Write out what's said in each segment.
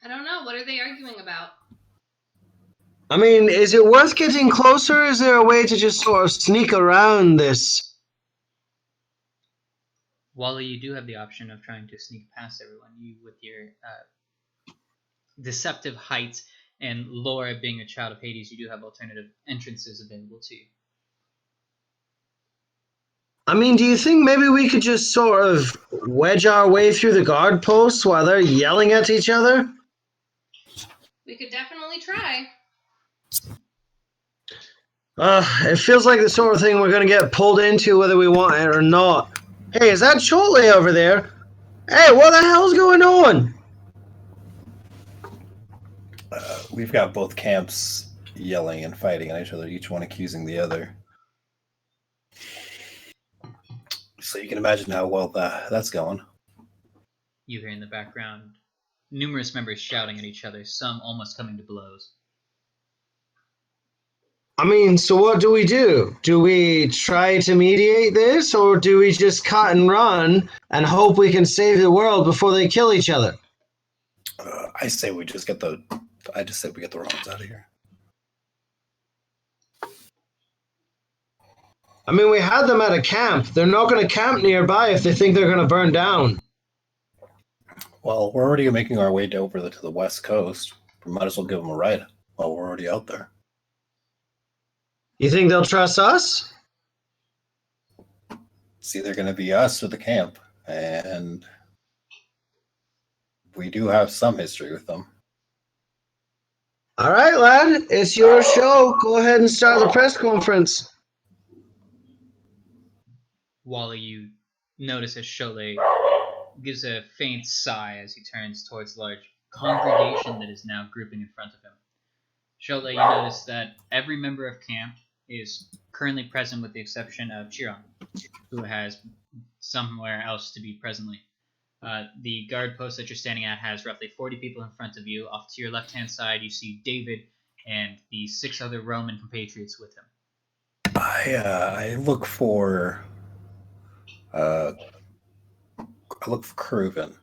I don't know. What are they arguing about? I mean, is it worth getting closer? Is there a way to just sort of sneak around this? Wally, you do have the option of trying to sneak past everyone. You, with your deceptive height and Laura being a child of Hades, you do have alternative entrances available to you. I mean, do you think maybe we could just sort of wedge our way through the guard posts while they're yelling at each other? We could definitely try. It feels like the sort of thing we're going to get pulled into whether we want it or not. Hey, is that Chole over there? Hey, what the hell's going on? We've got both camps yelling and fighting at each other, each one accusing the other. So you can imagine how well that's going. You hear in the background numerous members shouting at each other, some almost coming to blows. I mean, so what do? Do we try to mediate this, or do we just cut and run and hope we can save the world before they kill each other? I say we just get the Romans out of here. I mean, we had them at a camp. They're not going to camp nearby if they think they're going to burn down. Well, we're already making our way over to the west coast. We might as well give them a ride while we're already out there. You think they'll trust us? It's either going to be us or the camp, and we do have some history with them. All right, lad, it's your show. Go ahead and start the press conference. Wally, you notice as Chole gives a faint sigh as he turns towards the large congregation that is now grouping in front of him. Chole, you notice that every member of camp is currently present with the exception of Chiron, who has somewhere else to be presently. The guard post that you're standing at has roughly 40 people in front of you. Off to your left-hand side, you see David and the 6 other Roman compatriots with him. I look for Cruven.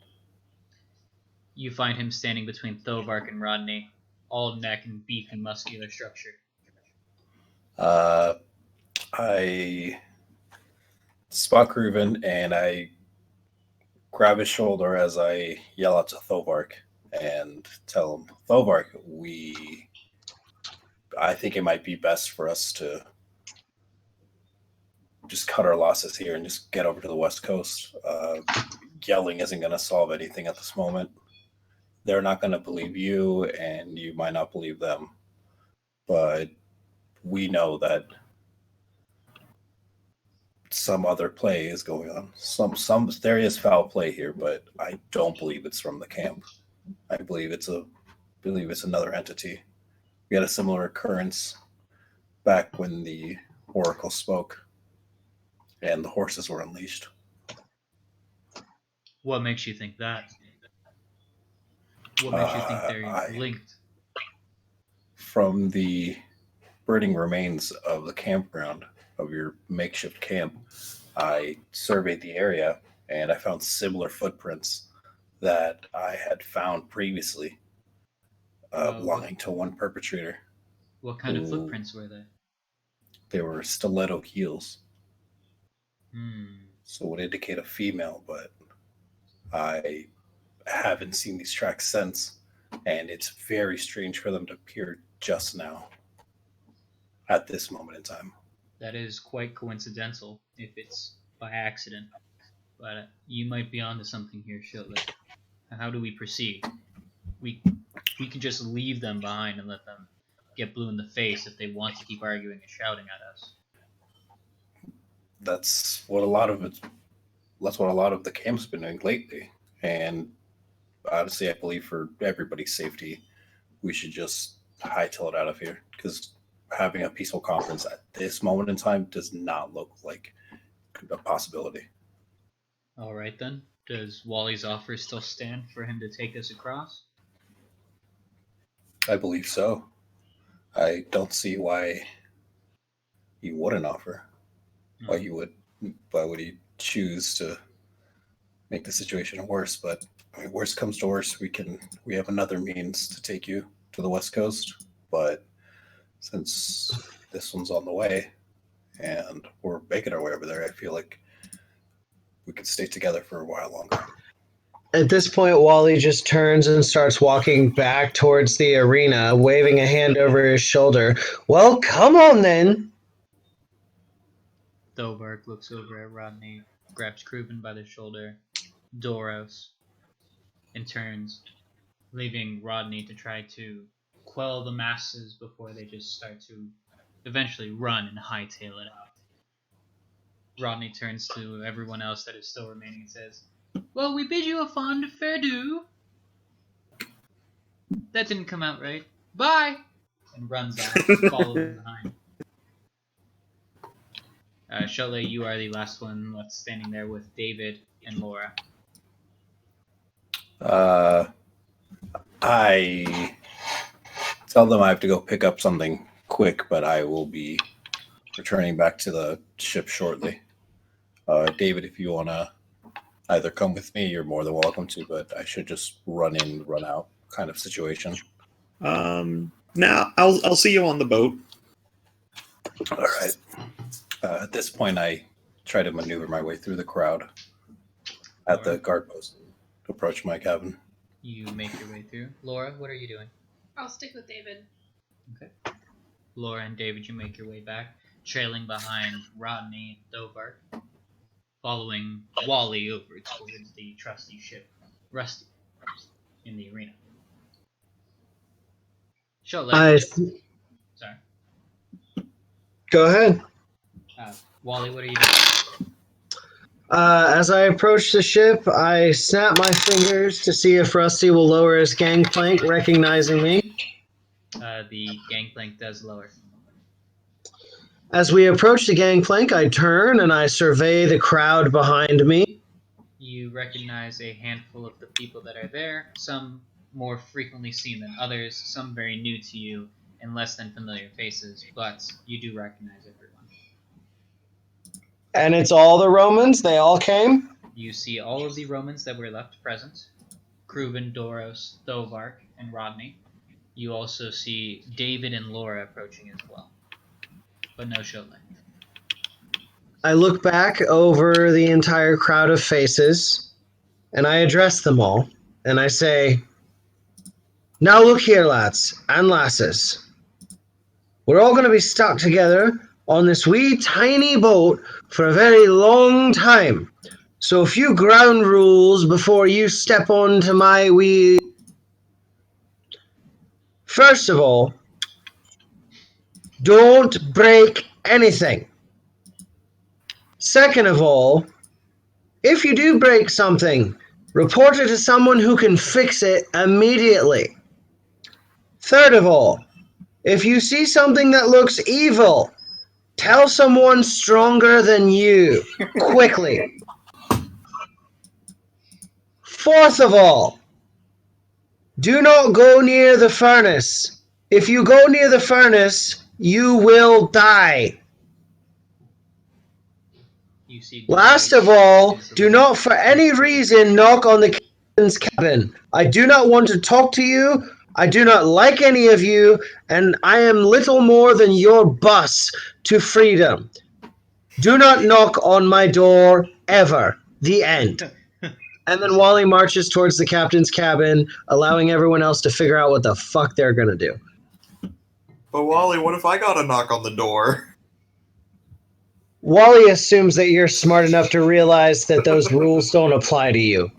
You find him standing between Thovark and Rodney, all neck and beefy muscular structure. I spot Cruven and I grab his shoulder as I yell out to Thovark and tell him, Thovark, I think it might be best for us to just cut our losses here and just get over to the west coast. Yelling isn't going to solve anything at this moment. They're not going to believe you, and you might not believe them. But we know that some other play is going on. There is foul play here, but I don't believe it's from the camp. I believe it's another entity. We had a similar occurrence back when the Oracle spoke and the horses were unleashed. What makes you think that? What makes you think they're linked? From the burning remains of the campground, of your makeshift camp, I surveyed the area and I found similar footprints that I had found previously belonging to one perpetrator. What kind of footprints were they? They were stiletto heels. So it would indicate a female, but I haven't seen these tracks since, and it's very strange for them to appear just now, at this moment in time. That is quite coincidental, if it's by accident. But you might be onto something here, Shilton. How do we proceed? We can just leave them behind and let them get blue in the face if they want to keep arguing and shouting at us. That's what a lot of the camp's been doing lately. And honestly, I believe for everybody's safety, we should just hightail it out of here. Because having a peaceful conference at this moment in time does not look like a possibility. All right, then. Does Wally's offer still stand for him to take us across? I believe so. I don't see why he wouldn't offer. Why would he choose to make the situation worse? But I mean, worst comes to worst, we have another means to take you to the West Coast, but since this one's on the way and we're making our way over there, I feel like we could stay together for a while longer. At this point, Wally just turns and starts walking back towards the arena, waving a hand over his shoulder. Well, come on then. Thoberg looks over at Rodney, grabs Kruben by the shoulder, Doros, and turns, leaving Rodney to try to quell the masses before they just start to eventually run and hightail it out. Rodney turns to everyone else that is still remaining and says, "Well, we bid you a fond farewell. That didn't come out right. Bye!" And runs out, following behind. Shotley, you are the last one left standing there with David and Laura. I tell them I have to go pick up something quick, but I will be returning back to the ship shortly. David, if you want to either come with me, you're more than welcome to, but I should just run in, run out kind of situation. Now I'll see you on the boat. All right. At this point, I try to maneuver my way through the crowd at the guard post to approach my cabin. You make your way through. Laura, what are you doing? I'll stick with David. Okay. Laura and David, you make your way back, trailing behind Rodney and Thoberg, following Wally over towards the trusty ship, Rusty, in the arena. Sorry. Go ahead. Wally, what are you doing? As I approach the ship, I snap my fingers to see if Rusty will lower his gangplank, recognizing me. The gangplank does lower. As we approach the gangplank, I turn and I survey the crowd behind me. You recognize a handful of the people that are there, some more frequently seen than others, some very new to you and less than familiar faces, but you do recognize everyone. And it's all the Romans? They all came? You see all of the Romans that were left present, Kruben, Doros, Thovark, and Rodney. You also see David and Laura approaching as well, but no Shotley. I look back over the entire crowd of faces, and I address them all, and I say, "Now look here, lads and lasses. We're all going to be stuck together on this wee tiny boat for a very long time. So a few ground rules before you step onto my wee... First of all, don't break anything. Second of all, if you do break something, report it to someone who can fix it immediately. Third of all, if you see something that looks evil, tell someone stronger than you, quickly. Fourth of all, do not go near the furnace. If you go near the furnace, you will die. You see Last of all, do not for any reason knock on the captain's cabin. I do not want to talk to you. I do not like any of you, and I am little more than your bus to freedom. Do not knock on my door ever. The end." And then Wally marches towards the captain's cabin, allowing everyone else to figure out what the fuck they're gonna do. But Wally, what if I got a knock on the door? Wally assumes that you're smart enough to realize that those rules don't apply to you.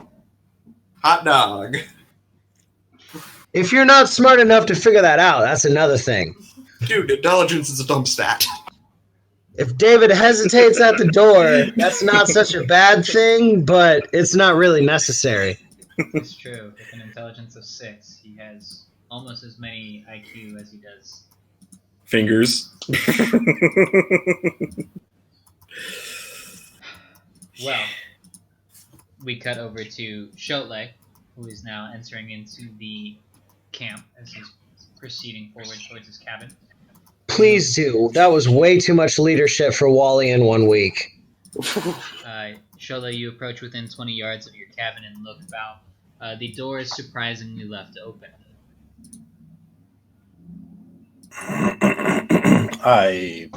Hot dog. If you're not smart enough to figure that out, that's another thing. Dude, intelligence is a dumb stat. If David hesitates at the door, that's not such a bad thing, but it's not really necessary. It's true. With an intelligence of 6, he has almost as many IQ as he does. Fingers. Well, we cut over to Shotley, who is now entering into the camp as he's proceeding forward towards his cabin. Please do. That was way too much leadership for Wally in 1 week. Shotley, you approach within 20 yards of your cabin and look about The door is surprisingly left open. I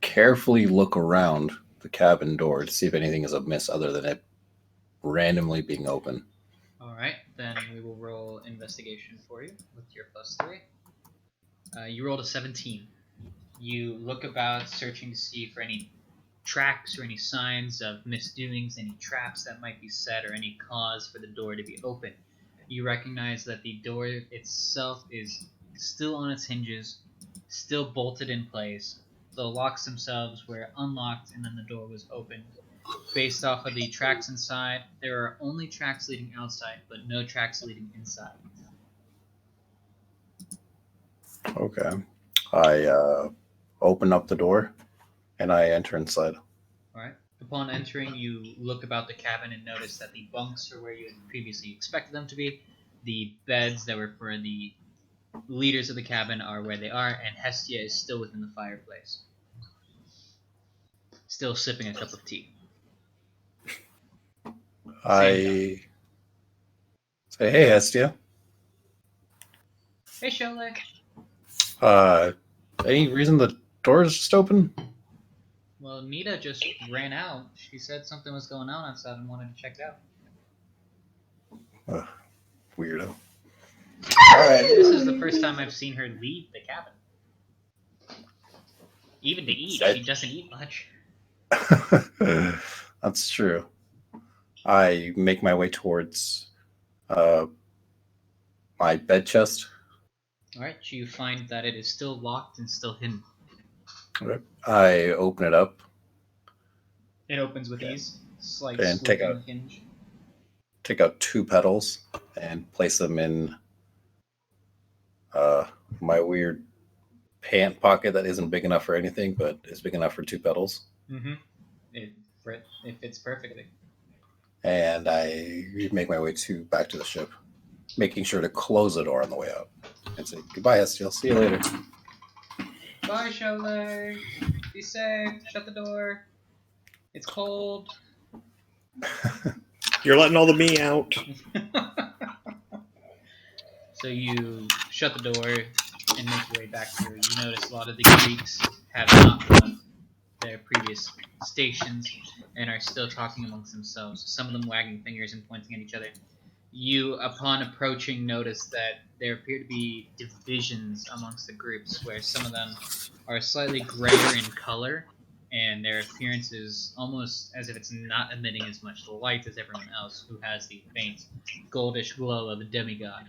carefully look around the cabin door to see if anything is amiss other than it randomly being open. Alright, then we will roll investigation for you with your +3. You rolled a 17. You look about, searching to see for any tracks or any signs of misdoings, any traps that might be set, or any cause for the door to be open. You recognize that the door itself is still on its hinges, still bolted in place. The locks themselves were unlocked and then the door was opened. Based off of the tracks inside, there are only tracks leading outside, but no tracks leading inside. Okay. I open up the door and I enter inside. Alright. Upon entering, you look about the cabin and notice that the bunks are where you had previously expected them to be. The beds that were for the leaders of the cabin are where they are, and Hestia is still within the fireplace, still sipping a cup of tea. I say, "Hey, Hestia. Hey, Cholet. Any reason the door is just open?" Well, Nita just ran out. She said something was going on outside and wanted to check it out. Weirdo. Alright. This is the first time I've seen her leave the cabin. Even to eat, she doesn't eat much. That's true. I make my way towards my bed chest. Alright, you find that it is still locked and still hidden. Okay. I open it up It opens with ease. Slight and squeak on the hinge. take out 2 petals and place them in my weird pant pocket that isn't big enough for anything, but is big enough for 2 petals. Mm-hmm. It fits perfectly. And I make my way back to the ship, making sure to close the door on the way out and say, "Goodbye, Hestia. I'll see you later." Bye, Cholet. Be safe. Shut the door. It's cold. You're letting all the me out. So you shut the door and make your way back through. You notice a lot of the Greeks have not left their previous stations and are still talking amongst themselves, some of them wagging fingers and pointing at each other. You, upon approaching, notice that there appear to be divisions amongst the groups, where some of them are slightly grayer in color, and their appearance is almost as if it's not emitting as much light as everyone else, who has the faint, goldish glow of a demigod.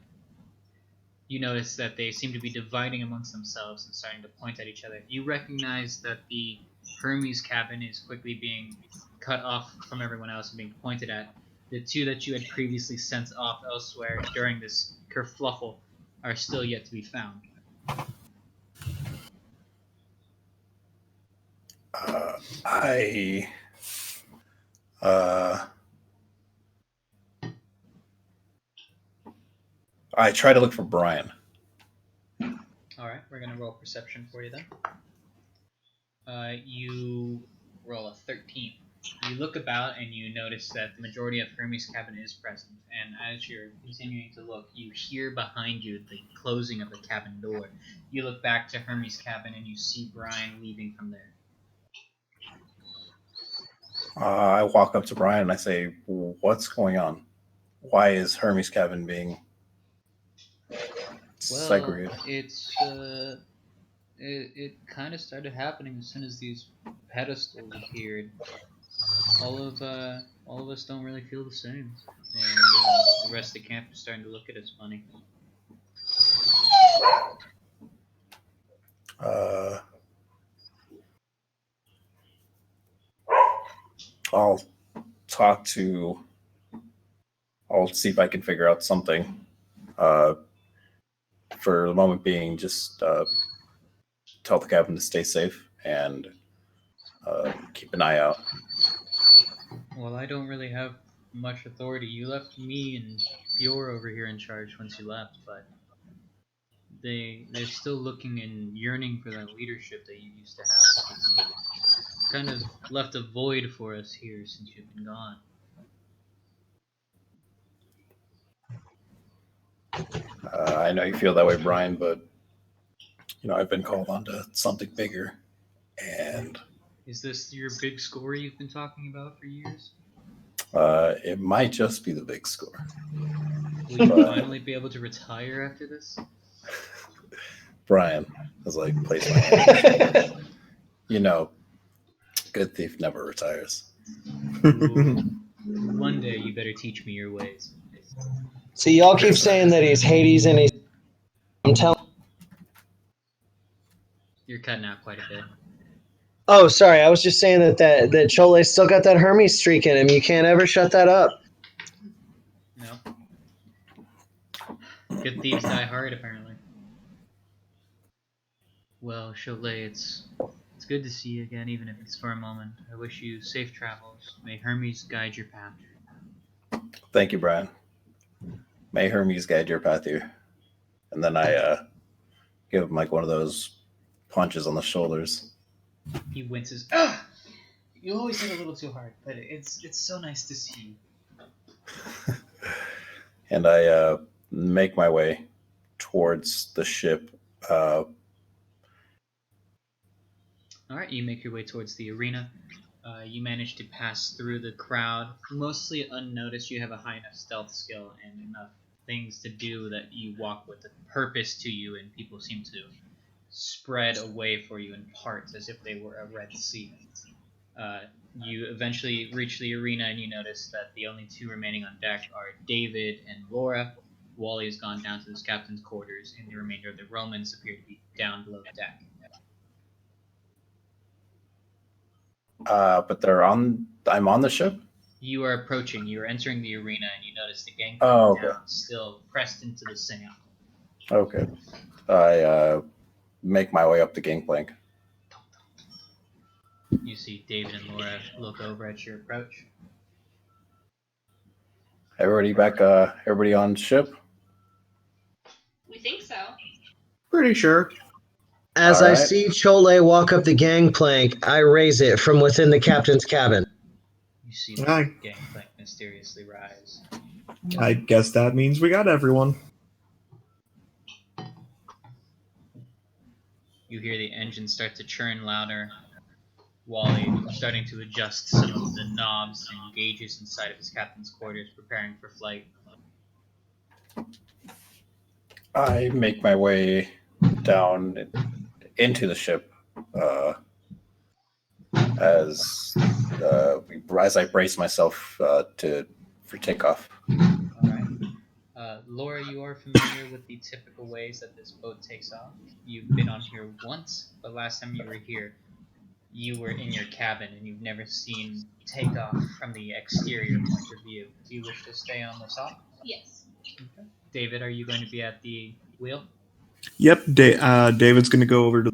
You notice that they seem to be dividing amongst themselves and starting to point at each other. You recognize that the Hermes cabin is quickly being cut off from everyone else and being pointed at. The 2 that you had previously sent off elsewhere during this kerfluffle are still yet to be found. I try to look for Brian. Alright, we're going to roll perception for you then. You roll a 13. You look about and you notice that the majority of Hermes' cabin is present, and as you're continuing to look, you hear behind you the closing of the cabin door. You look back to Hermes' cabin and you see Brian leaving from there. I walk up to Brian and I say, "What's going on? Why is Hermes' cabin being segregated?" It kind of started happening as soon as these pedestals appeared. All of us don't really feel the same, and the rest of the camp is starting to look at us funny. I'll I'll see if I can figure out something. For the moment being, just tell the captain to stay safe and keep an eye out. Well, I don't really have much authority. You left me and Fiora over here in charge once you left, but they're still looking and yearning for that leadership that you used to have. It's kind of left a void for us here since you've been gone. I know you feel that way, Brian, but I've been called onto something bigger, and Is this your big score you've been talking about for years? it might just be the big score. Will you But- finally be able to retire after this? Brian has placed my hand. Good thief never retires. Ooh, one day you better teach me your ways. See, y'all keep saying that he's Hades and he's. I'm telling. You're cutting out quite a bit. Oh, sorry. I was just saying that Chole's still got that Hermes streak in him. You can't ever shut that up. No. Good thieves die hard, apparently. Well, Cholet, it's good to see you again, even if it's for a moment. I wish you safe travels. May Hermes guide your path. Thank you, Brian. May Hermes guide your path here. And then I give him one of those punches on the shoulders. He winces. Ah! You always hit a little too hard, but it's so nice to see you. And I make my way towards the ship. Alright, you make your way towards the arena. You manage to pass through the crowd, mostly unnoticed. You have a high enough stealth skill and enough things to do that you walk with a purpose to you, and people seem to spread away for you in parts as if they were a Red Sea. You eventually reach the arena, and you notice that the only two remaining on deck are David and Laura. Wally has gone down to his captain's quarters, and the remainder of the Romans appear to be down below the deck. But I'm on the ship? You are approaching, you are entering the arena, and you notice the gangplank Oh, okay. down, still pressed into the sand. Okay. I make my way up the gangplank. You see David and Laura look over at your approach. Everybody on ship? We think so. Pretty sure. As All I right. see Chole walk up the gangplank, I raise it from within the captain's cabin. You see the Hi. gangplank mysteriously rise. I guess that means we got everyone. You hear the engine start to churn louder. Wally starting to adjust some of the knobs and gauges inside of his captain's quarters, preparing for flight. I make my way down into the ship as I brace myself for takeoff. Alright. Laura, you are familiar with the typical ways that this boat takes off. You've been on here once, but last time you were here, you were in your cabin and you've never seen takeoff from the exterior point of view. Do you wish to stay on the top? Yes. Okay. David, are you going to be at the wheel? Yep, David's going to go over to.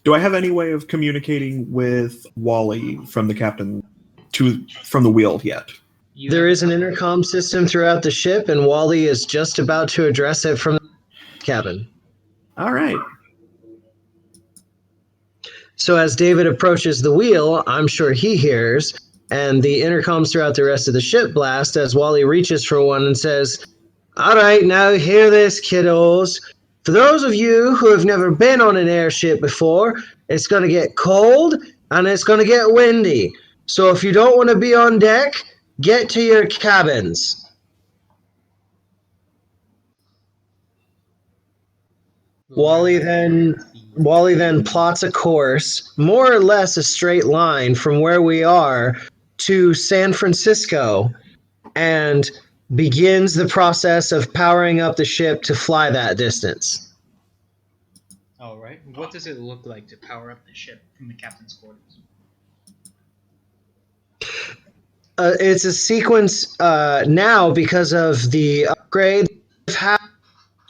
Do I have any way of communicating with Wally from the captain from the wheel yet? There is an intercom system throughout the ship, and Wally is just about to address it from the cabin. All right. So as David approaches the wheel, I'm sure he hears, and the intercoms throughout the rest of the ship blast as Wally reaches for one and says, "All right, now hear this, kiddos. For those of you who have never been on an airship before, it's going to get cold and it's going to get windy. So if you don't want to be on deck, get to your cabins." Wally then plots a course, more or less a straight line from where we are to San Francisco, and begins the process of powering up the ship to fly that distance. Alright. What does it look like to power up the ship from the captain's quarters? It's a sequence now because of the upgrade.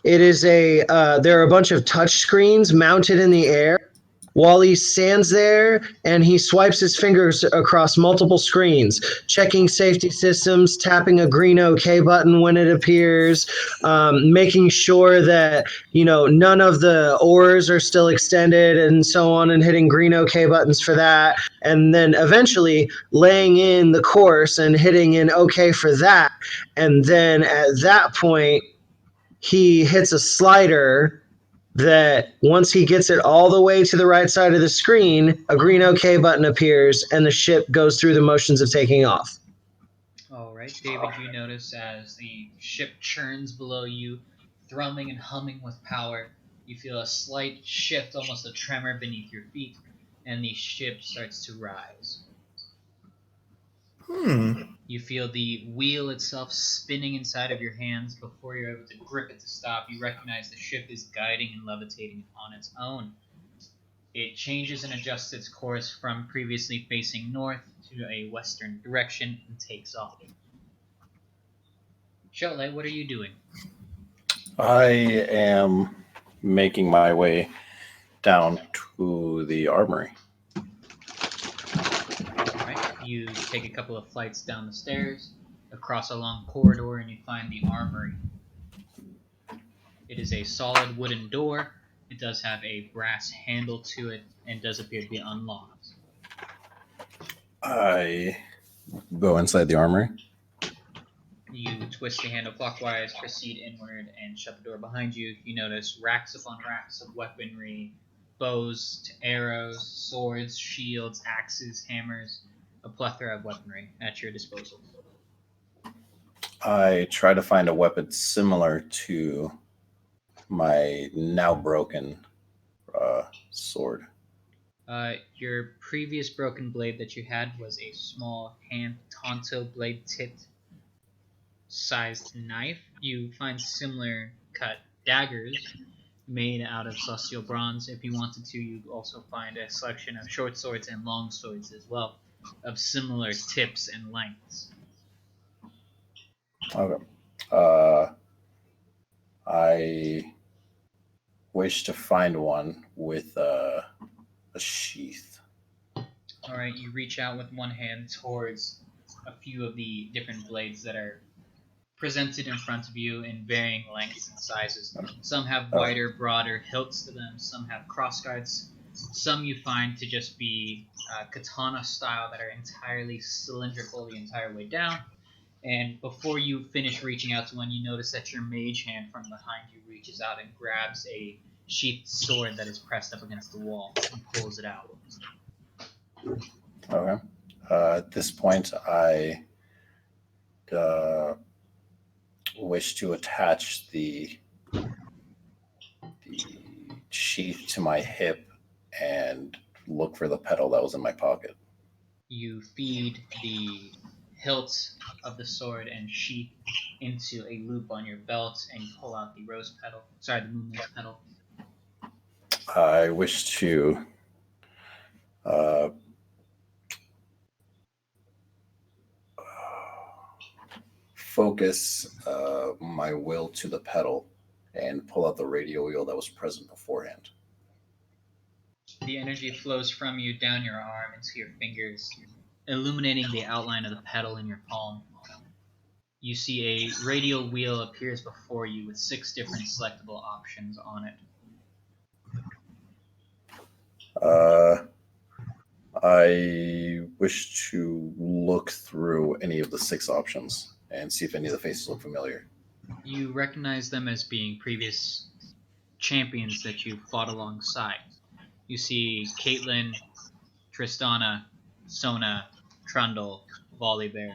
It is there are a bunch of touch screens mounted in the air, Wally stands there and he swipes his fingers across multiple screens, checking safety systems, tapping a green OK button when it appears, making sure that none of the oars are still extended and so on, and hitting green OK buttons for that, and then eventually laying in the course and hitting an OK for that, and then at that point he hits a slider that once he gets it all the way to the right side of the screen, a green OK button appears and the ship goes through the motions of taking off. All right, David, you notice as the ship churns below you, thrumming and humming with power, you feel a slight shift, almost a tremor beneath your feet, and the ship starts to rise. You feel the wheel itself spinning inside of your hands. Before you're able to grip it to stop, you recognize the ship is guiding and levitating on its own. It changes and adjusts its course from previously facing north to a western direction and takes off. Cholet, what are you doing? I am making my way down to the armory. Right. You take a couple of flights down the stairs, across a long corridor, and you find the armory. It is a solid wooden door. It does have a brass handle to it and does appear to be unlocked. I go inside the armory. You twist the handle clockwise, proceed inward, and shut the door behind you. You notice racks upon racks of weaponry, bows, arrows, swords, shields, axes, hammers, a plethora of weaponry at your disposal. I try to find a weapon similar to my now broken sword. Your previous broken blade that you had was a small hand tonto blade tipped sized knife. You find similar cut daggers made out of celestial bronze. If you wanted to, you also find a selection of short swords and long swords as well, of similar tips and lengths. Okay. I wish to find one with a sheath. All right, you reach out with one hand towards a few of the different blades that are presented in front of you in varying lengths and sizes. Some have wider, broader hilts to them. Some have crossguards. Some you find to just be katana style that are entirely cylindrical the entire way down. And before you finish reaching out to one, you notice that your mage hand from behind you reaches out and grabs a sheathed sword that is pressed up against the wall and pulls it out. Okay. At this point, I wish to attach the sheath to my hip and look for the petal that was in my pocket. You feed the hilt of the sword and sheath into a loop on your belt and pull out the the moonlace petal. I wish to focus my will to the petal and pull out the radio wheel that was present beforehand. The energy flows from you down your arm into your fingers, illuminating the outline of the petal in your palm. You see a radial wheel appears before you with 6 different selectable options on it. I wish to look through any of the 6 options and see if any of the faces look familiar. You recognize them as being previous champions that you fought alongside. You see Caitlyn, Tristana, Sona, Trundle, Volibear,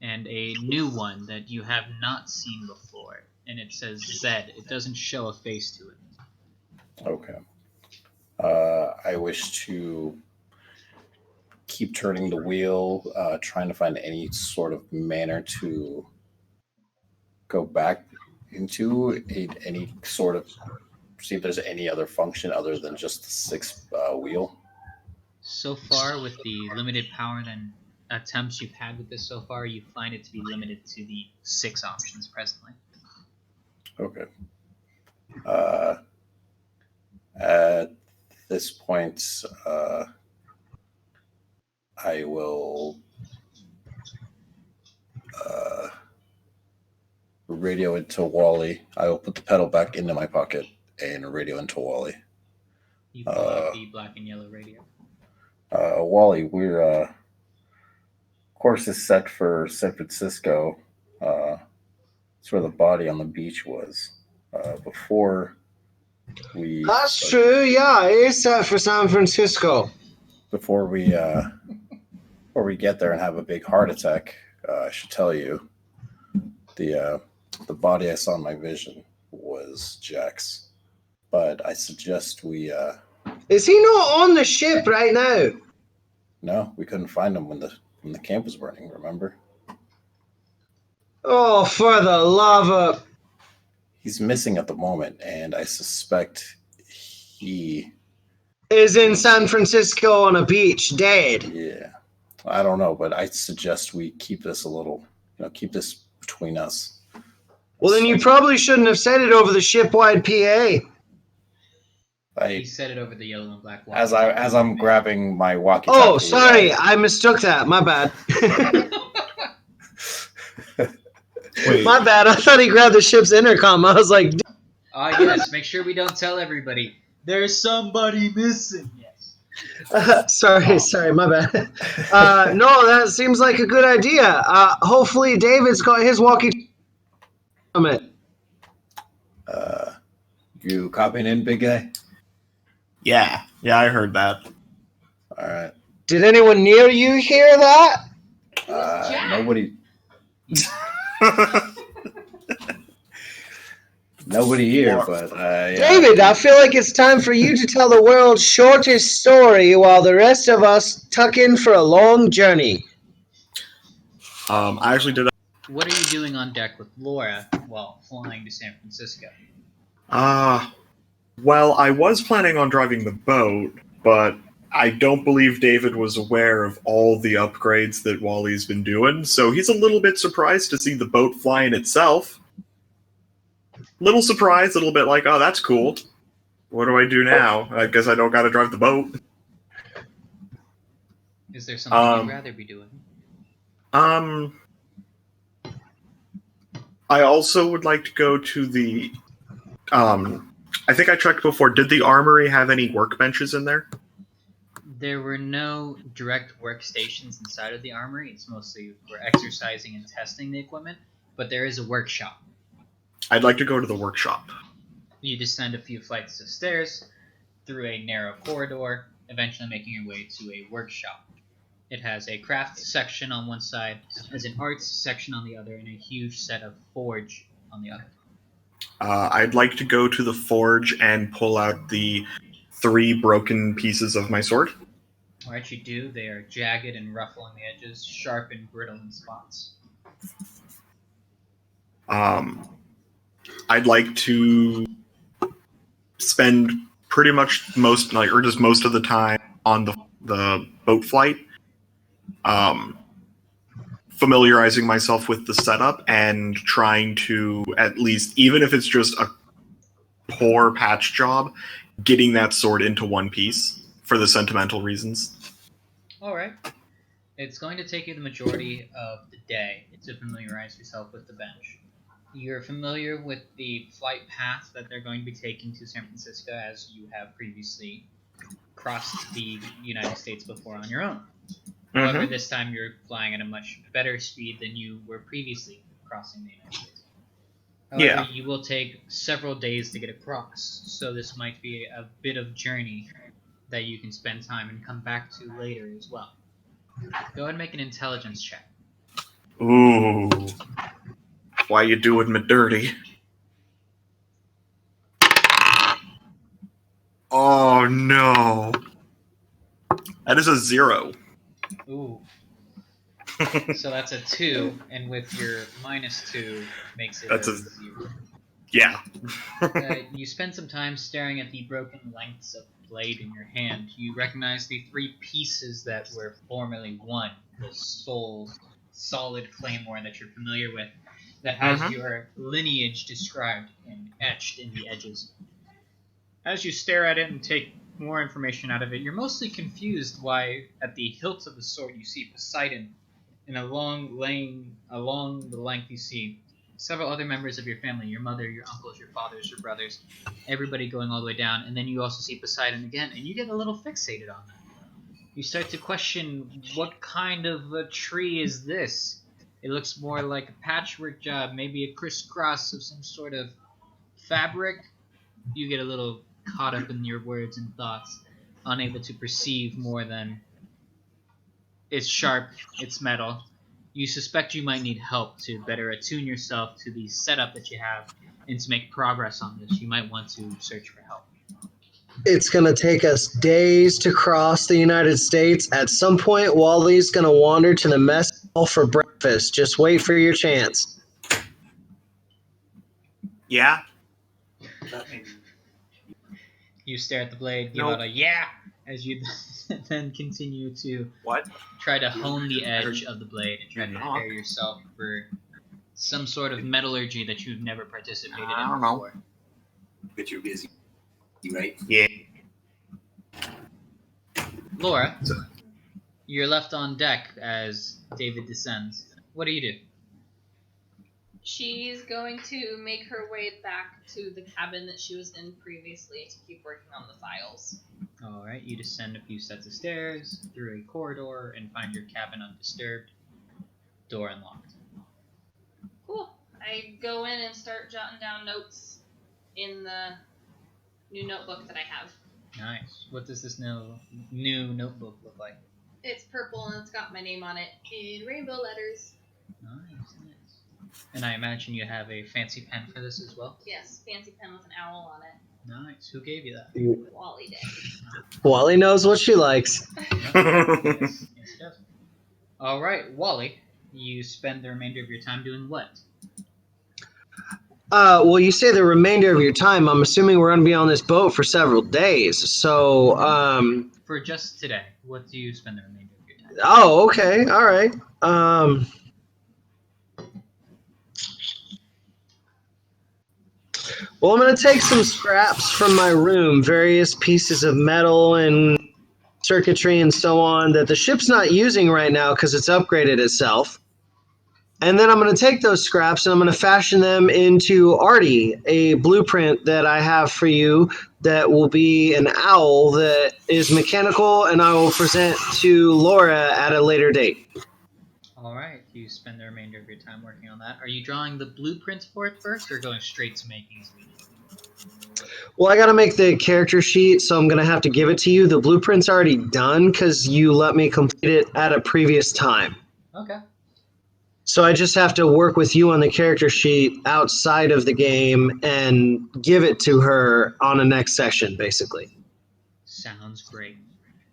and a new one that you have not seen before, and it says Zed. It doesn't show a face to it. Okay. I wish to keep turning the wheel, trying to find any sort of manner to go back into any sort of, see if there's any other function other than just the 6 wheel. So far, with the limited power and attempts you've had with this so far, you find it to be limited to the 6 options presently. Okay. At this point, I will radio into Wally. I will put the pedal back into my pocket and radio into Wally. You pull out the black and yellow radio. Wally, we're course is set for San Francisco. It's where the body on the beach was. Before we. That's true. Yeah, it is set for San Francisco. Before we get there and have a big heart attack, I should tell you, the body I saw in my vision was Jack's. But I suggest we. Is he not on the ship right now? No, we couldn't find him when the camp was burning. Remember? Oh, for the love of... He's missing at the moment, and I suspect he is in San Francisco on a beach, dead. Yeah, I don't know, but I suggest we keep this keep this between us. Well, then you probably shouldn't have said it over the ship-wide PA. He said it over the yellow and black walkie. As I'm grabbing my walkie-talkie. Oh, sorry, I mistook that. My bad. Wait. My bad. I thought he grabbed the ship's intercom. I was like, Yes, make sure we don't tell everybody. There's somebody missing. Yes. sorry, my bad. No, that seems like a good idea. Hopefully David's got his walkie from it. You copying in, big guy? Yeah, I heard that. All right. Did anyone near you hear that? Nobody. Nobody here, but David, I feel like it's time for you to tell the world's shortest story while the rest of us tuck in for a long journey. I actually did. What are you doing on deck with Laura while flying to San Francisco? Well, I was planning on driving the boat, but I don't believe David was aware of all the upgrades that Wally's been doing, so he's a little bit surprised to see the boat flying itself. Little surprised, a little bit like, oh, that's cool. What do I do now? I guess I don't gotta drive the boat. Is there something you'd rather be doing? I also would like to go to the, I think I checked before, did the armory have any workbenches in there? There were no direct workstations inside of the armory. It's mostly for exercising and testing the equipment, but there is a workshop. I'd like to go to the workshop. You descend a few flights of stairs through a narrow corridor, eventually making your way to a workshop. It has a craft section on one side, has an arts section on the other, and a huge set of forge on the other. I'd like to go to the forge and pull out the 3 broken pieces of my sword. Alright, you do. They are jagged and rough along the edges, sharp and brittle in spots. I'd like to spend pretty much most of the time on the boat flight, familiarizing myself with the setup and trying to, at least, even if it's just a poor patch job, getting that sword into one piece for the sentimental reasons. Alright. It's going to take you the majority of the day to familiarize yourself with the bench. You're familiar with the flight path that they're going to be taking to San Francisco, as you have previously crossed the United States before on your own. However, this time you're flying at a much better speed than you were previously crossing the United States. However, you will take several days to get across, so this might be a bit of journey that you can spend time and come back to later as well. Go ahead and make an intelligence check. Ooh. Why you doing me dirty? Oh no. That is a 0. Ooh. So that's a 2, and with your -2 makes it That's a a- 0. Yeah. You spend some time staring at the broken lengths of blade in your hand. You recognize the 3 pieces that were formerly one, the sole solid claymore that you're familiar with, that has your lineage described and etched in the edges. As you stare at it and take more information out of it. You're mostly confused why at the hilt of the sword you see Poseidon, and along the length you see several other members of your family, your mother, your uncles, your fathers, your brothers, everybody going all the way down, and then you also see Poseidon again, and you get a little fixated on that. You start to question, what kind of a tree is this? It looks more like a patchwork job, maybe a crisscross of some sort of fabric. You get a little caught up in your words and thoughts, unable to perceive more than it's sharp, it's metal. You suspect you might need help to better attune yourself to the setup that you have, and to make progress on this, you might want to search for help. It's going to take us days to cross the United States. At some point, Wally's going to wander to the mess hall for breakfast. Just wait for your chance. Yeah. You stare at the blade, give Nope. out a yeah, as you then continue to What? try to hone the edge of the blade and try to prepare yourself for some sort of metallurgy that you've never participated I in don't know. before. But you're busy, right? Yeah. Laura, you're left on deck as David descends. What do you do? She's going to make her way back to the cabin that she was in previously to keep working on the files. Alright, you descend a few sets of stairs, through a corridor, and find your cabin undisturbed. Door unlocked. Cool. I go in and start jotting down notes in the new notebook that I have. Nice. What does this new notebook look like? It's purple and it's got my name on it in rainbow letters. Nice. And I imagine you have a fancy pen for this as well? Yes, fancy pen with an owl on it. Nice. Who gave you that? Wally did. Wally knows what she likes. Yes, he does. Alright, Wally, you spend the remainder of your time doing what? Well, you say the remainder of your time. I'm assuming we're going to be on this boat for several days. So, For just today, what do you spend the remainder of your time? oh, okay. All right. Well, I'm going to take some scraps from my room, various pieces of metal and circuitry and so on that the ship's not using right now because it's upgraded itself. And then I'm going to take those scraps and I'm going to fashion them into Artie, a blueprint that I have for you that will be an owl that is mechanical, and I will present to Laura at a later date. Alright, you spend the remainder of your time working on that. Are you drawing the blueprints for it first, or going straight to making it? Well, I got to make the character sheet, so I'm going to have to give it to you. The blueprint's already done because you let me complete it at a previous time. Okay. So I just have to work with you on the character sheet outside of the game and give it to her on the next session, basically. Sounds great.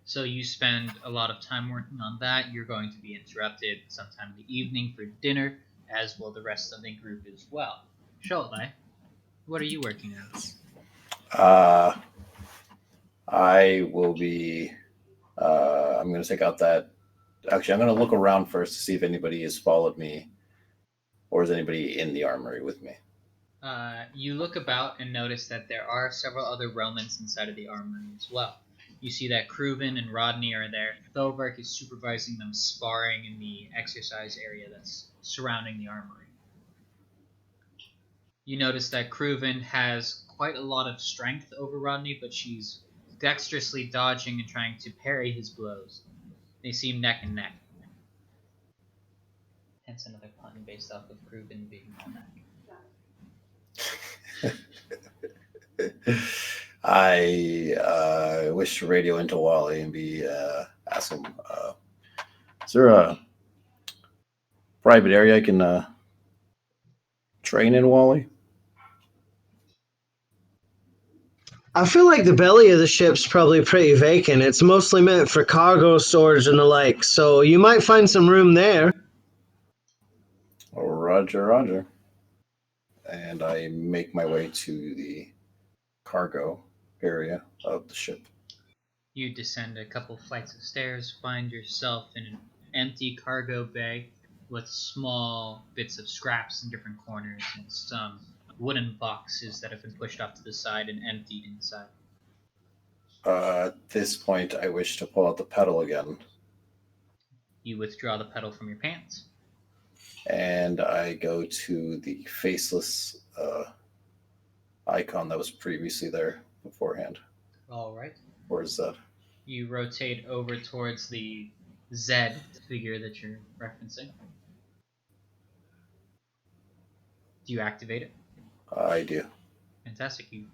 So you spend a lot of time working on that. You're going to be interrupted sometime in the evening for dinner, as will the rest of the group as well. Sholtai, what are you working on? I will be. I'm going to take out that. Actually, I'm going to look around first to see if anybody has followed me, or is anybody in the armory with me. You look about and notice that there are several other Romans inside of the armory as well. You see that Kruven and Rodney are there. Thovark is supervising them sparring in the exercise area that's surrounding the armory. You notice that Kruven has quite a lot of strength over Rodney, but she's dexterously dodging and trying to parry his blows. They seem neck and neck. Hence another pun based off of Kruven being all neck. I wish to radio into Wally and ask him, is there a private area I can train in, Wally? I feel like the belly of the ship's probably pretty vacant. It's mostly meant for cargo storage and the like, so you might find some room there. Oh, Roger. And I make my way to the cargo area of the ship. You descend a couple flights of stairs, find yourself in an empty cargo bay with small bits of scraps in different corners and some wooden boxes that have been pushed off to the side and emptied inside. At this point, I wish to pull out the pedal again, You withdraw the pedal from your pants. and I go to the faceless icon that was previously there beforehand. All right. Where is that? You rotate over towards the Z figure that you're referencing. Do you activate it? I do. Fantastic. You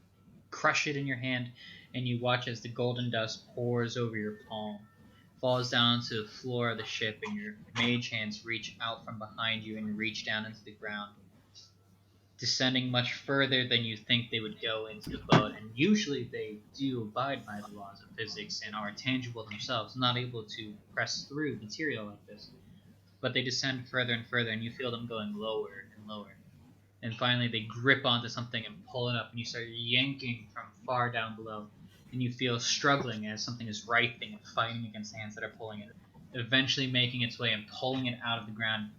crush it in your hand, and you watch as the golden dust pours over your palm, falls down to the floor of the ship, and your mage hands reach out from behind you and reach down into the ground, descending much further than you think they would go into the boat. And usually they do abide by the laws of physics and are tangible themselves, not able to press through material like this. But they descend further and further, and you feel them going lower and lower. And finally they grip onto something and pull it up, and you start yanking from far down below, and you feel struggling as something is writhing and fighting against the hands that are pulling it, eventually making its way and pulling it out of the ground.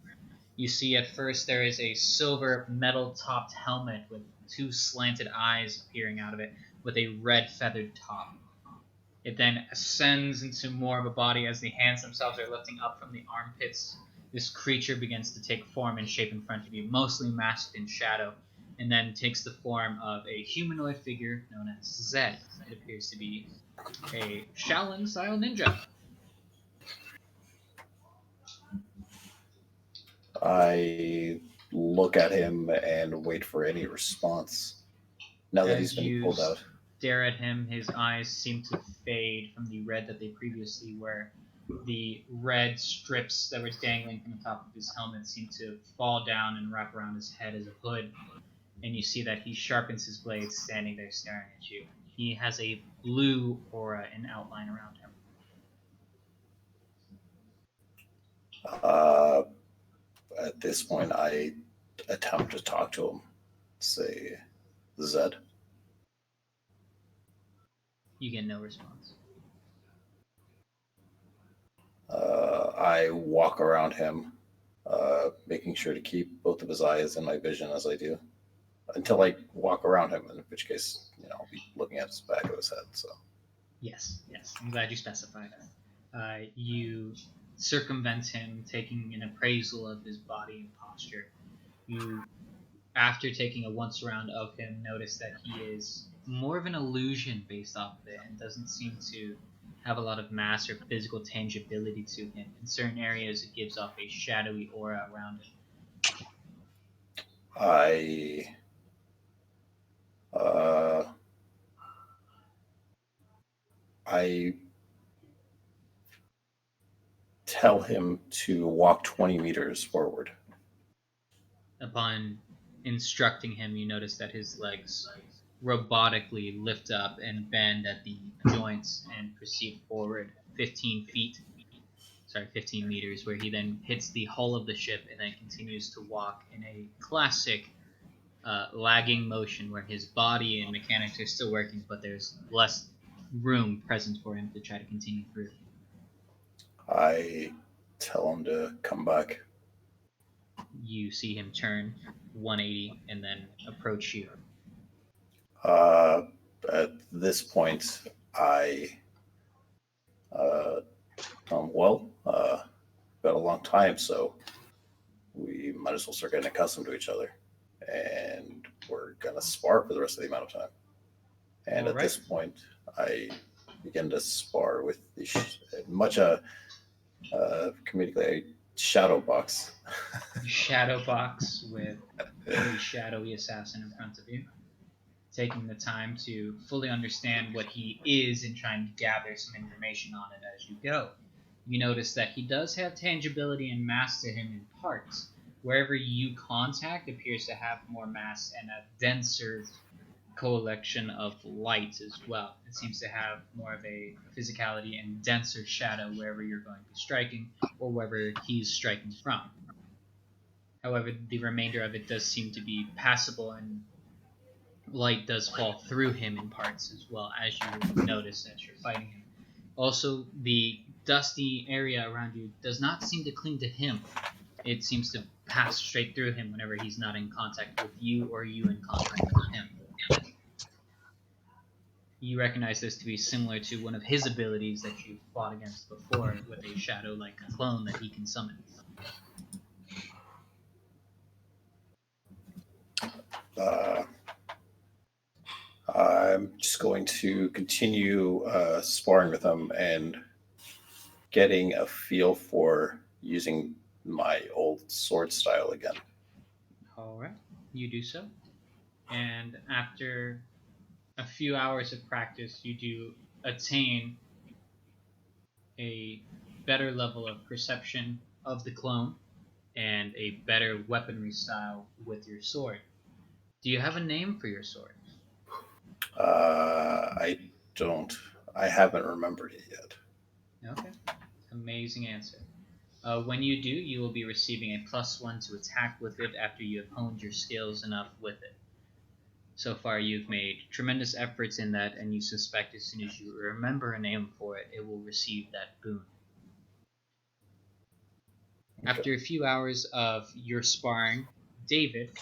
You see at first there is a silver metal-topped helmet with two slanted eyes appearing out of it, with a red feathered top. It then ascends into more of a body as the hands themselves are lifting up from the armpits. This creature begins to take form and shape in front of you, mostly masked in shadow, and then takes the form of a humanoid figure known as Zed. It appears to be a Shaolin-style ninja. I look at him and wait for any response. Now that he's As been you pulled out. stare at him, his eyes seem to fade from the red that they previously were. The red strips that were dangling from the top of his helmet seem to fall down and wrap around his head as a hood, and you see that he sharpens his blade standing there staring at you. He has a blue aura and outline around him. At this point, I attempt to talk to him. Say, Zed. You get no response. I walk around him, making sure to keep both of his eyes in my vision as I do, until I walk around him, in which case, I'll be looking at his back of his head. So, Yes, I'm glad you specified. You circumvent him, taking an appraisal of his body and posture. You, after taking a once around of him, notice that he is more of an illusion based off of it and doesn't seem to have a lot of mass or physical tangibility to him. In certain areas, it gives off a shadowy aura around him. I tell him to walk 20 meters forward. Upon instructing him, you notice that his legs robotically lift up and bend at the joints and proceed forward 15 meters, where he then hits the hull of the ship and then continues to walk in a classic lagging motion where his body and mechanics are still working, but there's less room present for him to try to continue through. I tell him to come back. You see him turn 180 and then approach you. At this point, I been a long time, so we might as well start getting accustomed to each other, and we're gonna spar for the rest of the amount of time. And All at this point, I begin to spar with the comedically shadow box. Shadow box with a shadowy assassin in front of you, taking the time to fully understand what he is and trying to gather some information on it as you go. You notice that he does have tangibility and mass to him in parts. Wherever you contact appears to have more mass and a denser collection of light as well. It seems to have more of a physicality and denser shadow wherever you're going to be striking or wherever he's striking from. However, the remainder of it does seem to be passable, and light does fall through him in parts as well, as you notice as you're fighting him. Also, the dusty area around you does not seem to cling to him. It seems to pass straight through him whenever he's not in contact with you or you in contact with him. You recognize this to be similar to one of his abilities that you fought against before with a shadow-like clone that he can summon. I'm just going to continue sparring with him and getting a feel for using my old sword style again. Alright, you do so. And after a few hours of practice, you do attain a better level of perception of the clone and a better weaponry style with your sword. Do you have a name for your sword? I don't. I haven't remembered it yet. Okay. Amazing answer. When you do, you will be receiving a +1 to attack with it after you have honed your skills enough with it. So far, you've made tremendous efforts in that, and you suspect as soon as you remember a name for it, it will receive that boon. Okay. After a few hours of your sparring, David,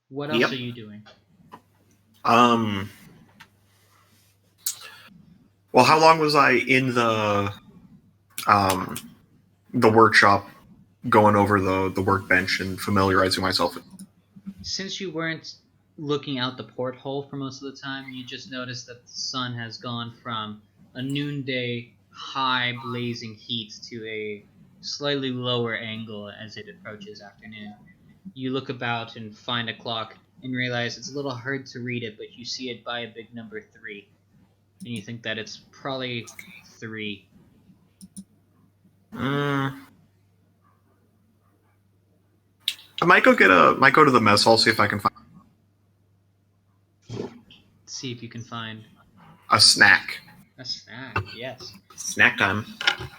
what else Yep. are you doing? Well, how long was I in the workshop, going over the workbench and familiarizing myself with? Since you weren't looking out the porthole for most of the time, you just noticed that the sun has gone from a noonday high blazing heat to a slightly lower angle as it approaches afternoon. You look about and find a clock and realize it's a little hard to read it, but you see it by a big number 3. And you think that it's probably 3. I might go to the mess hall, see if I can find See if you can find a snack. a snack. Yes. Snack time.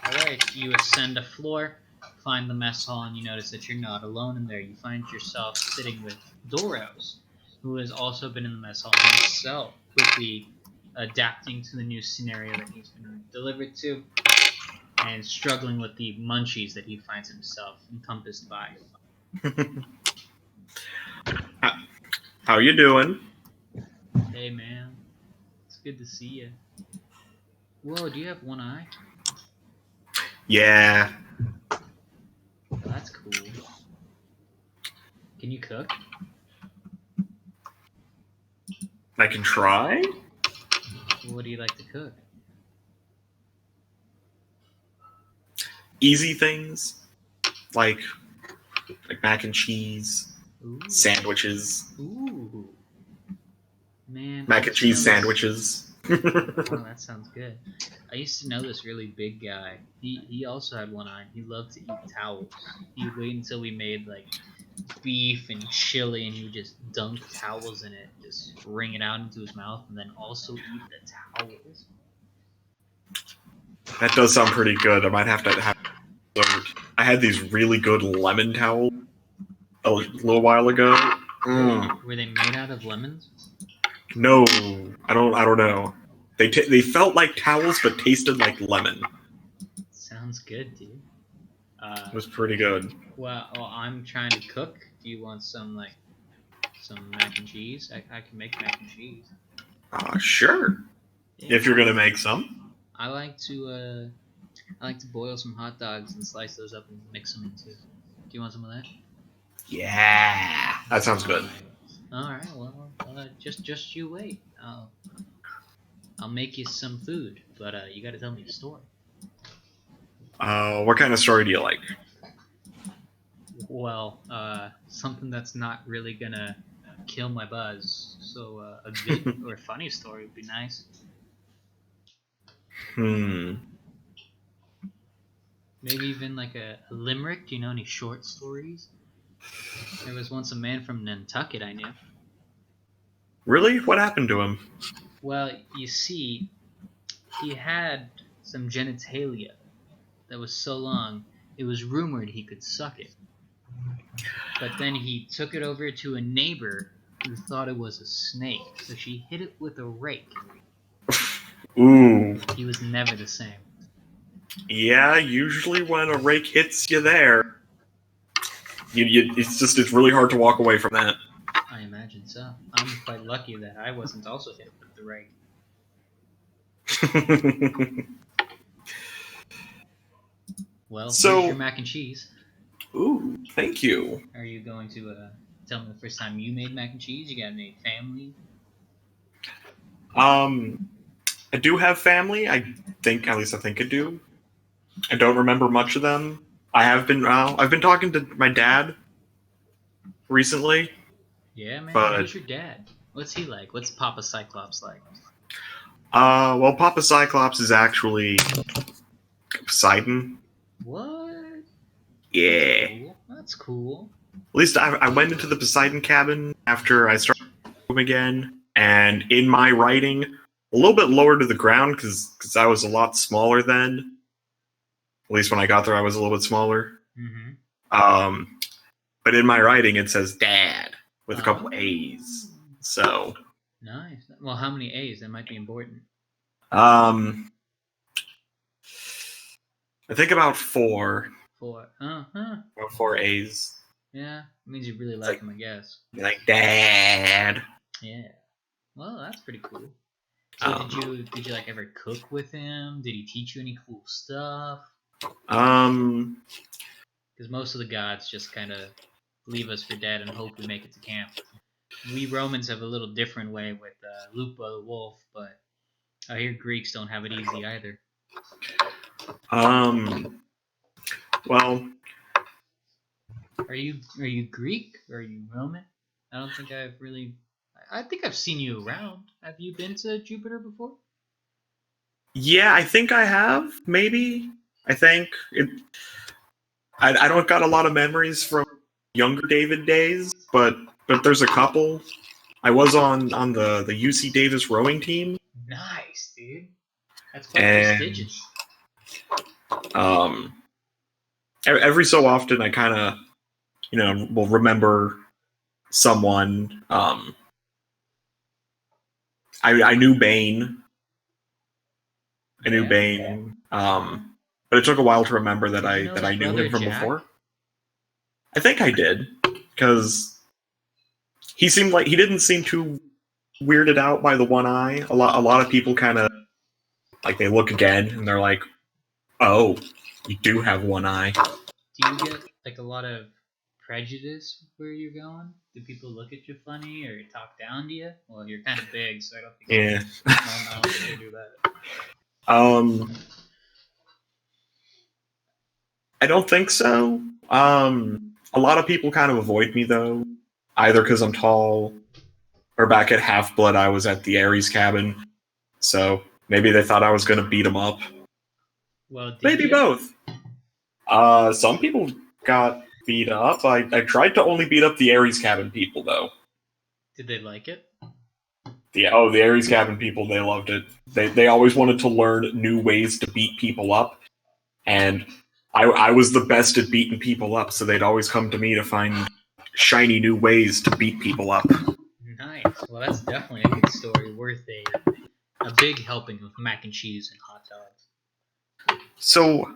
Alright, you ascend a floor, find the mess hall, and you notice that you're not alone in there. You find yourself sitting with Doros, who has also been in the mess hall himself, quickly adapting to the new scenario that he's been delivered to, and struggling with the munchies that he finds himself encompassed by. How you doing? Hey man, it's good to see you. Whoa, do you have one eye? Yeah. Oh, that's cool. Can you cook? I can try. What do you like to cook? Easy things like mac and cheese, Ooh. sandwiches, Ooh. Man, I mac and used to cheese know this- sandwiches. Oh, that sounds good. I used to know this really big guy. He also had one eye. He loved to eat towels. He would wait until we made like beef and chili, and he would just dunk towels in it, just wring it out into his mouth, and then also eat the towels. That does sound pretty good. I might have to have dessert. I had these really good lemon towels a little while ago. Were they made out of lemons? No, I don't know. They felt like towels but tasted like lemon. Sounds good, dude. It was pretty good. Well, I'm trying to cook. Do you want some mac and cheese? I can make mac and cheese. Sure. Yeah. If you're gonna make some. I like to boil some hot dogs and slice those up and mix them into. Do you want some of that? Yeah. That sounds good. All right. Well, just you wait. I'll make you some food, but you got to tell me the story. What kind of story do you like? Well, something that's not really gonna kill my buzz. So a good or funny story would be nice. Maybe even like a limerick. Do you know any short stories? There was once a man from Nantucket I knew. Really? What happened to him? Well, you see, he had some genitalia that was so long, it was rumored he could suck it. But then he took it over to a neighbor who thought it was a snake, so she hit it with a rake. Ooh. He was never the same. Yeah, usually when a rake hits you there, it's really hard to walk away from that. I imagine so. I'm quite lucky that I wasn't also hit with the rake. Well, So- here's your mac and cheese. Ooh, thank you. Are you going to tell me the first time you made mac and cheese? You got any family? I do have family. I think, at least I think I do. I don't remember much of them. I've been talking to my dad recently. Yeah, man. But- Who's your dad? What's he like? What's Papa Cyclops like? Well, Papa Cyclops is actually Poseidon. What? Yeah. Cool. That's cool. At least I went into the Poseidon cabin after I started home again, and in my writing, a little bit lower to the ground because I was a lot smaller then. At least when I got there, I was a little bit smaller. Mm-hmm. But in my writing, it says Dad with a couple Oh. A's. So, Nice. Well, how many A's? That might be important. I think about 4. 4. Uh-huh. About 4 A's. Yeah. It means you really like like- him, I guess. Like Dad. Yeah. Well, that's pretty cool. So Um, did you like ever cook with him? Did he teach you any cool stuff? Because most of the gods just kind of leave us for dead and hope we make it to camp. We Romans have a little different way with Lupa the wolf, but I hear Greeks don't have it easy either. well, Are you Greek? Or are you Roman? I don't think I've really. I think I've seen you around. Have you been to Jupiter before? yeah, I think I have, maybe. I think it. I don't got a lot of memories from younger David days, but there's a couple. I was on the UC Davis rowing team. Nice, dude. That's quite And- prestigious. Every so often, I kind of, will remember someone. I knew Bane. I knew Yeah. Bane. But it took a while to remember that Did you know I his knew brother him from Jack? before. I think I did, because he seemed like he didn't seem too weirded out by the one eye. A lot of people kind of like they look again and they're like, "Oh, you do have one eye." Do you get like a lot of prejudice where you're going? Do people look at you funny or talk down to you? Well, you're kind of big, so I don't think Yeah. small mouths would do that. I don't think so. A lot of people kind of avoid me though, either because I'm tall, or back at Half-Blood I was at the Ares cabin, so maybe they thought I was going to beat them up. Well, did Maybe you? both. Some people got beat up. I tried to only beat up the Ares cabin people though. Did they like it? The Ares cabin people, they loved it. They always wanted to learn new ways to beat people up, and I was the best at beating people up, so they'd always come to me to find shiny new ways to beat people up. Nice. Well, that's definitely a good story, worth a big helping of mac and cheese and hot dogs. So,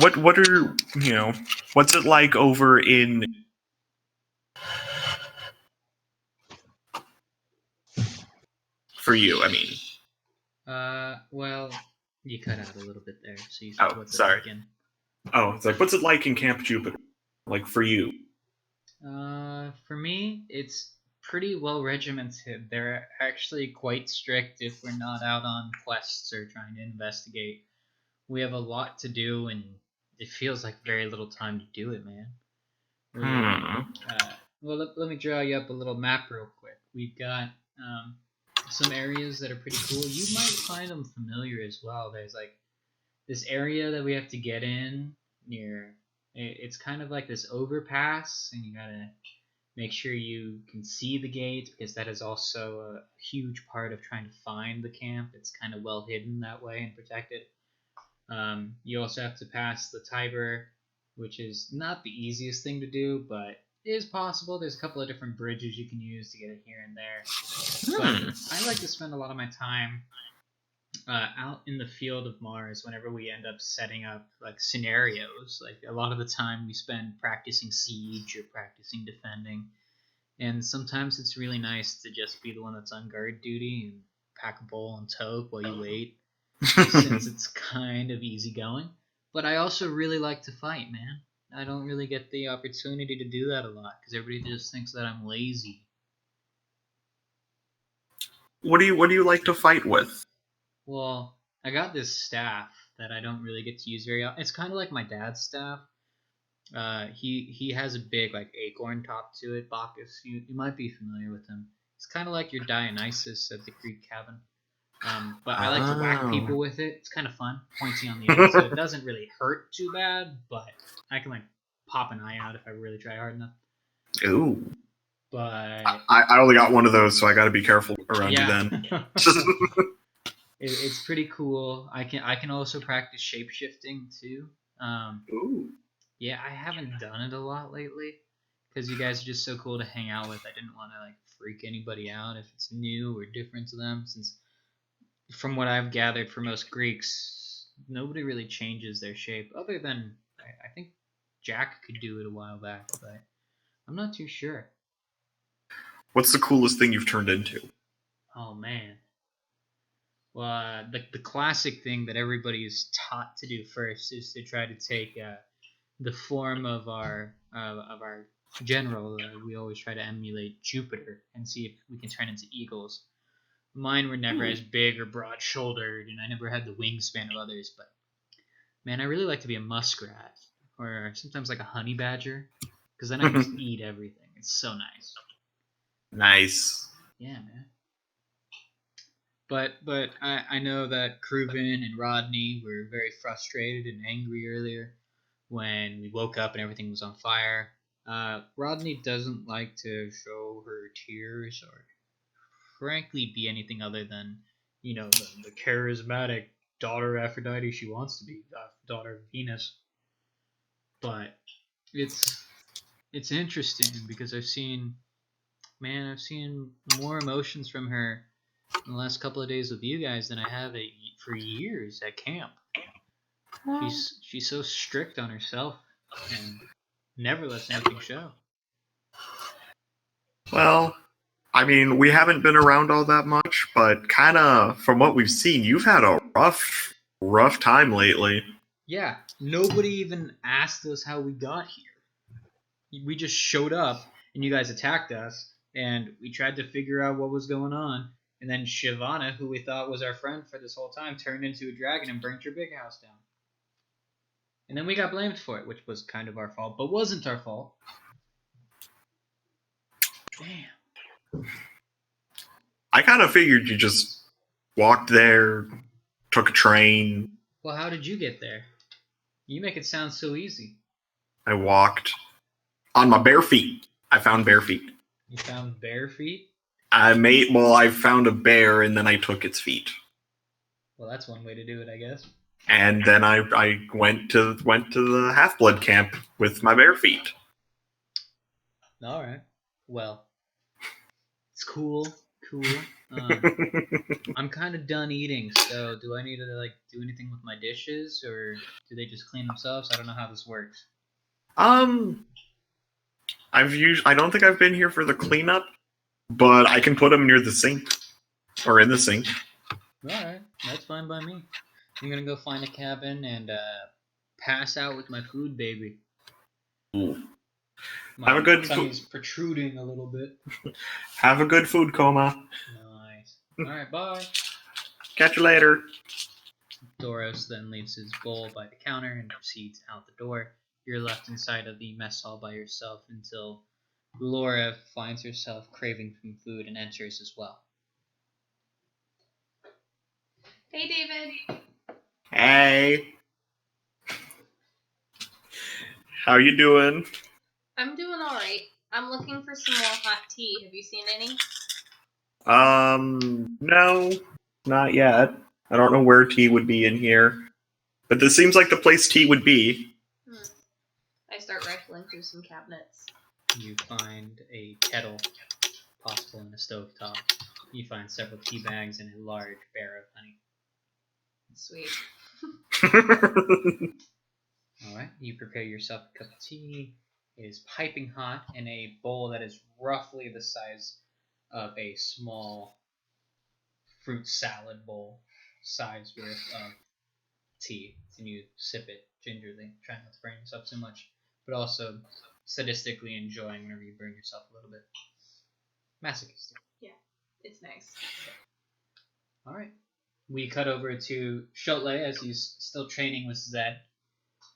what are what's it like over in? For you, I mean. Well, you cut out a little bit there, so you said Oh, what's sorry. it like in? Oh, it's like, what's it like in Camp Jupiter? Like, for you? For me, it's pretty well regimented. They're actually quite strict if we're not out on quests or trying to investigate. We have a lot to do, and it feels like very little time to do it, man. Well, let me draw you up a little map real quick. We've got some areas that are pretty cool. You might find them familiar as well. There's like this area that we have to get in near. It's kind of like this overpass, and you gotta make sure you can see the gate because that is also a huge part of trying to find the camp. It's kind of well hidden that way and protected. You also have to pass the Tiber, which is not the easiest thing to do, but it is possible. There's a couple of different bridges you can use to get it here and there. But I like to spend a lot of my time out in the field of Mars whenever we end up setting up like scenarios. Like a lot of the time we spend practicing siege or practicing defending, and sometimes it's really nice to just be the one that's on guard duty and pack a bowl and toke while you wait, since it's kind of easygoing. But I also really like to fight, man. I don't really get the opportunity to do that a lot because everybody just thinks that I'm lazy. What do you like to fight with? Well, I got this staff that I don't really get to use very often. It's kind of like my dad's staff. He has a big like acorn top to it. Bacchus, you might be familiar with him. It's kind of like your Dionysus at the Greek cabin. But I like to whack people with it. It's kind of fun, pointy on the end, so it doesn't really hurt too bad. But I can like pop an eye out if I really try hard enough. Ooh. But I only got one of those, so I got to be careful around you then. It's pretty cool. I can also practice shape shifting too. Ooh. Yeah, I haven't done it a lot lately because you guys are just so cool to hang out with. I didn't want to like freak anybody out if it's new or different to them, since from what I've gathered for most Greeks, nobody really changes their shape other than I think Jack could do it a while back, but I'm not too sure. What's the coolest thing you've turned into? Oh man. Well, the classic thing that everybody is taught to do first is to try to take the form of our general. We always try to emulate Jupiter and see if we can turn into eagles. Mine were never as big or broad-shouldered, and I never had the wingspan of others. But man, I really like to be a muskrat or sometimes like a honey badger, because then I can just eat everything. It's so nice. Nice. Yeah, man. But I know that Kruven and Rodney were very frustrated and angry earlier when we woke up and everything was on fire. Rodney doesn't like to show her tears or frankly be anything other than, the charismatic daughter of Aphrodite she wants to be, daughter of Venus. But it's interesting because I've seen more emotions from her in the last couple of days with you guys than I have for years at camp. She's so strict on herself and never lets anything show. Well, I mean, we haven't been around all that much, but kind of from what we've seen, you've had a rough time lately. Yeah, nobody even asked us how we got here. We just showed up and you guys attacked us, and we tried to figure out what was going on. And then Shivana, who we thought was our friend for this whole time, turned into a dragon and burnt your big house down. And then we got blamed for it, which was kind of our fault, but wasn't our fault. Damn. I kind of figured you just walked there, took a train. Well, how did you get there? You make it sound so easy. I walked on my bare feet. I found bare feet. You found bare feet? I found a bear and then I took its feet. Well, that's one way to do it, I guess. And then I went to the Half-Blood camp with my bare feet. All right. Well, it's cool. I'm kind of done eating, so do I need to do anything with my dishes, or do they just clean themselves? I don't know how this works. I don't think I've been here for the cleanup, but I can put them near the sink or in the sink. All right, that's fine by me. I'm gonna go find a cabin and pass out with my food, baby. Ooh. My tummy's protruding a little bit. Have a good food coma. Nice. All right, bye. Catch you later. Doros then leaves his bowl by the counter and proceeds out the door. You're left inside of the mess hall by yourself until Laura finds herself craving some food and enters as well. Hey, David. Hey. How you doing? I'm doing all right. I'm looking for some more hot tea. Have you seen any? No, not yet. I don't know where tea would be in here, but this seems like the place tea would be. I start rifling through some cabinets. You find a kettle, possible in a stovetop. You find several tea bags and a large bear of honey. Sweet. Alright, you prepare yourself a cup of tea. It is piping hot in a bowl that is roughly the size of a small fruit salad bowl size worth of tea, and you sip it gingerly, trying not to burn yourself too much, but also sadistically enjoying whenever you burn yourself a little bit. Masochistic. It's nice. All right. We cut over to Shotley as he's still training with Zed.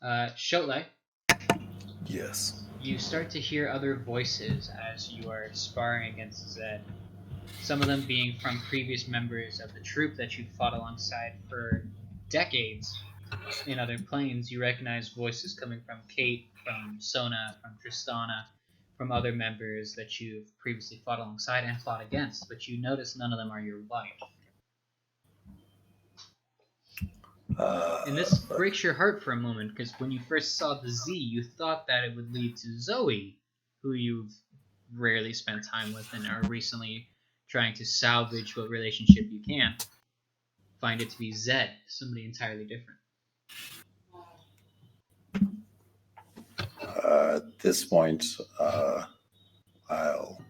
Shotley, Yes. you start to hear other voices as you are sparring against Zed. Some of them being from previous members of the troop that you fought alongside for decades in other planes. You recognize voices coming from Kate, from Sona, from Tristana, from other members that you've previously fought alongside and fought against, but you notice none of them are your wife. And this breaks your heart for a moment, because when you first saw the Z, you thought that it would lead to Zoe, who you've rarely spent time with and are recently trying to salvage what relationship you can. Find it to be Zed, somebody entirely different. At this point, I'll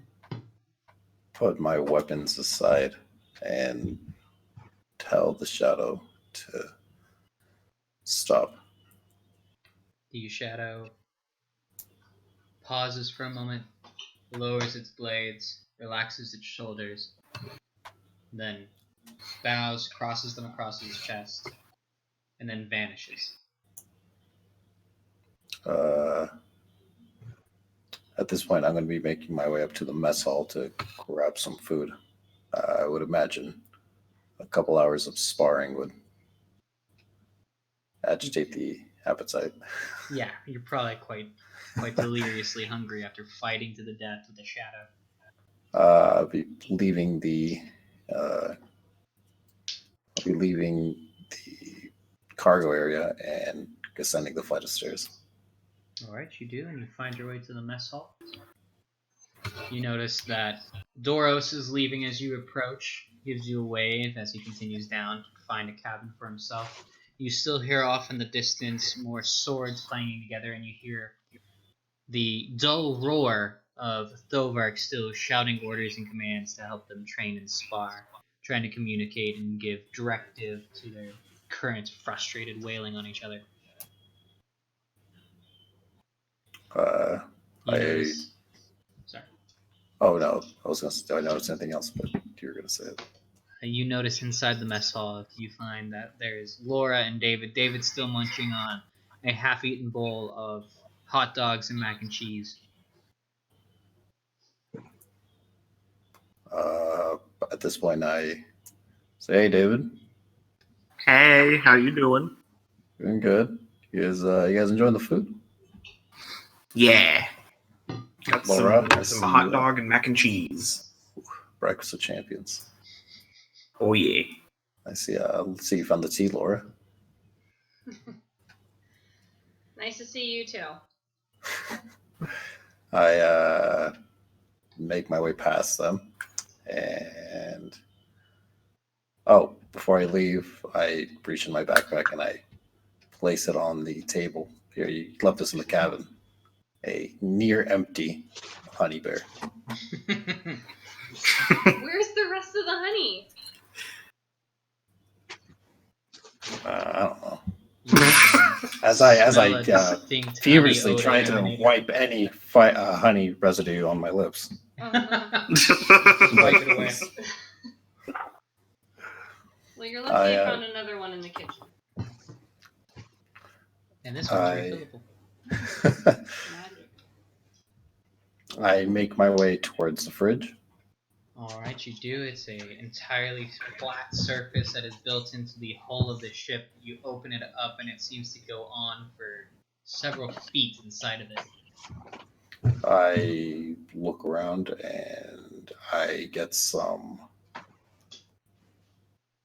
put my weapons aside and tell the shadow to stop. The shadow pauses for a moment, lowers its blades, relaxes its shoulders, then bows, crosses them across his chest, and then vanishes. At this point, I'm going to be making my way up to the mess hall to grab some food. I would imagine a couple hours of sparring would agitate the appetite. Yeah, you're probably quite deliriously hungry after fighting to the death with the shadow. I'll be leaving the cargo area and ascending the flight of stairs. All right, you do, and you find your way to the mess hall. You notice that Doros is leaving as you approach, gives you a wave as he continues down to find a cabin for himself. You still hear off in the distance more swords clanging together, and you hear the dull roar of Thovark still shouting orders and commands to help them train and spar, trying to communicate and give directive to their current frustrated wailing on each other. Sorry. Oh no, I was going to say, I noticed anything else, but you were going to say it. You notice inside the mess hall, you find that there's Laura and David. David's still munching on a half-eaten bowl of hot dogs and mac and cheese. At this point, I say, "Hey, David, Hey, how you doing? doing good. You guys enjoying the food?" Yeah. Got Laura, I some see hot you. dog and mac and cheese. Breakfast of champions. Oh yeah. I see. Let's see, you found the tea, Laura. Nice to see you too. I make my way past them, and before I leave, I reach in my backpack and I place it on the table. Here, you left this in the cabin. A near empty honey bear. Where's the rest of the honey? I don't know. As I feverishly try to wipe any honey residue on my lips. Wipe it away. Well, you're lucky you found another one in the kitchen. And this one's refillable. Magic. I make my way towards the fridge. Alright, you do. It's a entirely flat surface that is built into the hull of the ship. You open it up and it seems to go on for several feet inside of it. I look around and I get some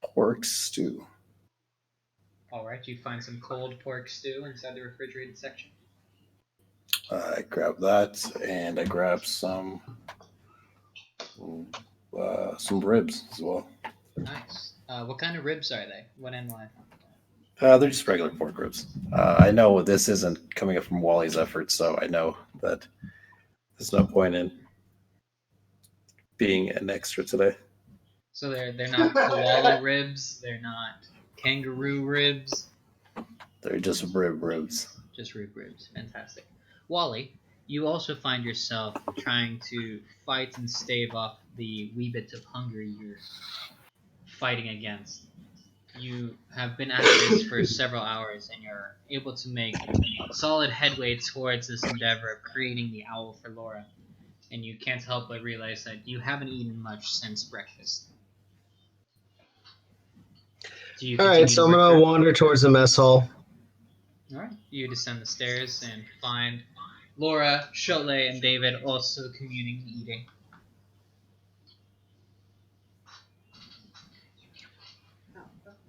pork stew. Alright, you find some cold pork stew inside the refrigerated section. I grab that and I grab some ribs as well. Nice. What kind of ribs are they? What and why? They're just regular pork ribs. I know this isn't coming up from Wally's efforts, so I know that there's no point in being an extra today. So they're not koala ribs. They're not kangaroo ribs. They're just ribs. Just ribs. Fantastic. Wally, you also find yourself trying to fight and stave off the wee bits of hunger you're fighting against. You have been at this for several hours, and you're able to make solid headway towards this endeavor of creating the owl for Laura. And you can't help but realize that you haven't eaten much since breakfast. Do you Alright, so I'm gonna wander towards the mess hall. Alright, you descend the stairs and find Laura, Cholet, and David also communing and eating.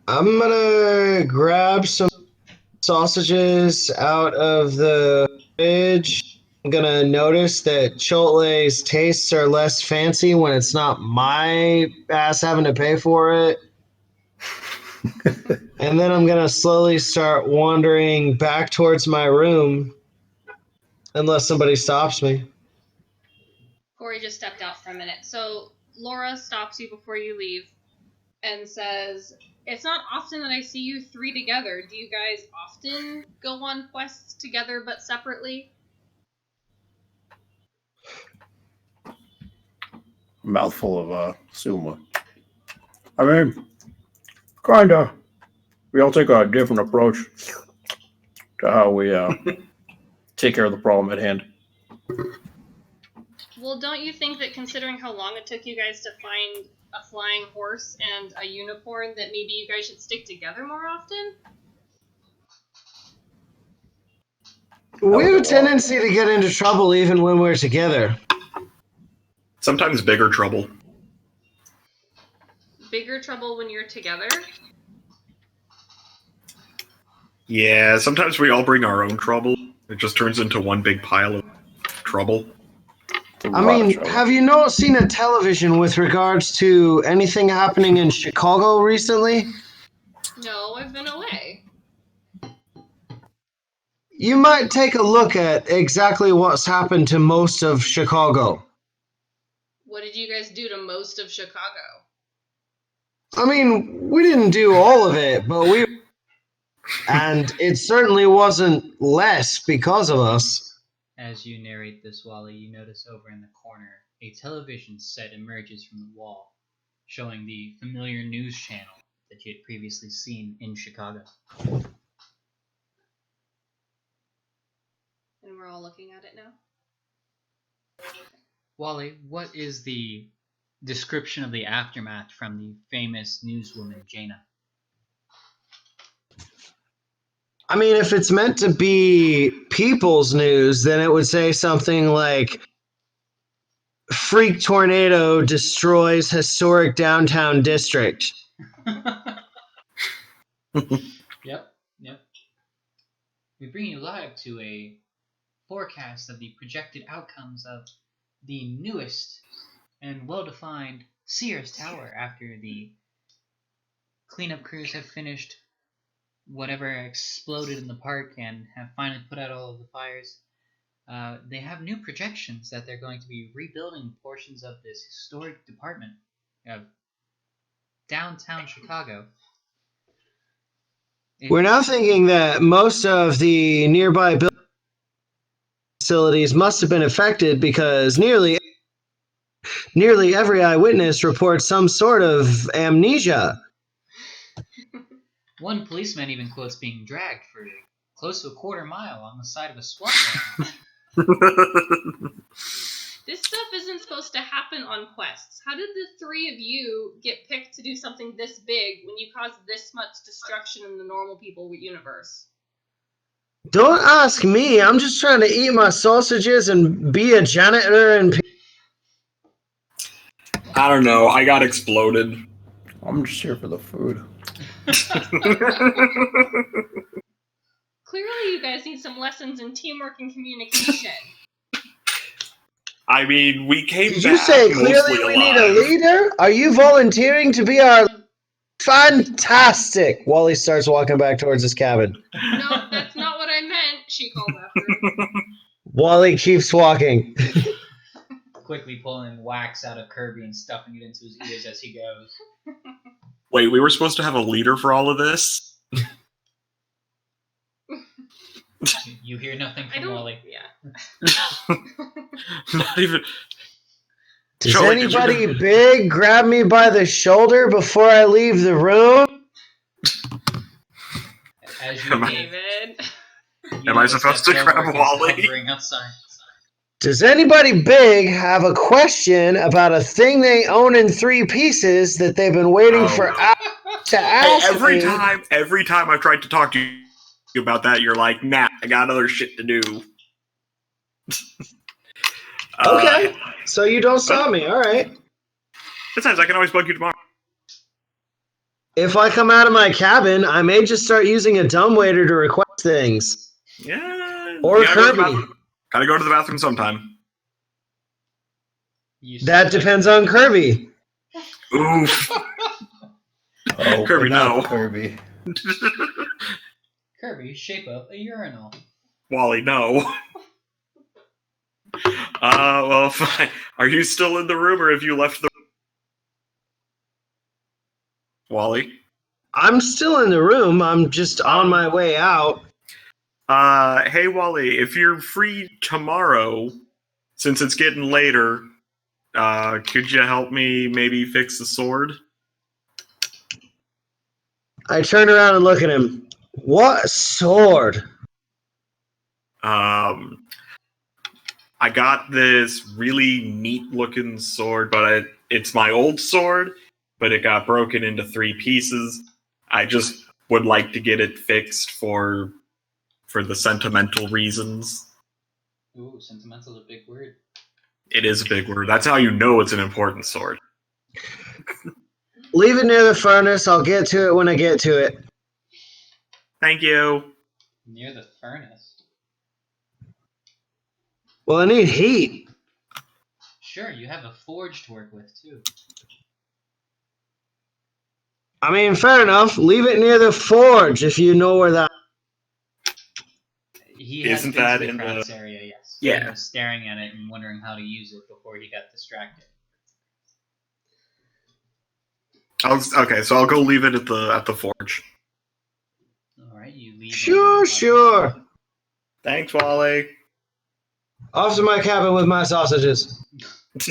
I'm gonna grab some sausages out of the fridge. I'm gonna notice that Chotle's tastes are less fancy when it's not my ass having to pay for it. And then I'm gonna slowly start wandering back towards my room, unless somebody stops me. Corey just stepped out for a minute. So Laura stops you before you leave and says, "It's not often that I see you three together. Do you guys often go on quests together but separately?" Mouthful of Suma. I mean, kinda. We all take a different approach to how we take care of the problem at hand. Well, don't you think that considering how long it took you guys to find a flying horse and a unicorn, that maybe you guys should stick together more often? We have a tendency to get into trouble even when we're together. Sometimes bigger trouble. Bigger trouble when you're together? Yeah, sometimes we all bring our own trouble. It just turns into one big pile of trouble. I mean, have you not seen a television with regards to anything happening in Chicago recently? No, I've been away. You might take a look at exactly what's happened to most of Chicago. What did you guys do to most of Chicago? I mean, we didn't do all of it, but we... And it certainly wasn't less because of us. As you narrate this, Wally, you notice over in the corner a television set emerges from the wall, showing the familiar news channel that you had previously seen in Chicago. And we're all looking at it now? Wally, what is the description of the aftermath from the famous newswoman Jaina? I mean, if it's meant to be people's news, then it would say something like, "Freak tornado destroys historic downtown district." Yep. We bring you live to a forecast of the projected outcomes of the newest and well-defined Sears Tower after the cleanup crews have finished whatever exploded in the park and have finally put out all of the fires. They have new projections that they're going to be rebuilding portions of this historic department of downtown Chicago. We're now thinking that most of the nearby facilities must have been affected because nearly every eyewitness reports some sort of amnesia. One policeman even quotes being dragged for close to a quarter mile on the side of a SWAT van. This stuff isn't supposed to happen on quests. How did the three of you get picked to do something this big when you caused this much destruction in the normal people universe? Don't ask me. I'm just trying to eat my sausages and be a janitor and... I don't know. I got exploded. I'm just here for the food. Clearly, you guys need some lessons in teamwork and communication. I mean, we came Did back you say mostly clearly we need a alive. leader? Are you volunteering to be our... Fantastic! Wally starts walking back towards his cabin. No, that's not what I meant, she called after him. Wally keeps walking. quickly pulling wax out of Kirby and stuffing it into his ears as he goes. Wait, we were supposed to have a leader for all of this? You hear nothing I from don't. Wally. Yeah. Not even. Does Shelley, did you anybody know- big grab me by the shoulder before I leave the room? As you Am I- leave, David. you Am I notice supposed that to grab Billmark is Wally? hovering outside. Does anybody big have a question about a thing they own in 3 pieces that they've been waiting Oh. for hours to Hey, ask every me? time I've tried to talk to you about that, you're like, nah, I got other shit to do. Okay, so you don't stop me, alright. Besides, I can always bug you tomorrow. If I come out of my cabin, I may just start using a dumbwaiter to request things. Yeah. Or you gotta go to the Kirby. bathroom. Gotta go to the bathroom sometime. You That select- depends on Kirby. Oof. Oh, Kirby, not no. Kirby. Kirby, shape up a urinal. Wally, no. Well, fine. Are you still in the room, or have you left the Wally? I'm still in the room, I'm just on my way out. Hey, Wally, if you're free tomorrow, since it's getting later, could you help me maybe fix the sword? I turn around and look at him. What sword? I got this really neat-looking sword, but it's my old sword, but it got broken into 3 pieces. I just would like to get it fixed for the sentimental reasons. Ooh, sentimental's a big word. It is a big word. That's how you know it's an important sword. Leave it near the furnace, I'll get to it when I get to it. Thank you. Near the furnace. Well, I need heat. Sure, you have a forge to work with, too. I mean, fair enough. Leave it near the forge if you know where that. He has Isn't been that to the in the- crafts area, yes. Yeah. He was staring at it and wondering how to use it before he got distracted. Okay, so I'll go leave it at the forge. Alright, you leave. Sure. Thanks, Wally. Off to my cabin with my sausages.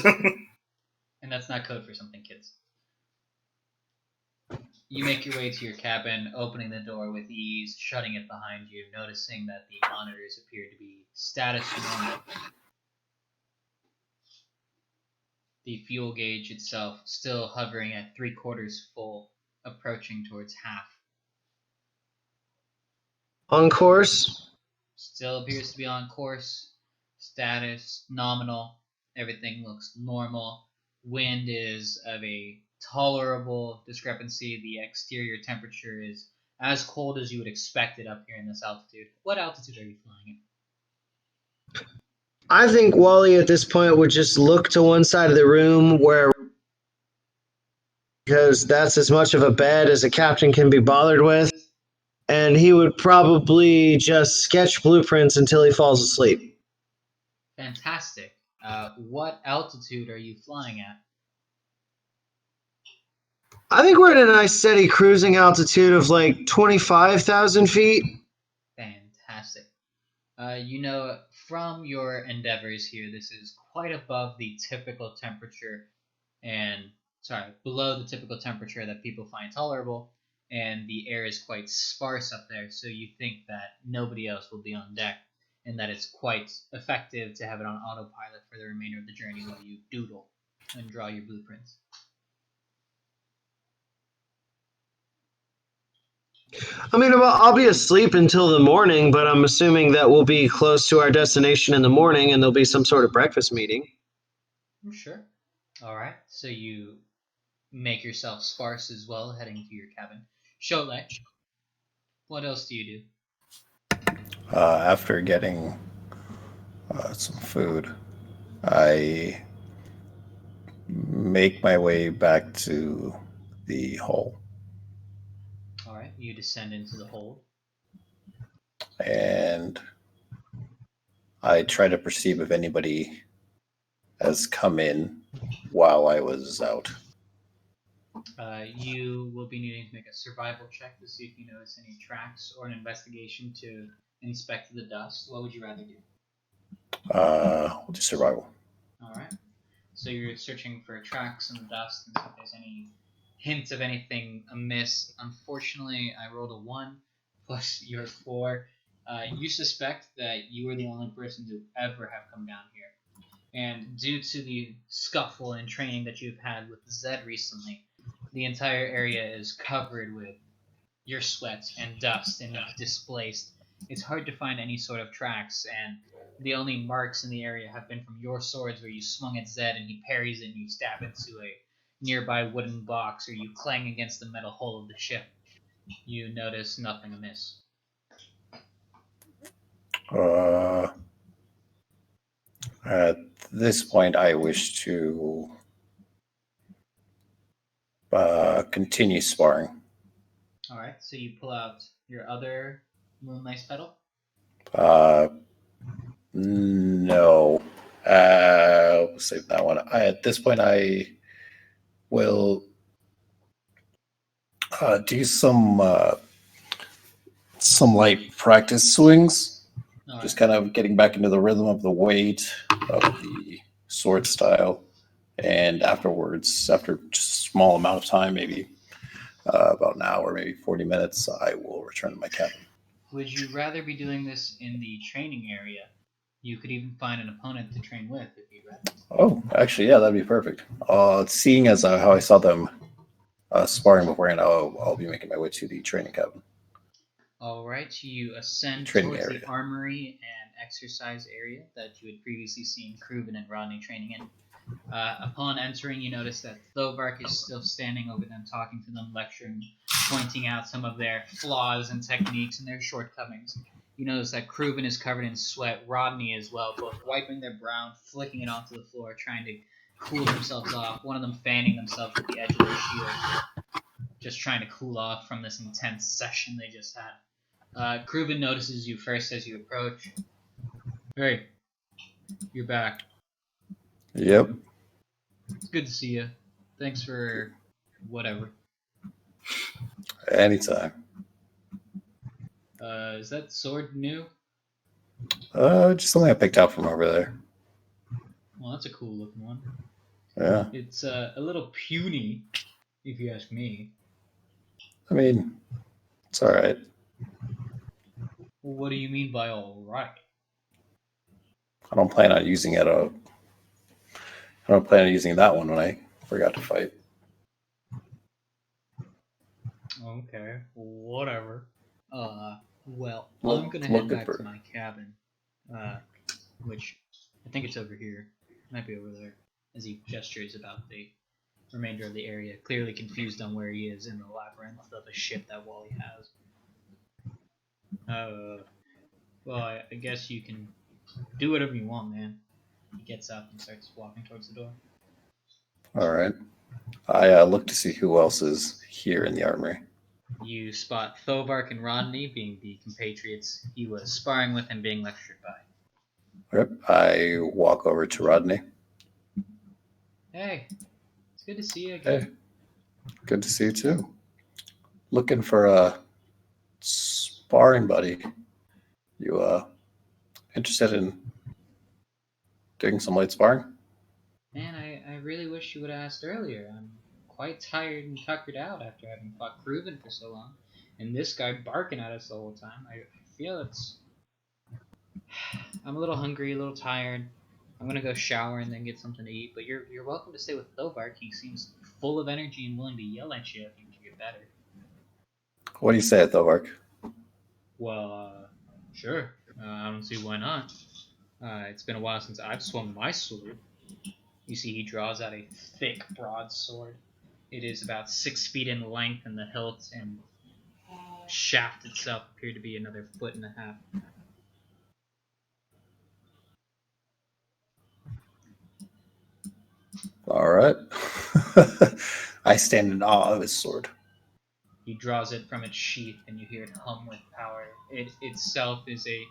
And that's not code for something, kids. You make your way to your cabin, opening the door with ease, shutting it behind you, noticing that the monitors appear to be status normal. The fuel gauge itself still hovering at 3/4 full, approaching towards half. On course. Still appears to be on course. Status nominal. Everything looks normal. Wind is of a tolerable discrepancy. The exterior temperature is as cold as you would expect it up here in this altitude. What altitude are you flying at? I think Wally at this point would just look to one side of the room where, because that's as much of a bed as a captain can be bothered with, and he would probably just sketch blueprints until he falls asleep. Fantastic. What altitude are you flying at? I think we're at a nice steady cruising altitude of like 25,000 feet. Fantastic. You know, from your endeavors here, this is quite above the typical temperature, below the typical temperature that people find tolerable, and the air is quite sparse up there, so you think that nobody else will be on deck, and that it's quite effective to have it on autopilot for the remainder of the journey while you doodle and draw your blueprints. I mean, I'll be asleep until the morning, but I'm assuming that we'll be close to our destination in the morning and there'll be some sort of breakfast meeting. Sure. Alright, so you make yourself sparse as well, heading to your cabin. Cholet, what else do you do? After getting some food, I make my way back to the hole. Alright, you descend into the hold. And I try to perceive if anybody has come in while I was out. You will be needing to make a survival check to see if you notice any tracks, or an investigation to inspect the dust. What would you rather do? We'll do survival. All right. So you're searching for tracks in the dust and see if there's any hints of anything amiss. Unfortunately, I rolled a 1 plus your 4. You suspect that you are the only person to ever have come down here. And due to the scuffle and training that you've had with Zed recently, the entire area is covered with your sweat and dust and displaced. It's hard to find any sort of tracks, and the only marks in the area have been from your swords where you swung at Zed and he parries it and you stab into a nearby wooden box, or you clang against the metal hull of the ship. You notice nothing amiss. At this point, I wish to continue sparring. All right, so you pull out your other Moonlight Petal. No. We'll save that one. At this point, I will do some light practice swings. All Just right. kind of getting back into the rhythm of the weight, of the sword style. And afterwards, after just a small amount of time, maybe about an hour, maybe 40 minutes, I will return to my cabin. Would you rather be doing this in the training area? You could even find an opponent to train with if you'd rather. Oh, actually, yeah, that'd be perfect. Seeing as how I saw them sparring beforehand, I'll be making my way to the training cabin. All right, you ascend Training towards area. the armory and exercise area that you had previously seen Kruven and Rodney training in. Upon entering, you notice that Thovark is still standing over them, talking to them, lecturing, pointing out some of their flaws and techniques and their shortcomings. You notice that Kruven is covered in sweat, Rodney as well, both wiping their brow, flicking it onto the floor, trying to cool themselves off, one of them fanning themselves with the edge of their shield, just trying to cool off from this intense session they just had. Kruven notices you first as you approach. Hey, you're back. Yep. It's good to see you. Thanks for whatever. Anytime. Is that sword new? Just something I picked out from over there. Well, that's a cool looking one. Yeah. It's a little puny, if you ask me. I mean, it's all right. Well, what do you mean by all right? I don't plan on using it. I don't plan on using that one when I forgot to fight. Okay, whatever. Well, Look- I'm gonna look head good back for- to my cabin, which I think it's over here. Might be over there. As he gestures about the remainder of the area, clearly confused on where he is in the labyrinth of a ship that Wally has. Well, I guess you can do whatever you want, man. He gets up and starts walking towards the door. All right. I look to see who else is here in the armory. You spot Thovark and Rodney being the compatriots he was sparring with and being lectured by. Yep. I walk over to Rodney. Hey, it's good to see you again. Hey, good to see you too. Looking for a sparring buddy. You interested in doing some light sparring? Man, I really wish you would have asked earlier. I'm quite tired and tuckered out after having fought Kruven for so long. And this guy barking at us the whole time. I feel it's... I'm a little hungry, a little tired. I'm gonna go shower and then get something to eat. But you're welcome to stay with Thovark. He seems full of energy and willing to yell at you if you get better. What do you say, Thovark? Well, sure. I don't see why not. It's been a while since I've swung my sword. You see, he draws out a thick broadsword. It is about 6 feet in length, and the hilt and shaft itself appear to be another 1.5 feet. All right. I stand in awe of his sword. He draws it from its sheath, and you hear it hum with power. It itself is a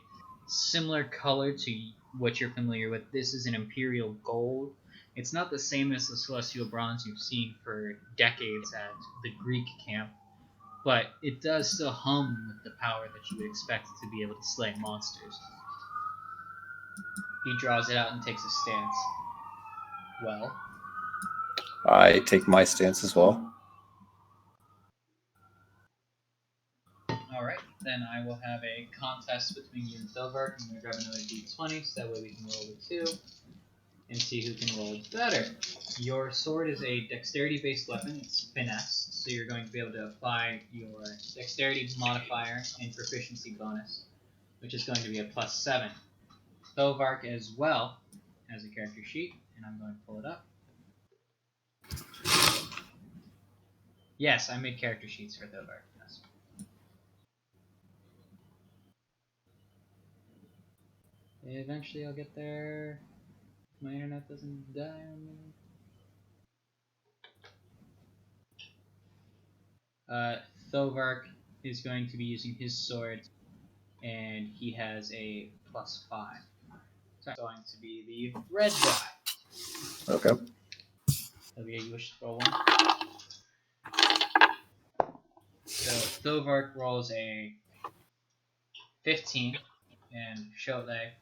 similar color to what you're familiar with. This is an imperial gold. It's not the same as the celestial bronze you've seen for decades at the Greek camp, but it does still hum with the power that you would expect to be able to slay monsters. He draws it out and takes a stance. Well, I take my stance as well. alright, then I will have a contest between you and Silver. I'm going to grab another d20 so that way we can roll the 2 and see who can roll better. Your sword is a dexterity-based weapon. It's finesse, so you're going to be able to apply your dexterity modifier and proficiency bonus, which is going to be a +7. Thovark as well has a character sheet, and I'm going to pull it up. Yes, I made character sheets for Thovark. Yes. Eventually I'll get there. My internet doesn't die on me. Thovark is going to be using his sword, and he has a +5. So it's going to be the red die. Okay. Olivia, you wish to roll 1? So Thovark rolls a 15, and Cholet,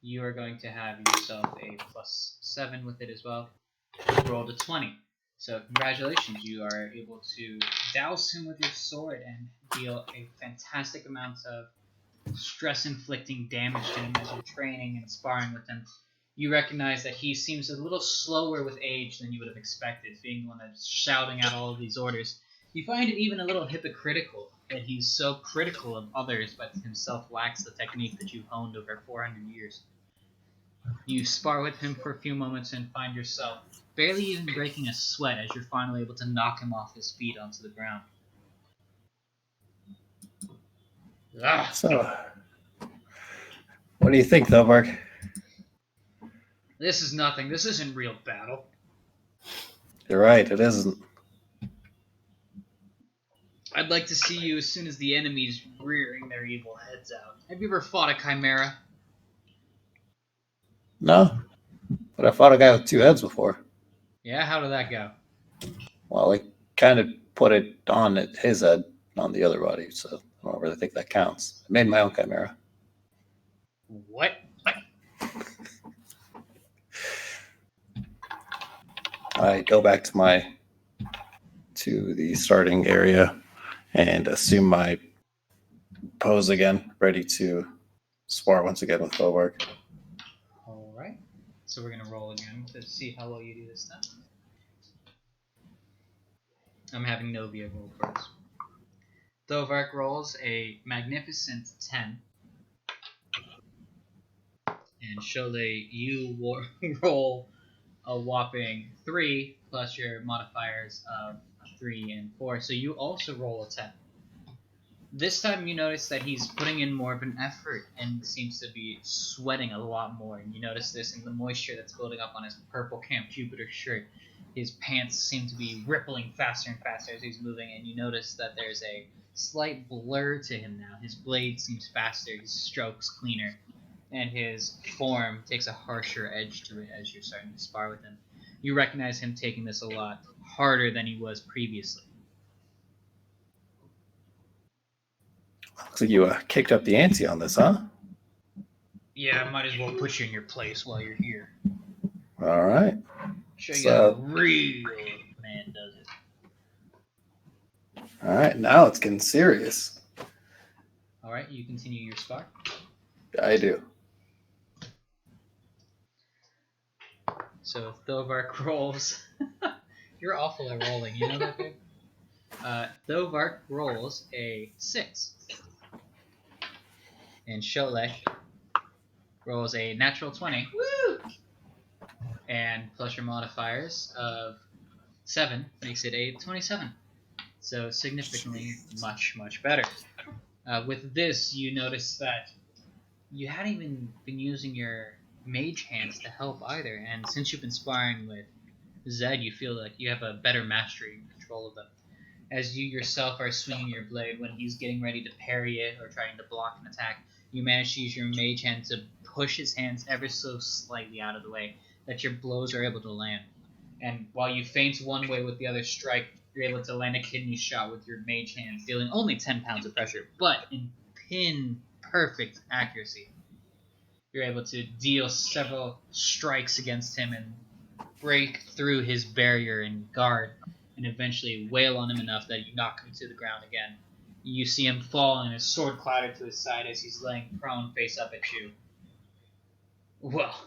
you are going to have yourself a +7 with it as well. You rolled a 20. So congratulations, you are able to douse him with your sword and deal a fantastic amount of stress-inflicting damage to him as you're training and sparring with him. You recognize that he seems a little slower with age than you would have expected, being the one that's shouting out all of these orders. You find it even a little hypocritical that he's so critical of others, but himself lacks the technique that you've honed over 400 years. You spar with him for a few moments and find yourself barely even breaking a sweat as you're finally able to knock him off his feet onto the ground. Ah. So, what do you think, Thovark? This is nothing. This isn't real battle. You're right, it isn't. I'd like to see you as soon as the enemy's rearing their evil heads out. Have you ever fought a chimera? No, but I fought a guy with 2 heads before. Yeah, how did that go? Well, he kind of put it on his head, on the other body, so I don't really think that counts. I made my own chimera. What? I go back to the starting area and assume my pose again, ready to spar once again with Thovark. Alright. So we're going to roll again to see how well you do this time. I'm having Novia roll first. Thovark rolls a magnificent 10. And Cholet, you roll a whopping 3 plus your modifiers of 3 and 4. So you also roll a 10. This time you notice that he's putting in more of an effort and seems to be sweating a lot more. And you notice this in the moisture that's building up on his purple Camp Jupiter shirt. His pants seem to be rippling faster and faster as he's moving, and you notice that there's a slight blur to him now. His blade seems faster, his strokes cleaner, and his form takes a harsher edge to it as you're starting to spar with him. You recognize him taking this a lot harder than he was previously. Looks like you kicked up the ante on this, huh? Yeah, I might as well put you in your place while you're here. All right. Show you how a real man does it. All right, now it's getting serious. All right, you continue your spar. I do. So Thovark rolls. You're awful at rolling, you know that, babe? Thovark rolls a 6. And Cholet rolls a natural 20. Woo! And plus your modifiers of 7 makes it a 27. So significantly much, much better. With this, you notice that you hadn't even been using your mage hands to help either. And since you've been sparring with Zed, you feel like you have a better mastery and control of them. As you yourself are swinging your blade when he's getting ready to parry it or trying to block an attack, You manage to use your mage hand to push his hands ever so slightly out of the way, that your blows are able to land. And while you feint one way with the other strike, you're able to land a kidney shot with your mage hand, dealing only 10 pounds of pressure, but in pin-perfect accuracy. You're able to deal several strikes against him and break through his barrier and guard, and eventually wail on him enough that you knock him to the ground again. You see him fall and his sword clatter to his side as he's laying prone face up at you. Well,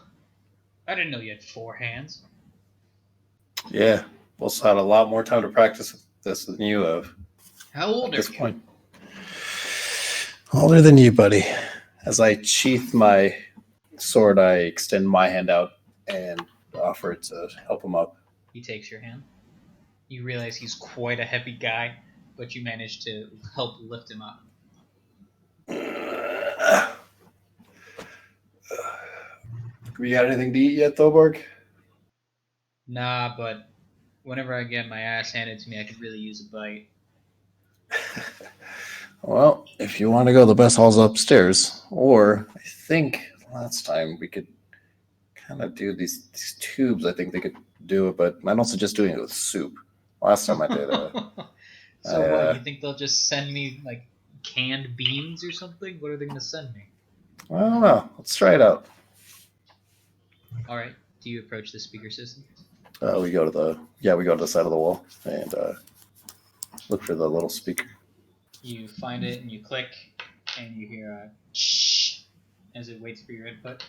I didn't know you had 4 hands. Yeah, also had a lot more time to practice this than you have. How old At are this you? point. Older than you, buddy. As I sheath my sword, I extend my hand out and offer it to help him up. He takes your hand. You realize he's quite a heavy guy, but you manage to help lift him up. We got anything to eat yet, Thoborg? Nah, but whenever I get my ass handed to me, I could really use a bite. Well, if you want to go, the best hall's upstairs. Or I think last time we could kind of do these tubes. I think they could do it, but I don't suggest doing it with soup. Last time I did So what? You think they'll just send me like canned beans or something? What are they gonna send me? I don't know. Let's try it out. All right. Do you approach the speaker system? We go to the side of the wall and look for the little speaker. You find it and you click, and you hear a shh as it waits for your input.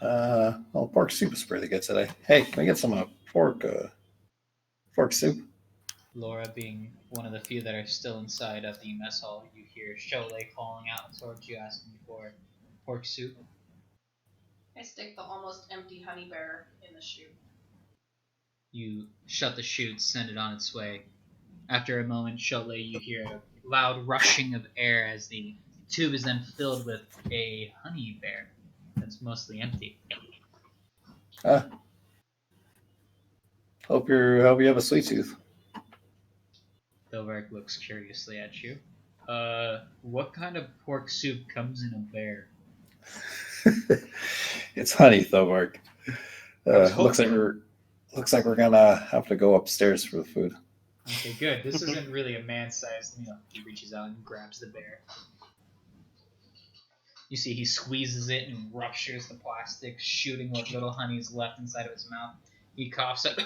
Well, pork soup is pretty good today. Hey, can I get some pork soup? Laura, being one of the few that are still inside of the mess hall, you hear Cholet calling out towards you, asking for pork soup. I stick the almost empty honey bear in the chute. You shut the chute, send it on its way. After a moment, Cholet, you hear a loud rushing of air as the tube is then filled with a honey bear that's mostly empty. Hope you have a sweet tooth. Thovark looks curiously at you. What kind of pork soup comes in a bear? It's honey, Thovark. was Looks like we're gonna have to go upstairs for the food. Okay, good. This isn't really a man-sized meal. He reaches out and grabs the bear. You see he squeezes it and ruptures the plastic, shooting what little honey is left inside of his mouth. He coughs up.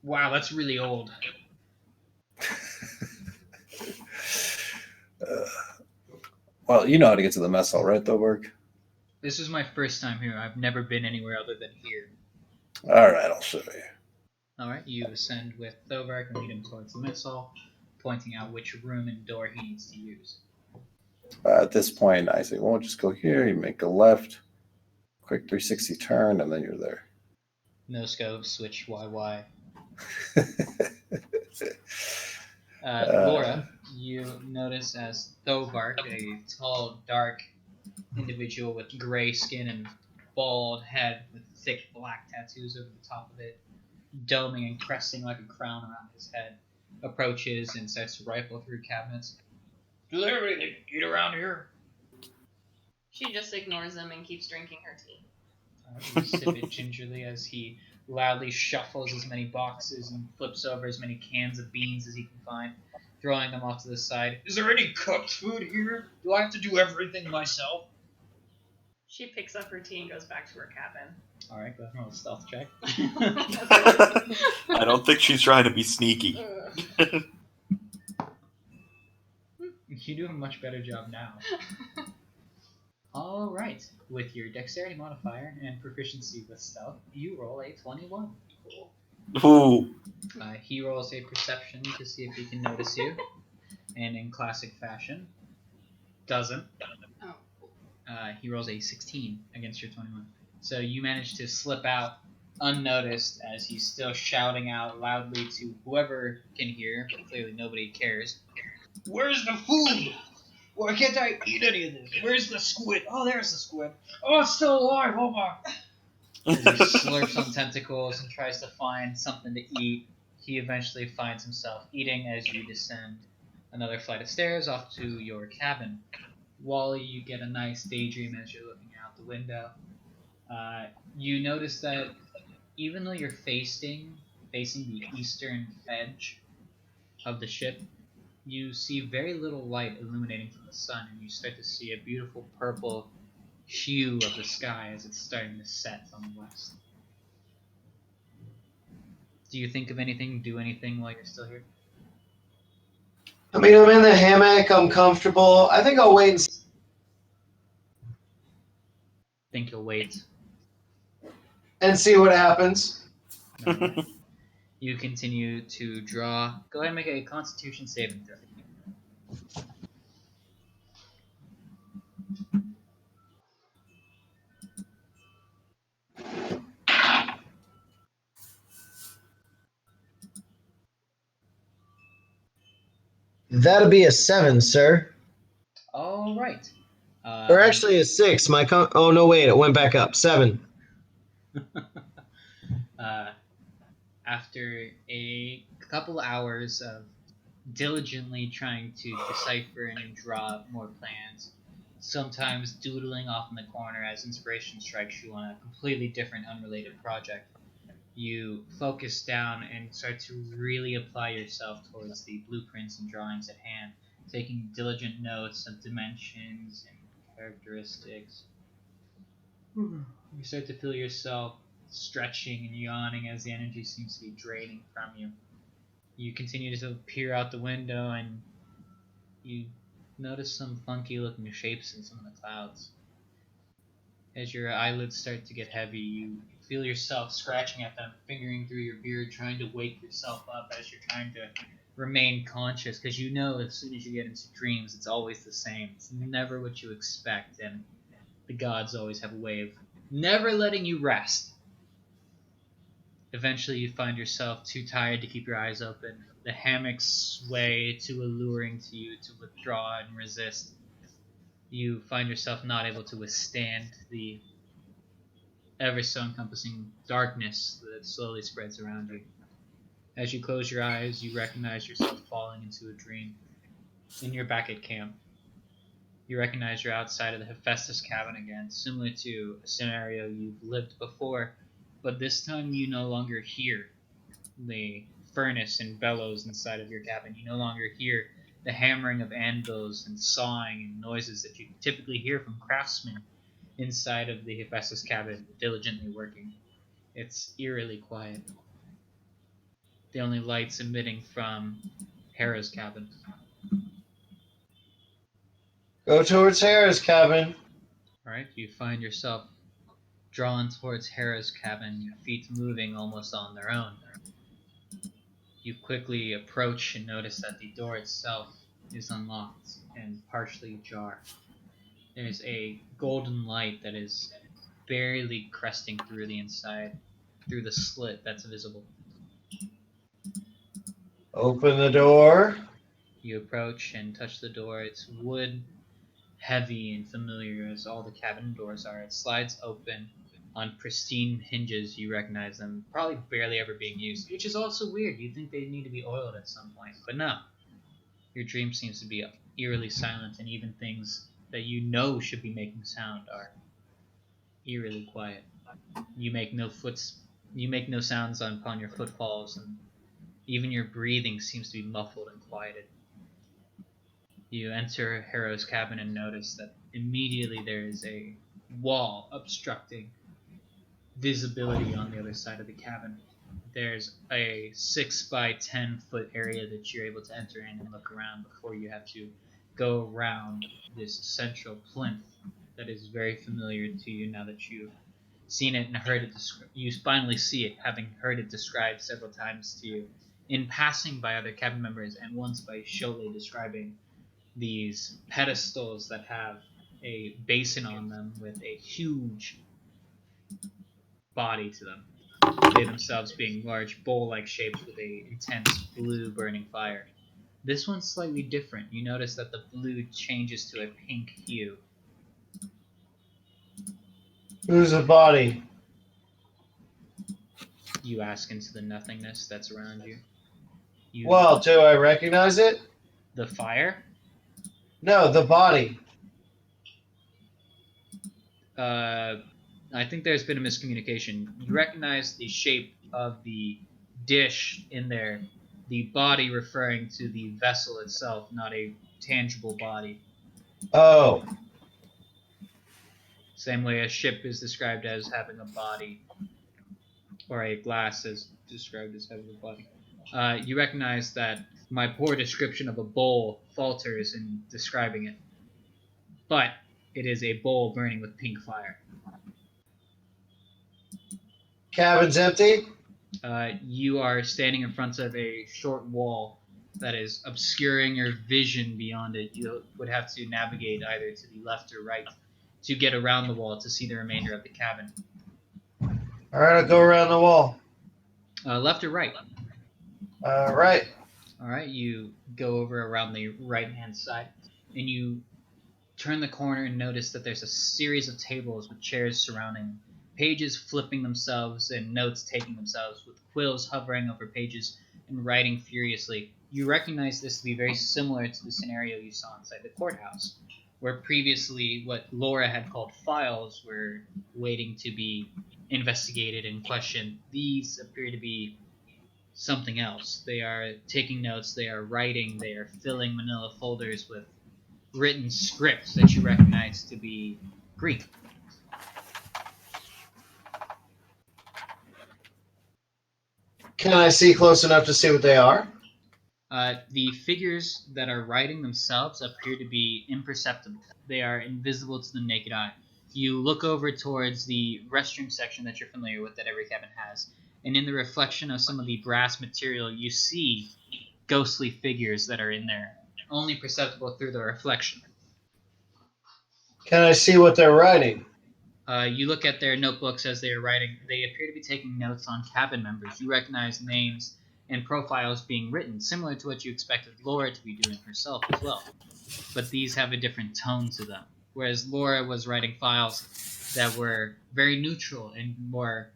Wow, that's really old. Well, you know how to get to the mess hall, right, Thoborg? This is my first time here. I've never been anywhere other than here. All right, I'll show you. Alright, you ascend with Thovark and lead him towards the mess hall, pointing out which room and door he needs to use. At this point, I say, well, just go here. You make a left, quick 360 turn, and then you're there. No scope, switch YY. Laura, you notice as Thovark, a tall, dark individual with gray skin and bald head with thick black tattoos over the top of it, doming and cresting like a crown around his head, approaches and starts to rifle through cabinets. Do they really eat around here? She just ignores him and keeps drinking her tea. You sip it gingerly as he loudly shuffles as many boxes and flips over as many cans of beans as he can find, throwing them off to the side. Is there any cooked food here? Do I have to do everything myself? She picks up her tea and goes back to her cabin. Alright, go ahead and roll a stealth check. I don't think she's trying to be sneaky. You do a much better job now. Alright, with your dexterity modifier and proficiency with stealth, you roll a 21. Ooh. He rolls a perception to see if he can notice you, and in classic fashion, doesn't. Oh. He rolls a 16 against your 21. So you manage to slip out unnoticed as he's still shouting out loudly to whoever can hear, but clearly nobody cares. Where's the food? Why can't I eat any of this? Where's the squid? Oh, there's the squid. Oh, it's still alive. Hold on. As he slurps on tentacles and tries to find something to eat, he eventually finds himself eating as you descend. another flight of stairs off to your cabin. Wally, you get a nice daydream as you're looking out the window. You notice that even though you're facing the eastern edge of the ship, you see very little light illuminating from the sun, and you start to see a beautiful purple hue of the sky as it's starting to set on the west. Do you think of anything, do anything while you're still here? I mean, I'm in the hammock. I'm comfortable. I think I'll wait and Think you'll wait. see what happens. Alright. You continue to draw. Go ahead and make a Constitution saving throw. That'll be a 7, sir. All right. Or actually a 6. Oh, no, wait. It went back up. 7. After a couple hours of diligently trying to decipher and draw more plans, sometimes doodling off in the corner as inspiration strikes you on a completely different, unrelated project, you focus down and start to really apply yourself towards the blueprints and drawings at hand, taking diligent notes of dimensions and characteristics. You start to feel yourself stretching and yawning as the energy seems to be draining from you. You continue to peer out the window and you notice some funky looking shapes in some of the clouds. As your eyelids start to get heavy, you feel yourself scratching at them, fingering through your beard, trying to wake yourself up as you're trying to remain conscious, because you know as soon as you get into dreams, it's always the same. It's never what you expect, and the gods always have a way of never letting you rest. Eventually, you find yourself too tired to keep your eyes open. The hammocks sway too alluring to you to withdraw and resist. You find yourself not able to withstand the ever so encompassing darkness that slowly spreads around you. As you close your eyes, you recognize yourself falling into a dream. And you're back at camp. You recognize you're outside of the Hephaestus cabin again, similar to a scenario you've lived before, but this time you no longer hear the furnace and bellows inside of your cabin. You no longer hear the hammering of anvils and sawing and noises that you typically hear from craftsmen inside of the Hephaestus cabin, diligently working. It's eerily quiet. The only lights emitting from Hera's cabin. Go towards Hera's cabin. Alright, you find yourself drawn towards Hera's cabin, your feet moving almost on their own. You quickly approach and notice that the door itself is unlocked and partially ajar. There's a golden light that is barely cresting through the inside, through the slit that's visible. Open the door. You approach and touch the door. It's wood, heavy and familiar as all the cabin doors are. It slides open on pristine hinges. You recognize them, probably barely ever being used, which is also weird. You'd think they need to be oiled at some point, but no. Your dream seems to be eerily silent, and even things that you know should be making sound are eerily quiet. You make no sounds upon your footfalls, and even your breathing seems to be muffled and quieted. You enter Harrow's cabin and notice that immediately there is a wall obstructing visibility on the other side of the cabin. There's a 6 by 10 foot area that you're able to enter in and look around before you have to go around this central plinth that is very familiar to you now that you've seen it and heard it. You finally see it, having heard it described several times to you in passing by other cabin members, and once by Sholay describing these pedestals that have a basin on them with a huge body to them. They themselves being large bowl-like shapes with a intense blue burning fire. This one's slightly different. You notice that the blue changes to a pink hue. Who's the body? You ask into the nothingness that's around you. Well, do I recognize it? The fire? No, the body. I think there's been a miscommunication. You recognize the shape of the dish in there, the body referring to the vessel itself, not a tangible body. Oh. Same way a ship is described as having a body, or a glass is described as having a body. You recognize that my poor description of a bowl falters in describing it, but it is a bowl burning with pink fire. Cabin's empty? You are standing in front of a short wall that is obscuring your vision beyond it. You would have to navigate either to the left or right to get around the wall to see the remainder of the cabin. All right, I'll go around the wall. Left or right? Right. All right, you go over around the right-hand side, and you turn the corner and notice that there's a series of tables with chairs surrounding them, pages flipping themselves and notes taking themselves, with quills hovering over pages and writing furiously. You recognize this to be very similar to the scenario you saw inside the courthouse, where previously what Laura had called files were waiting to be investigated and questioned. These appear to be something else. They are taking notes, they are writing, they are filling manila folders with written scripts that you recognize to be Greek. Can I see close enough to see what they are? The figures that are writing themselves appear to be imperceptible. They are invisible to the naked eye. You look over towards the restroom section that you're familiar with that every cabin has, and in the reflection of some of the brass material, you see ghostly figures that are in there, only perceptible through the reflection. Can I see what they're writing? You look at their notebooks as they are writing. They appear to be taking notes on cabin members. You recognize names and profiles being written, similar to what you expected Laura to be doing herself as well. But these have a different tone to them. Whereas Laura was writing files that were very neutral and more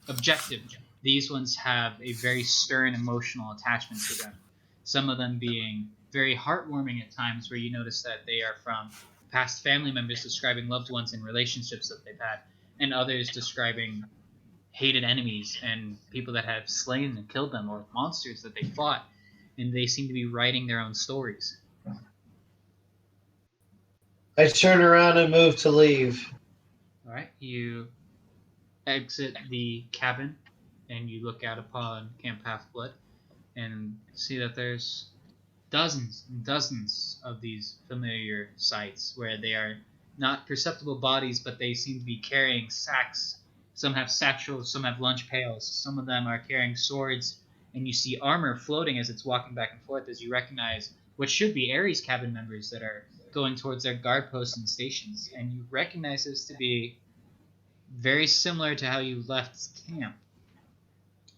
objective, these ones have a very stern emotional attachment to them. Some of them being very heartwarming at times, where you notice that they are from past family members describing loved ones and relationships that they've had, and others describing hated enemies and people that have slain and killed them, or monsters that they fought, and they seem to be writing their own stories. I turn around and move to leave. All right, you exit the cabin and you look out upon Camp Half-Blood and see that there's dozens and dozens of these familiar sights where they are not perceptible bodies, but they seem to be carrying sacks. Some have satchels, some have lunch pails, some of them are carrying swords, and you see armor floating as it's walking back and forth as you recognize what should be Ares cabin members that are going towards their guard posts and stations, and you recognize this to be very similar to how you left camp.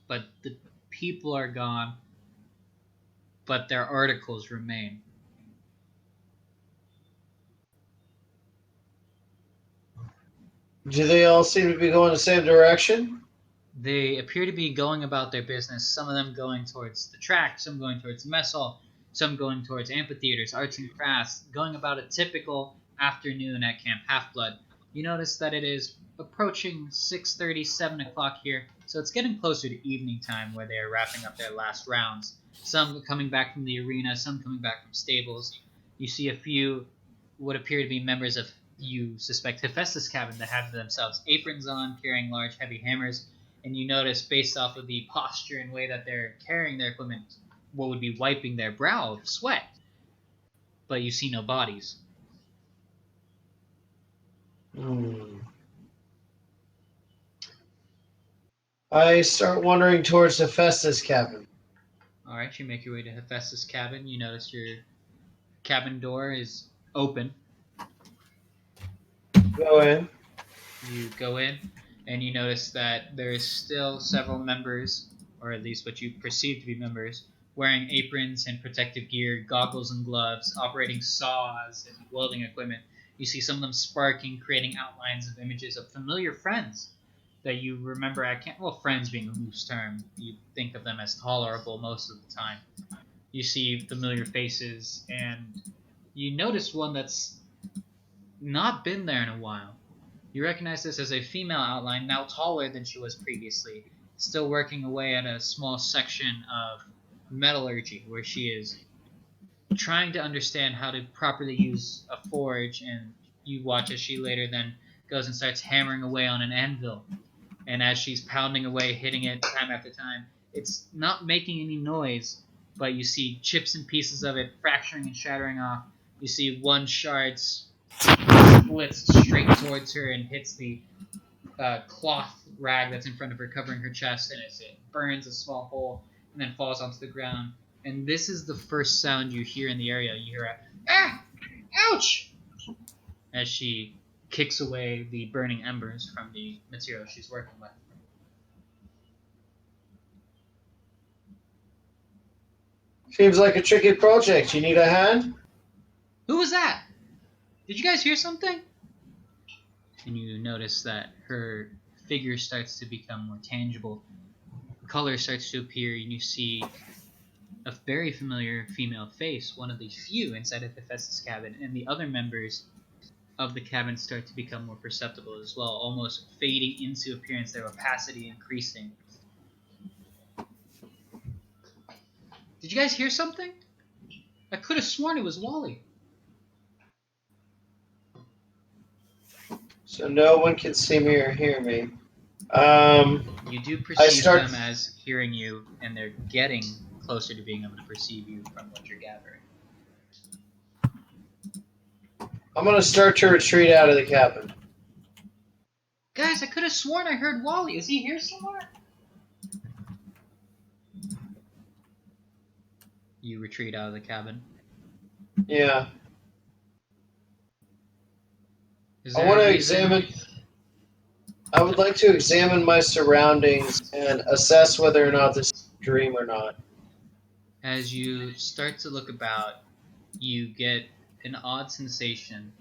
But the people are gone, but their articles remain. Do they all seem to be going the same direction? They appear to be going about their business, some of them going towards the track, some going towards the mess hall, some going towards amphitheaters, arts and crafts, going about a typical afternoon at Camp Half-Blood. You notice that it is approaching 6:30, 7 o'clock here, so it's getting closer to evening time where they are wrapping up their last rounds. Some coming back from the arena, some coming back from stables. You see a few what appear to be members of, you suspect, Hephaestus' cabin that have themselves aprons on, carrying large heavy hammers, and you notice, based off of the posture and way that they're carrying their equipment, what would be wiping their brow of sweat. But you see no bodies. I start wandering towards the Festus cabin. All right, you make your way to Hephaestus' cabin. You notice your cabin door is open. Go in. You go in, and you notice that there is still several members, or at least what you perceive to be members, wearing aprons and protective gear, goggles and gloves, operating saws and welding equipment. You see some of them sparking, creating outlines of images of familiar friends that you remember at camp. Well, friends being a loose term. You think of them as tolerable most of the time. You see familiar faces, and you notice one that's not been there in a while. You recognize this as a female outline, now taller than she was previously, still working away at a small section of metallurgy where she is trying to understand how to properly use a forge, and you watch as she later then goes and starts hammering away on an anvil. And as she's pounding away, hitting it time after time, it's not making any noise, but you see chips and pieces of it fracturing and shattering off. You see one shard splits straight towards her and hits the cloth rag that's in front of her, covering her chest, and it burns a small hole and then falls onto the ground. And this is the first sound you hear in the area. You hear a, ah! Ouch! As she kicks away the burning embers from the material she's working with. Seems like a tricky project. You need a hand? Who was that? Did you guys hear something? And you notice that her figure starts to become more tangible. Color starts to appear, and you see a very familiar female face, one of the few inside of Hephaestus' cabin, and the other members of the cabin start to become more perceptible as well, almost fading into appearance, their opacity increasing. Did you guys hear something? I could have sworn it was Wally. So no one can see me or hear me. You do perceive them as hearing you, and they're getting closer to being able to perceive you from what you're gathering. I'm going to start to retreat out of the cabin. Guys, I could have sworn I heard Wally. Is he here somewhere? You retreat out of the cabin. Yeah. I would like to examine my surroundings and assess whether or not this is a dream or not. As you start to look about, you get an odd sensation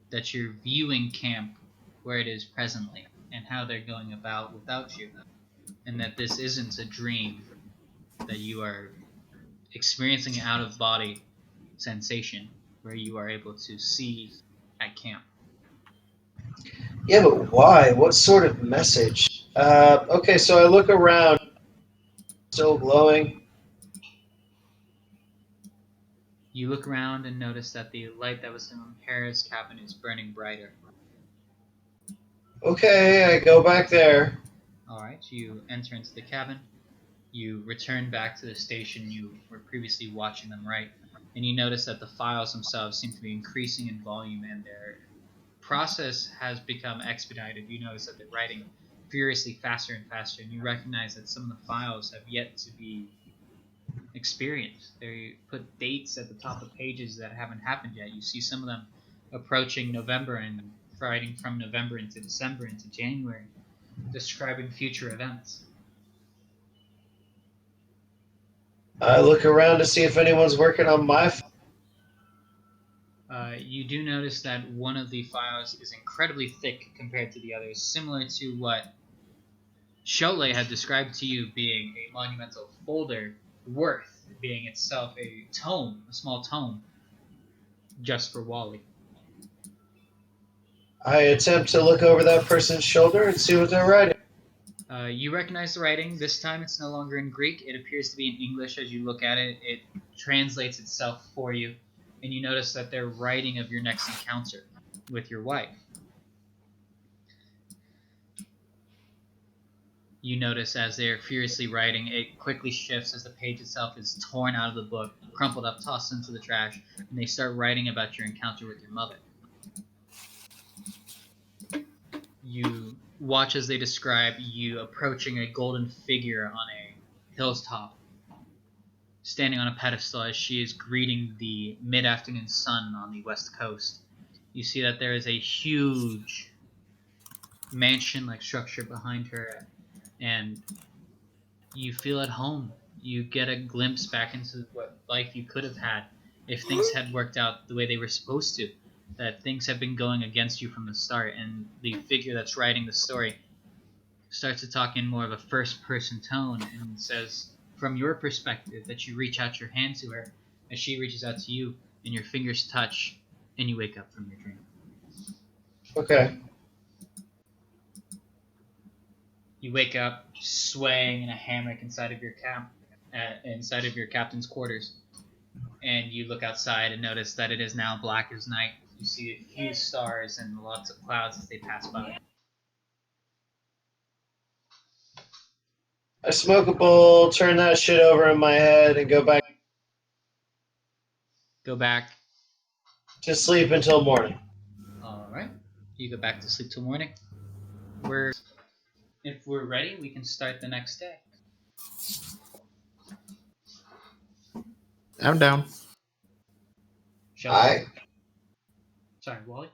that you're viewing camp where it is presently and how they're going about without you, and that this isn't a dream, that you are experiencing an out-of-body sensation where you are able to see at camp. Yeah, but why? What sort of message? Okay, so I look around. Still glowing. You look around and notice that the light that was in Hera's cabin is burning brighter. Okay, I go back there. Alright, you enter into the cabin. You return back to the station you were previously watching them write, and you notice that the files themselves seem to be increasing in volume, and their process has become expedited. You notice that they're writing furiously faster and faster, and you recognize that some of the files have yet to be experienced. They put dates at the top of pages that haven't happened yet. You see some of them approaching November and writing from November into December into January, describing future events. I look around to see if anyone's working on my file. You do notice that one of the files is incredibly thick compared to the others, similar to what Cholet had described to you being a monumental folder, worth being itself a tome, a small tome, just for Wally. I attempt to look over that person's shoulder and see what they're writing. You recognize the writing. This time it's no longer in Greek. It appears to be in English. As you look at it, it translates itself for you. And you notice that they're writing of your next encounter with your wife. You notice as they're furiously writing, it quickly shifts as the page itself is torn out of the book, crumpled up, tossed into the trash, and they start writing about your encounter with your mother. You watch as they describe you approaching a golden figure on a hilltop, standing on a pedestal as she is greeting the mid-afternoon sun on the west coast. You see that there is a huge mansion-like structure behind her, and you feel at home. You get a glimpse back into what life you could have had if things had worked out the way they were supposed to. That things have been going against you from the start, and the figure that's writing the story starts to talk in more of a first-person tone and says, from your perspective that you reach out your hand to her as she reaches out to you, and your fingers touch, and you wake up from your dream. Okay. You wake up swaying in a hammock inside of your captain's quarters, and you look outside and notice that it is now black as night. You see a few stars and lots of clouds as they pass by. I smoke a bowl, turn that shit over in my head, and go back Go back. to sleep until morning. All right. You go back to sleep till morning. If we're ready, we can start the next day. I'm down. Shall we? Sorry, Wally.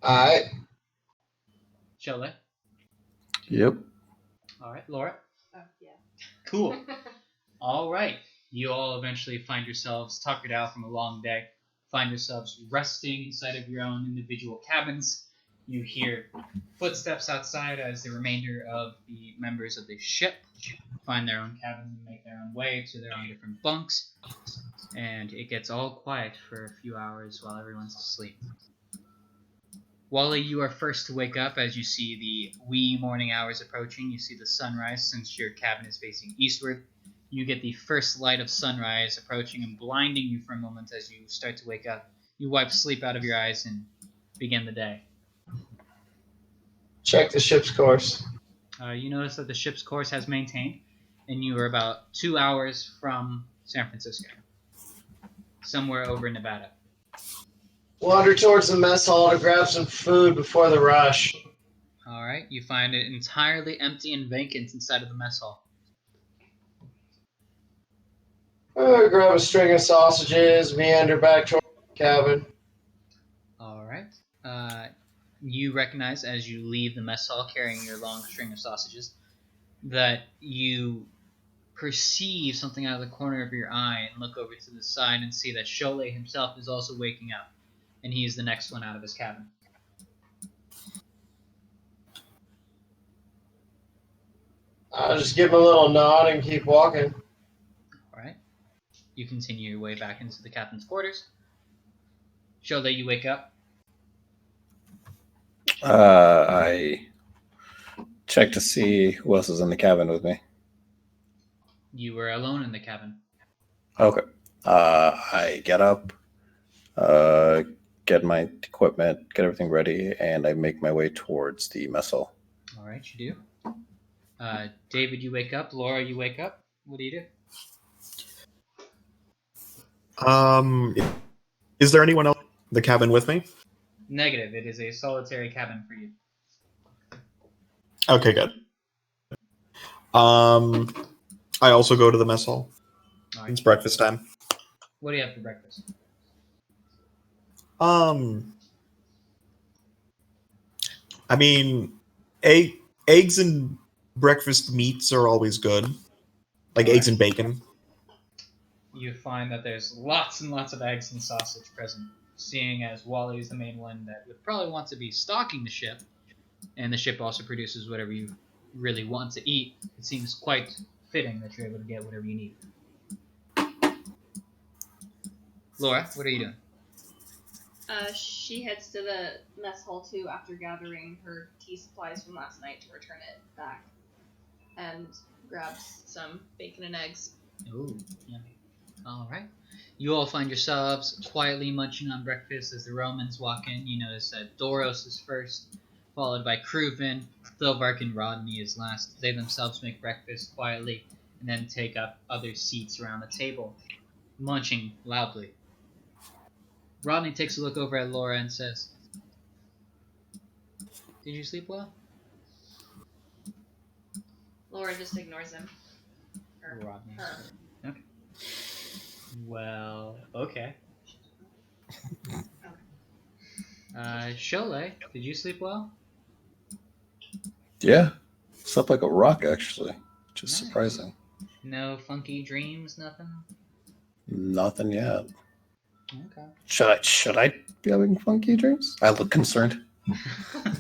Alright. Shall we? Yep. All right, Laura. Oh, yeah. Cool. All right. You all eventually find yourselves tuckered out from a long day. Find yourselves resting inside of your own individual cabins. You hear footsteps outside as the remainder of the members of the ship find their own cabins and make their own way to their own different bunks. And it gets all quiet for a few hours while everyone's asleep. Wally, you are first to wake up as you see the wee morning hours approaching. You see the sunrise since your cabin is facing eastward. You get the first light of sunrise approaching and blinding you for a moment as you start to wake up. You wipe sleep out of your eyes and begin the day. Check the ship's course. You notice that the ship's course has maintained, and you are about 2 hours from San Francisco, somewhere over in Nevada. Wander towards the mess hall to grab some food before the rush. All right, you find it entirely empty and vacant inside of the mess hall. Grab a string of sausages, meander back toward the cabin. All right. You recognize as you leave the mess hall carrying your long string of sausages that you perceive something out of the corner of your eye and look over to the side and see that Cholet himself is also waking up, and he is the next one out of his cabin. I'll just give him a little nod and keep walking. All right. You continue your way back into the captain's quarters. Cholet, you wake up. I check to see who else is in the cabin with me. You were alone in the cabin. Okay. I get up, get my equipment, get everything ready, and I make my way towards the mess hall. All right, you do. David, you wake up. Laura, you wake up. What do you do? Is there anyone else in the cabin with me? Negative. It is a solitary cabin for you. Okay, good. I also go to the mess hall. All right. It's breakfast time. What do you have for breakfast? I mean, eggs and breakfast meats are always good. Like eggs and bacon. You find that there's lots and lots of eggs and sausage present, seeing as Wally is the main one that would probably want to be stocking the ship, and the ship also produces whatever you really want to eat. It seems quite fitting that you're able to get whatever you need. Laura, what are you doing? She heads to the mess hall too after gathering her tea supplies from last night to return it back, and grabs some bacon and eggs. Ooh, yummy. All right. You all find yourselves quietly munching on breakfast as the Romans walk in. You notice that Doros is first, followed by Kruvin, Thilvark, and Rodney is last. They themselves make breakfast quietly and then take up other seats around the table, munching loudly. Rodney takes a look over at Laura and says, "Did you sleep well?" Laura just ignores him. Rodney. Her. Okay. Well, okay. Cholet, did you sleep well? Yeah. Slept like a rock, actually. Which is Nice. surprising. No funky dreams, nothing? Nothing yet. Okay. Should I be having funky dreams? I look concerned.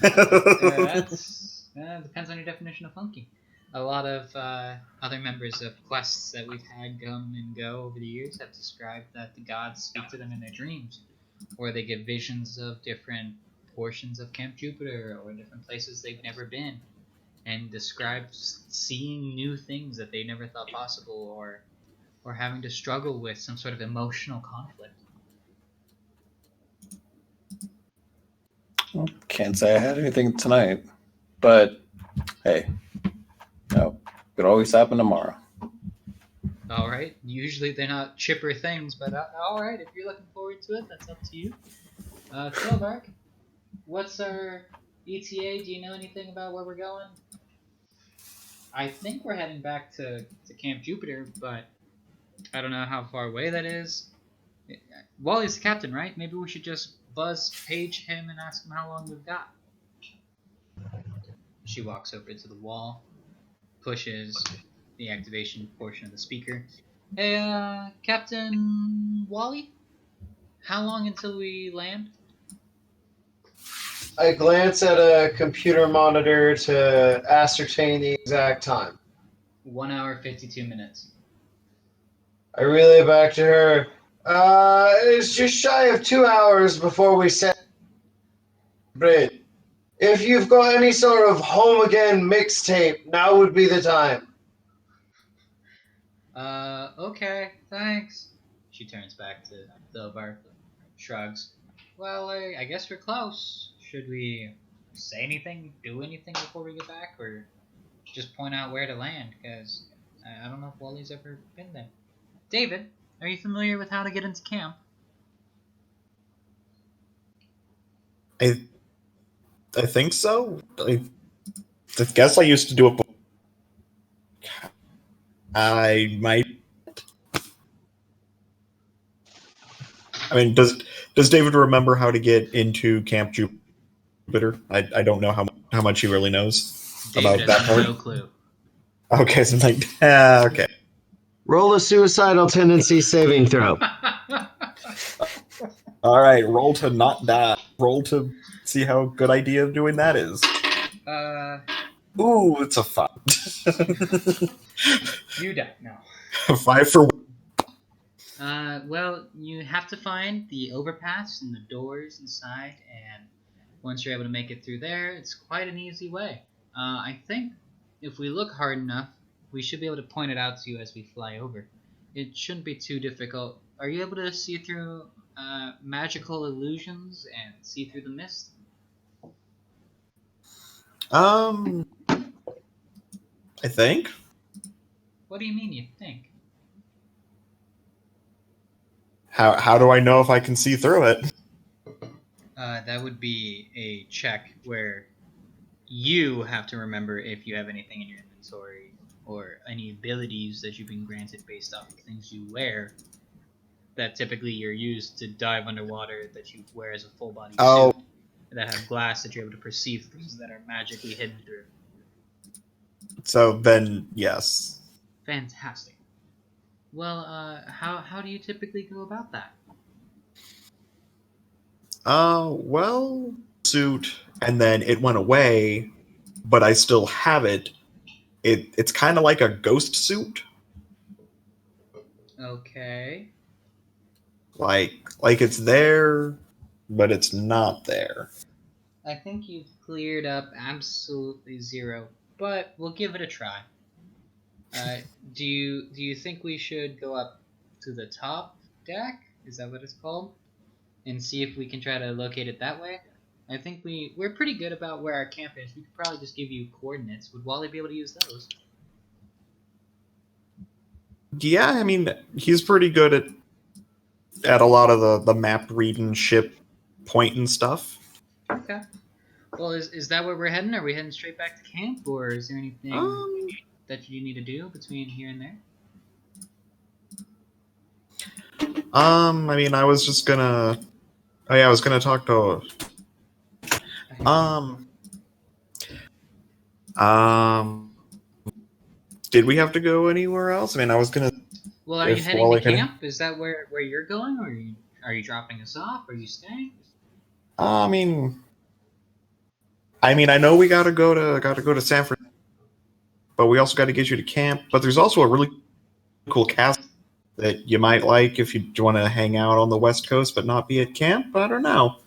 That depends on your definition of funky. A lot of other members of quests that we've had come and go over the years have described that the gods speak to them in their dreams, or they get visions of different portions of Camp Jupiter or different places they've never been, and describe seeing new things that they never thought possible, or having to struggle with some sort of emotional conflict. Well, can't say I had anything tonight, but hey, no, could always happen tomorrow. All right. Usually they're not chipper things, but all right. If you're looking forward to it, that's up to you. Philbark, what's our ETA? Do you know anything about where we're going? I think we're heading back to Camp Jupiter, but I don't know how far away that is. Wally's the captain, right? Maybe we should just page him and ask him how long we've got. She walks over to the wall, pushes the activation portion of the speaker. Hey, Captain Wally? How long until we land? I glance at a computer monitor to ascertain the exact time. 1 hour, 52 minutes. I relay back to her. It's just shy of 2 hours before we set bridge. If you've got any sort of home again mixtape, now would be the time. Okay, thanks. She turns back to Philbar, shrugs. Well, I guess we're close. Should we say anything, do anything before we get back, or just point out where to land? Because I don't know if Wally's ever been there. David, are you familiar with how to get into camp? I think so. I guess I used to do it. I might. I mean, does David remember how to get into Camp Jupiter? I don't know how much he really knows David about that has part. no clue. Okay, so like, okay. Roll a suicidal tendency saving throw. All right, roll to not die. Roll to see how good idea of doing that is. Ooh, it's a 5. You die. No. 5 for. Well, you have to find the overpass and the doors inside, and once you're able to make it through there, it's quite an easy way. I think if we look hard enough, we should be able to point it out to you as we fly over. It shouldn't be too difficult. Are you able to see through magical illusions and see through the mist? I think. What do you mean you think? How do I know if I can see through it? That would be a check where you have to remember if you have anything in your inventory or any abilities that you've been granted based off of things you wear that typically you're used to dive underwater, that you wear as a full body suit, that have glass that you're able to perceive things that are magically hidden through. So then, yes. Fantastic. Well, how do you typically go about that? Well, suit, and then it went away, but I still have it. It's kind of like a ghost suit. Okay. Like it's there, but it's not there. I think you've cleared up absolutely zero, but we'll give it a try. Do you think we should go up to the top deck? Is that what it's called? And see if we can try to locate it that way? I think we're pretty good about where our camp is. We could probably just give you coordinates. Would Wally be able to use those? Yeah, I mean, he's pretty good at a lot of the map reading, ship pointing stuff. Okay. Well, is that where we're heading? Are we heading straight back to camp, or is there anything that you need to do between here and there? I mean, I was just gonna. Oh yeah, I was gonna talk to. Did we have to go anywhere else? I mean, I was gonna. Well, are you heading to camp? Is that where you're going, or are you dropping us off? Are you staying? I mean, I know we gotta go to San Francisco. but we also got to get you to camp. But there's also a really cool castle that you might like if you want to hang out on the West Coast but not be at camp. I don't know.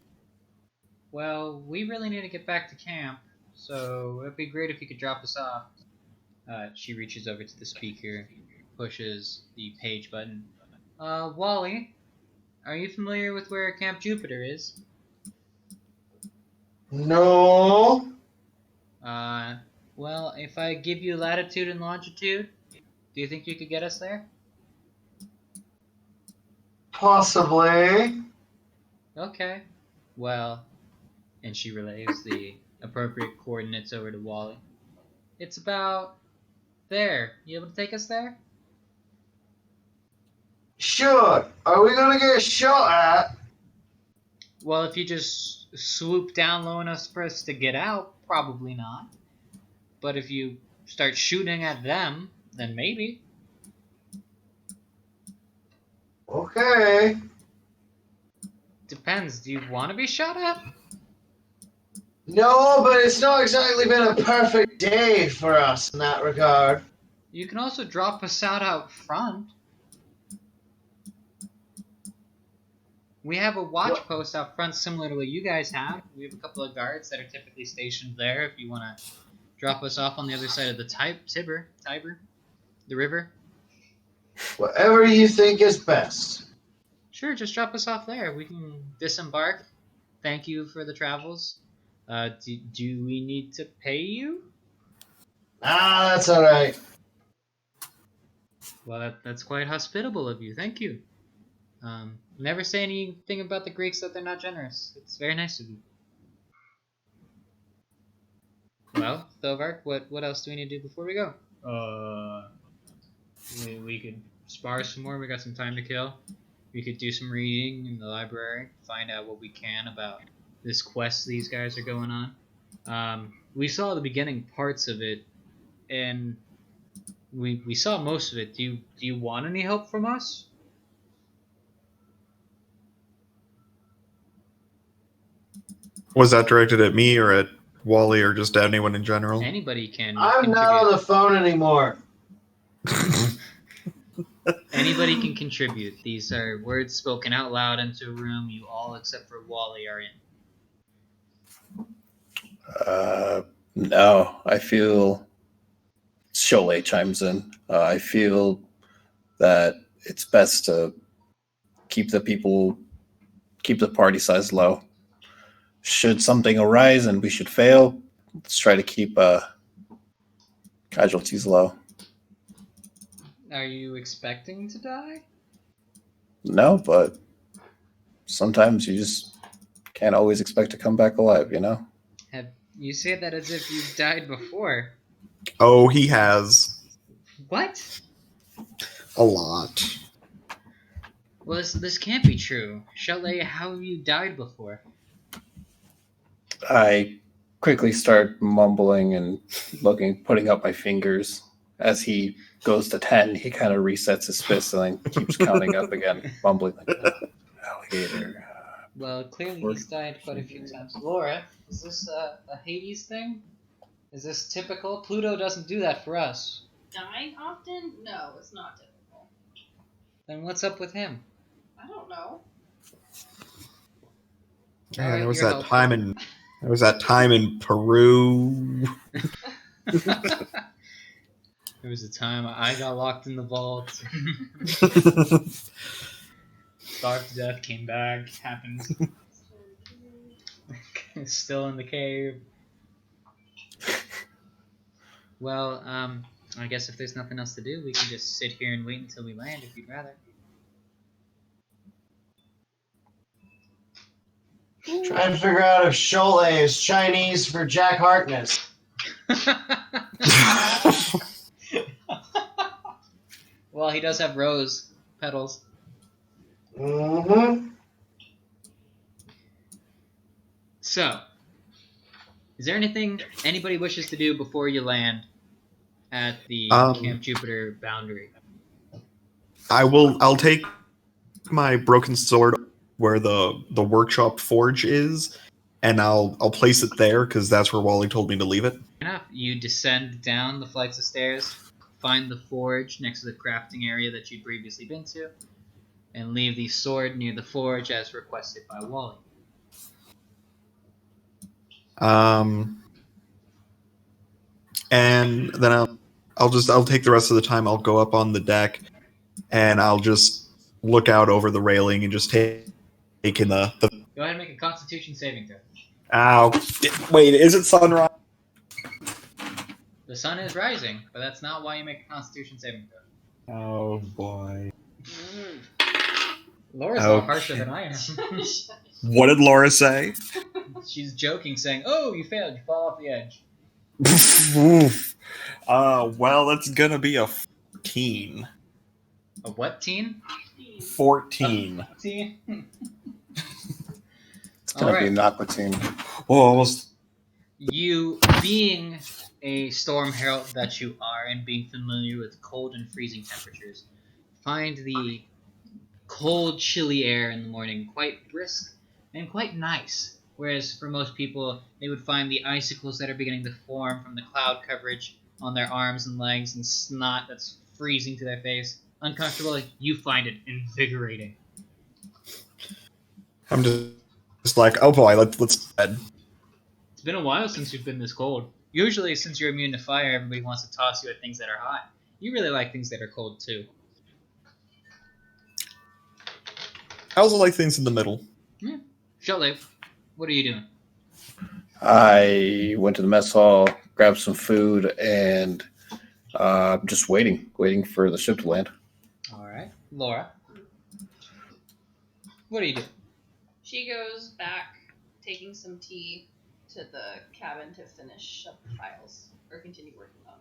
Well, we really need to get back to camp, so it'd be great if you could drop us off. She reaches over to the speaker, pushes the page button. Wally, are you familiar with where Camp Jupiter is? No. Well, if I give you latitude and longitude, do you think you could get us there? Possibly. Okay. Well, and she relays the appropriate coordinates over to Wally. It's about there. You able to take us there? Sure. Are we gonna get shot at? Well, if you just swoop down low enough for us to get out, probably not. But if you start shooting at them, then maybe. Okay. Depends. Do you want to be shot at? No, but it's not exactly been a perfect day for us in that regard. You can also drop us out front. We have a watch post out front similar to what you guys have. We have a couple of guards that are typically stationed there if you want to drop us off on the other side of the Tiber, the river. Whatever you think is best. Sure, just drop us off there. We can disembark. Thank you for the travels. Do we need to pay you? That's all right. Well, that's quite hospitable of you. Thank you. Never say anything about the Greeks that they're not generous. It's very nice of you. Well, Thovark, what else do we need to do before we go? We could spar some more. We got some time to kill. We could do some reading in the library, find out what we can about this quest these guys are going on. We saw the beginning parts of it, and we saw most of it. Do you want any help from us? Was that directed at me or at Wally or just anyone in general? Anybody can I'm contribute. not on the phone anymore. Anybody can contribute. These are words spoken out loud into a room you all except for Wally are in. No, I feel Cholet chimes in. I feel that it's best to keep the party size low. Should something arise and we should fail, let's try to keep casualties low. Are you expecting to die? No, but sometimes you just can't always expect to come back alive, you know? You say that as if you've died before. Oh, he has. What? A lot. Well, this can't be true. Cholet, how have you died before? I quickly start mumbling and putting up my fingers. As he goes to 10, he kind of resets his fist and then keeps counting up again, mumbling like, alligator. Well, clearly he's died quite a few times. Laura, is this a Hades thing? Is this typical? Pluto doesn't do that for us. Die often? No, it's not typical. Then what's up with him? I don't know. Yeah, Alright, there was you're that helpful. time in Peru. There was a time I got locked in the vault. Starved to death, came back, happened. Still in the cave. Well, I guess if there's nothing else to do, we can just sit here and wait until we land if you'd rather. Trying to figure out if Cholet is Chinese for Jack Harkness. Well, he does have rose petals. Mm-hmm. So, is there anything anybody wishes to do before you land at the Camp Jupiter boundary? I'll take my broken sword where the workshop forge is, and I'll place it there because that's where Wally told me to leave it. Enough. enough. You descend down the flights of stairs, find the forge next to the crafting area that you'd previously been to, and leave the sword near the forge as requested by Wally. And then I'll take the rest of the time. I'll go up on the deck, and I'll just look out over the railing and just take in the. Go ahead and make a Constitution saving throw. Ow! Wait, is it sunrise? The sun is rising, but that's not why you make a Constitution saving throw. Oh boy. Laura's a lot harsher than I am. What did Laura say? She's joking, saying, "Oh, you failed. You fall off the edge." Well, that's gonna be a 14. A what teen? 14. Teen? It's gonna be an aqua team. Whoa, almost. You, being a storm herald that you are, and being familiar with cold and freezing temperatures, find the cold, chilly air in the morning quite brisk and quite nice. Whereas for most people, they would find the icicles that are beginning to form from the cloud coverage on their arms and legs and snot that's freezing to their face uncomfortable. You find it invigorating. I'm just like, oh boy, let's bed. It's been a while since you've been this cold. Usually, since you're immune to fire, everybody wants to toss you at things that are hot. You really like things that are cold, too. I also like things in the middle. Yeah. Shelley, what are you doing? I went to the mess hall, grabbed some food, and just waiting for the ship to land. All right. Laura, what are you doing? She goes back, taking some tea to the cabin to finish up the files or continue working on.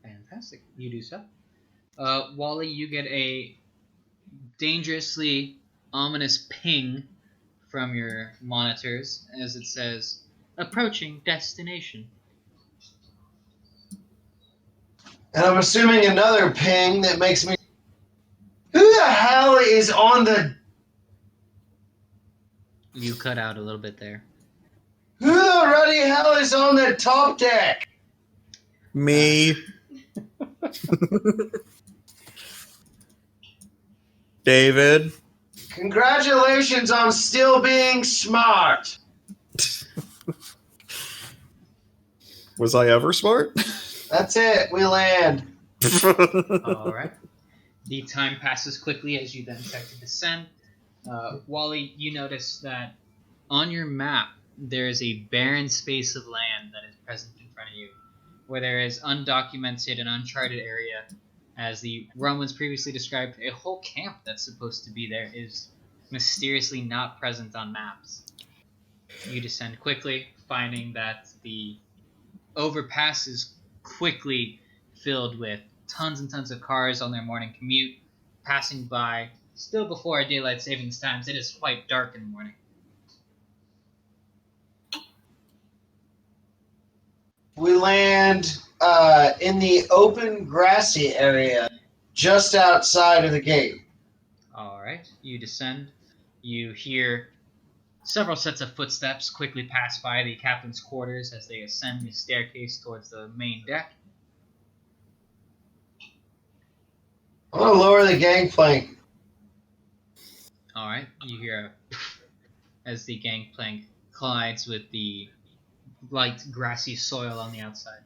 Fantastic. You do so. Wally, you get a dangerously ominous ping from your monitors as it says, "Approaching destination." And I'm assuming another ping that makes me. Who the hell is on the. You cut out a little bit there. Who the ruddy hell is on the top deck? Me. David. Congratulations on still being smart. Was I ever smart? That's it. We land. All right. The time passes quickly as you then start to descend. Wally, you notice that on your map there is a barren space of land that is present in front of you, where there is undocumented and uncharted area. As the Romans previously described, a whole camp that's supposed to be there is mysteriously not present on maps. You descend quickly, finding that the overpass is quickly filled with tons and tons of cars on their morning commute, passing by. Still before our daylight savings times, it is quite dark in the morning. We land in the open grassy area just outside of the gate. Alright, you descend. You hear several sets of footsteps quickly pass by the captain's quarters as they ascend the staircase towards the main deck. I'm going to lower the gangplank. Alright, you hear as the gangplank collides with the light grassy soil on the outside.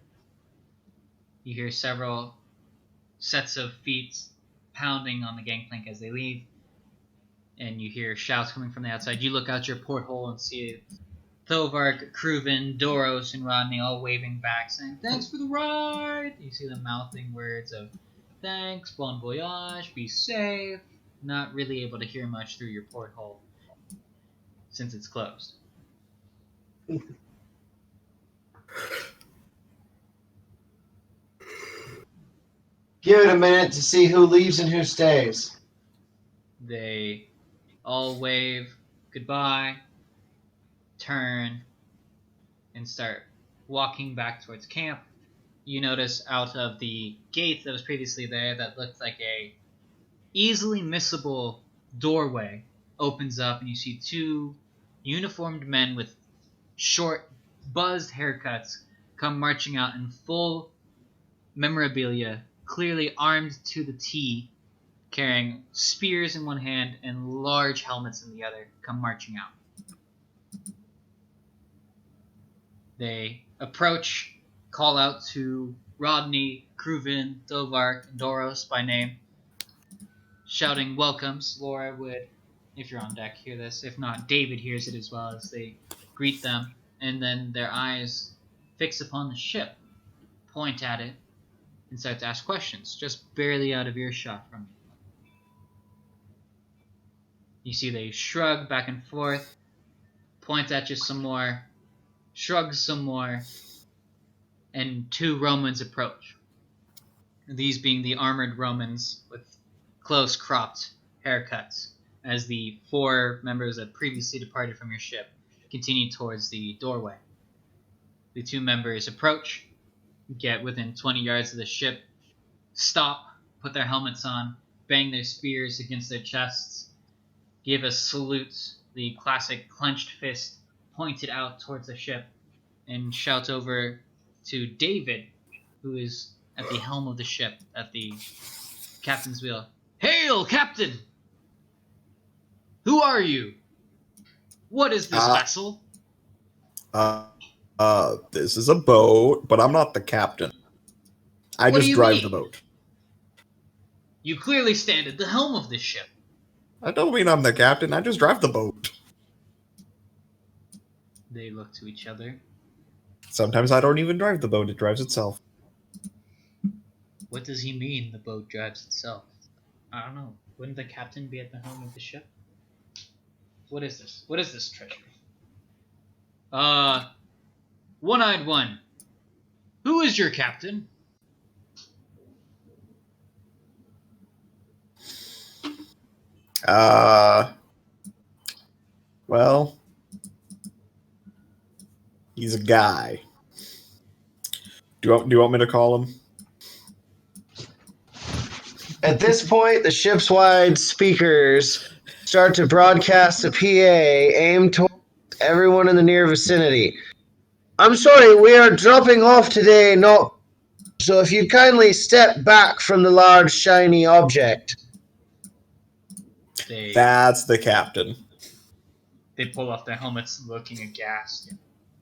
You hear several sets of feet pounding on the gangplank as they leave, and you hear shouts coming from the outside. You look out your porthole and see Thovark, Cruven, Doros, and Rodney all waving back, saying, "Thanks for the ride!" You see them mouthing words of thanks, bon voyage, be safe. Not really able to hear much through your porthole since it's closed. Give it a minute to see who leaves and who stays. They all wave goodbye, turn, and start walking back towards camp. You notice out of the gate that was previously there that looked like a easily missable doorway opens up, and you see two uniformed men with short, buzzed haircuts come marching out in full memorabilia, clearly armed to the T, carrying spears in one hand and large helmets in the other, come marching out. They approach, call out to Rodney, Kruvin, Dovark, and Doros by name, shouting welcomes. Laura would, if you're on deck, hear this. If not, David hears it as well as they greet them, and then their eyes fix upon the ship, point at it, and start to ask questions, just barely out of earshot from you. You see they shrug back and forth, point at you some more, shrug some more, and 2 Romans approach. These being the armored Romans with close cropped haircuts, as the 4 members that previously departed from your ship continue towards the doorway. The 2 members approach, get within 20 yards of the ship, stop, put their helmets on, bang their spears against their chests, give a salute, the classic clenched fist pointed out towards the ship, and shout over to David, who is at the helm of the ship, at the captain's wheel. Hail, Captain! Who are you? What is this vessel? This is a boat, but I'm not the captain. I What do just you drive mean? the boat. You clearly stand at the helm of this ship. I don't mean I'm the captain. I just drive the boat. They look to each other. Sometimes I don't even drive the boat. It drives itself. What does he mean the boat drives itself? I don't know. Wouldn't the captain be at the helm of the ship? What is this? What is this treasure? One-Eyed One. Who is your captain? Well, he's a guy. Do you want me to call him? At this point, the ship's wide speakers start to broadcast a PA aimed towards everyone in the near vicinity. I'm sorry, we are dropping off today, not. So if you'd kindly step back from the large, shiny object. That's the captain. They pull off their helmets, looking aghast,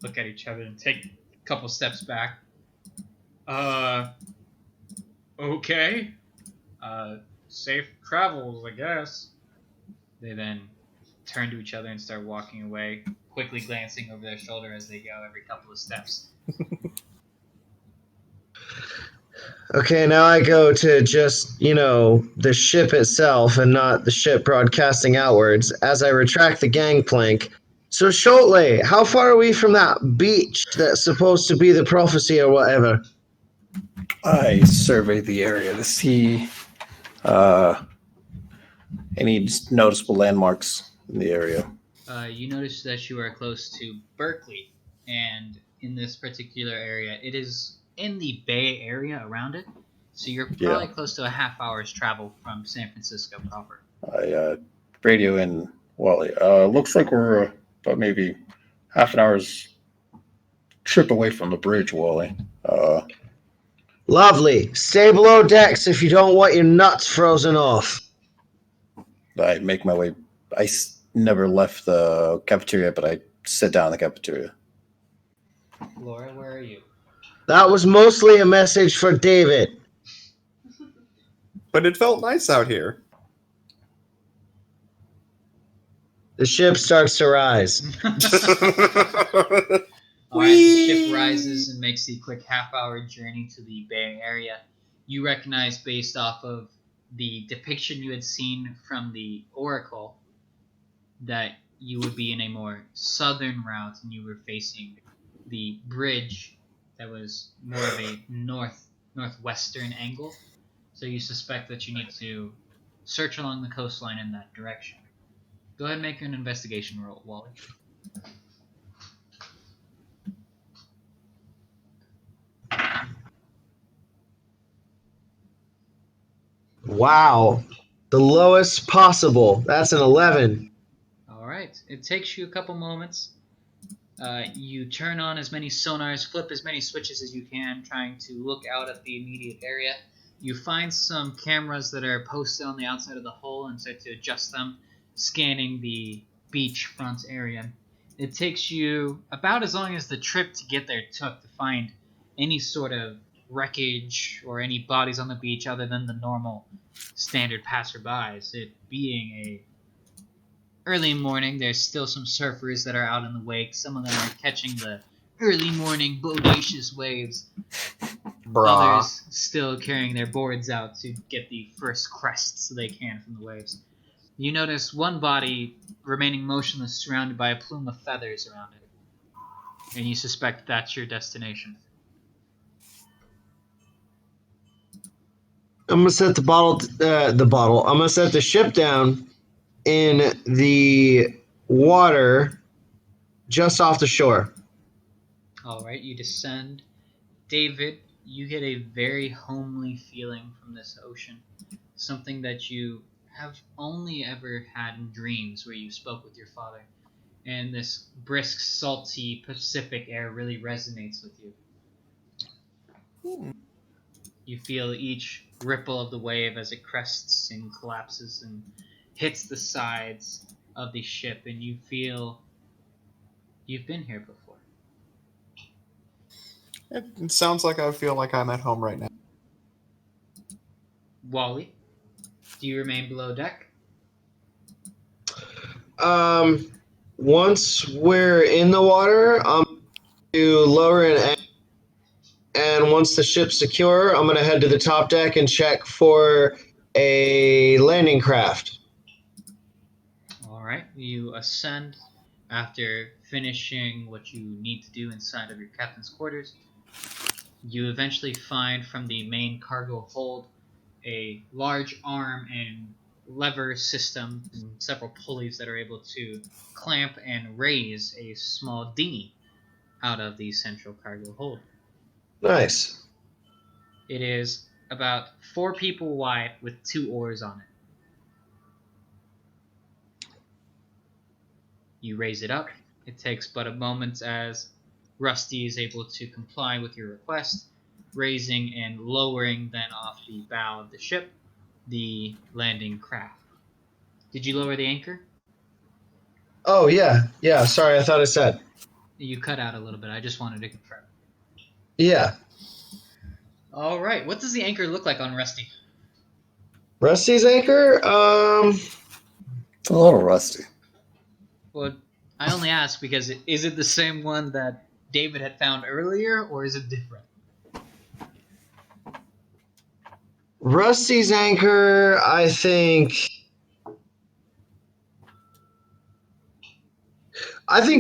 look at each other, and take a couple steps back. Okay. Safe travels, I guess. They then turn to each other and start walking away, quickly glancing over their shoulder as they go every couple of steps. Okay, now I go to just, the ship itself and not the ship broadcasting outwards as I retract the gangplank. So, Shotley, how far are we from that beach that's supposed to be the prophecy or whatever? I survey the area to see any noticeable landmarks in the area. You notice that you are close to Berkeley, and in this particular area, it is in the Bay Area around it, so you're probably close to a half hour's travel from San Francisco proper. I radio in Wally. Looks like we're about maybe half an hour's trip away from the bridge, Wally. Lovely. Stay below decks if you don't want your nuts frozen off. I make my way. I never left the cafeteria, but I sit down in the cafeteria. Laura, where are you? That was mostly a message for David. But it felt nice out here. The ship starts to rise. Alright, the ship rises and makes the quick half-hour journey to the Bay Area. You recognize, based off of the depiction you had seen from the Oracle, that you would be in a more southern route and you were facing the bridge that was more of a northwestern angle. So you suspect that you need to search along the coastline in that direction. Go ahead and make an investigation roll, Wally. Wow. The lowest possible. That's an 11. Alright, it takes you a couple moments. You turn on as many sonars, flip as many switches as you can, trying to look out at the immediate area. You find some cameras that are posted on the outside of the hull and start to adjust them, scanning the beachfront area. It takes you about as long as the trip to get there took to find any sort of wreckage or any bodies on the beach other than the normal standard passerbys. It being a early morning, there's still some surfers that are out in the wake. Some of them are catching the early morning bodacious waves. Brah. Others still carrying their boards out to get the first crests they can from the waves. You notice one body remaining motionless, surrounded by a plume of feathers around it, and you suspect that's your destination. I'm gonna set I'm gonna set the ship down in the water just off the shore. All right, you descend. David, you get a very homely feeling from this ocean. Something that you have only ever had in dreams where you spoke with your father. And this brisk, salty Pacific air really resonates with you. You feel each ripple of the wave as it crests and collapses and hits the sides of the ship, and you feel you've been here before. It sounds like I feel like I'm at home right now. Wally, do you remain below deck? Once we're in the water, I'm going to lower an anchor, and once the ship's secure, I'm going to head to the top deck and check for a landing craft. All right, you ascend after finishing what you need to do inside of your captain's quarters. You eventually find from the main cargo hold a large arm and lever system and several pulleys that are able to clamp and raise a small dinghy out of the central cargo hold. Nice. It is about 4 people wide with 2 oars on it. You raise it up. It takes but a moment as Rusty is able to comply with your request, raising and lowering then off the bow of the ship the landing craft. Did you lower the anchor? Oh, yeah. Sorry, I thought I said. You cut out a little bit. I just wanted to confirm. Yeah. All right. What does the anchor look like on Rusty? Rusty's anchor? It's a little rusty. Well, I only ask because is it the same one that David had found earlier, or is it different? Rusty's anchor, I think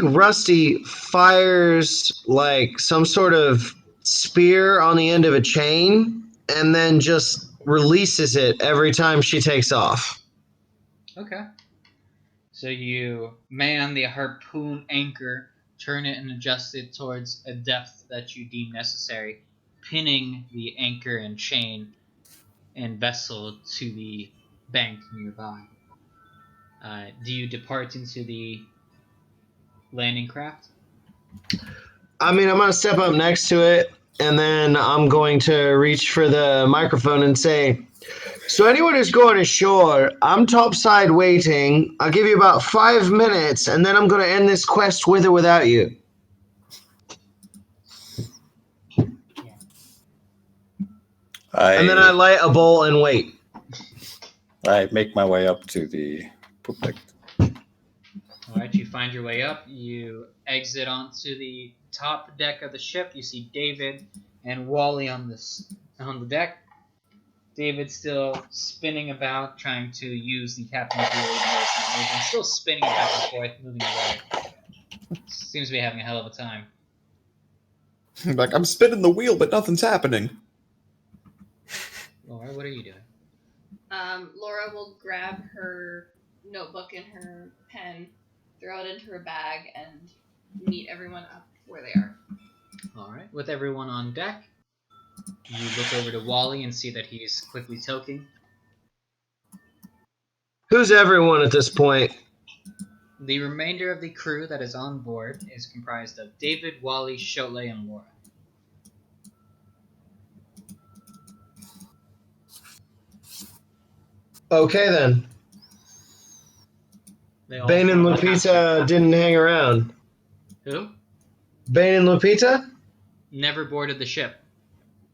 Rusty fires like some sort of spear on the end of a chain and then just releases it every time she takes off. Okay. So you man the harpoon anchor, turn it and adjust it towards a depth that you deem necessary, pinning the anchor and chain and vessel to the bank nearby. Do you depart into the landing craft? I mean, I'm going to step up next to it and then I'm going to reach for the microphone and say, so anyone who's going ashore, I'm topside waiting. I'll give you about 5 minutes and then I'm going to end this quest with or without you. And then I light a bowl and wait. I make my way up to the poop deck. All right, you find your way up. You exit onto the top deck of the ship. You see David and Wally on the deck. David's still spinning about, trying to use the captain's wheel, even though it's not moving. Still spinning it back and forth, moving away. Seems to be having a hell of a time. Like, I'm spinning the wheel, but nothing's happening. Laura, what are you doing? Laura will grab her notebook and her pen, throw it into her bag, and meet everyone up where they are. All right, with everyone on deck, you look over to Wally and see that he's quickly toking. Who's everyone at this point? The remainder of the crew that is on board is comprised of David, Wally, Cholet, and Laura. Okay then. They all Bane and form a half Lupita circle. didn't hang around. Who? Bane and Lupita? Never boarded the ship.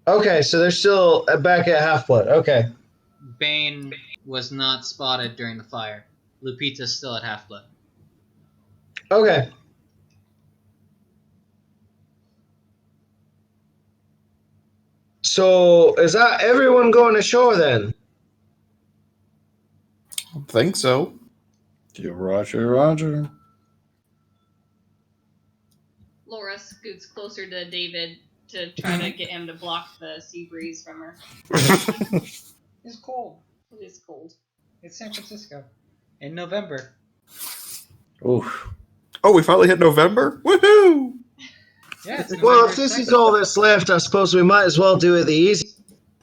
Okay, so they're still back at Half-Blood. Okay. Bane was not spotted during the fire. Lupita's still at Half-Blood. Okay. So, is that everyone going ashore then? I think so. Roger, Roger. Laura scoots closer to David to try to get him to block the sea breeze from her. It's cold. It is cold. It's San Francisco. In November. Oof. Oh, we finally hit November? Woohoo! Yeah, it's Well, November if this 2nd. is all that's left, I suppose we might as well do it the easy.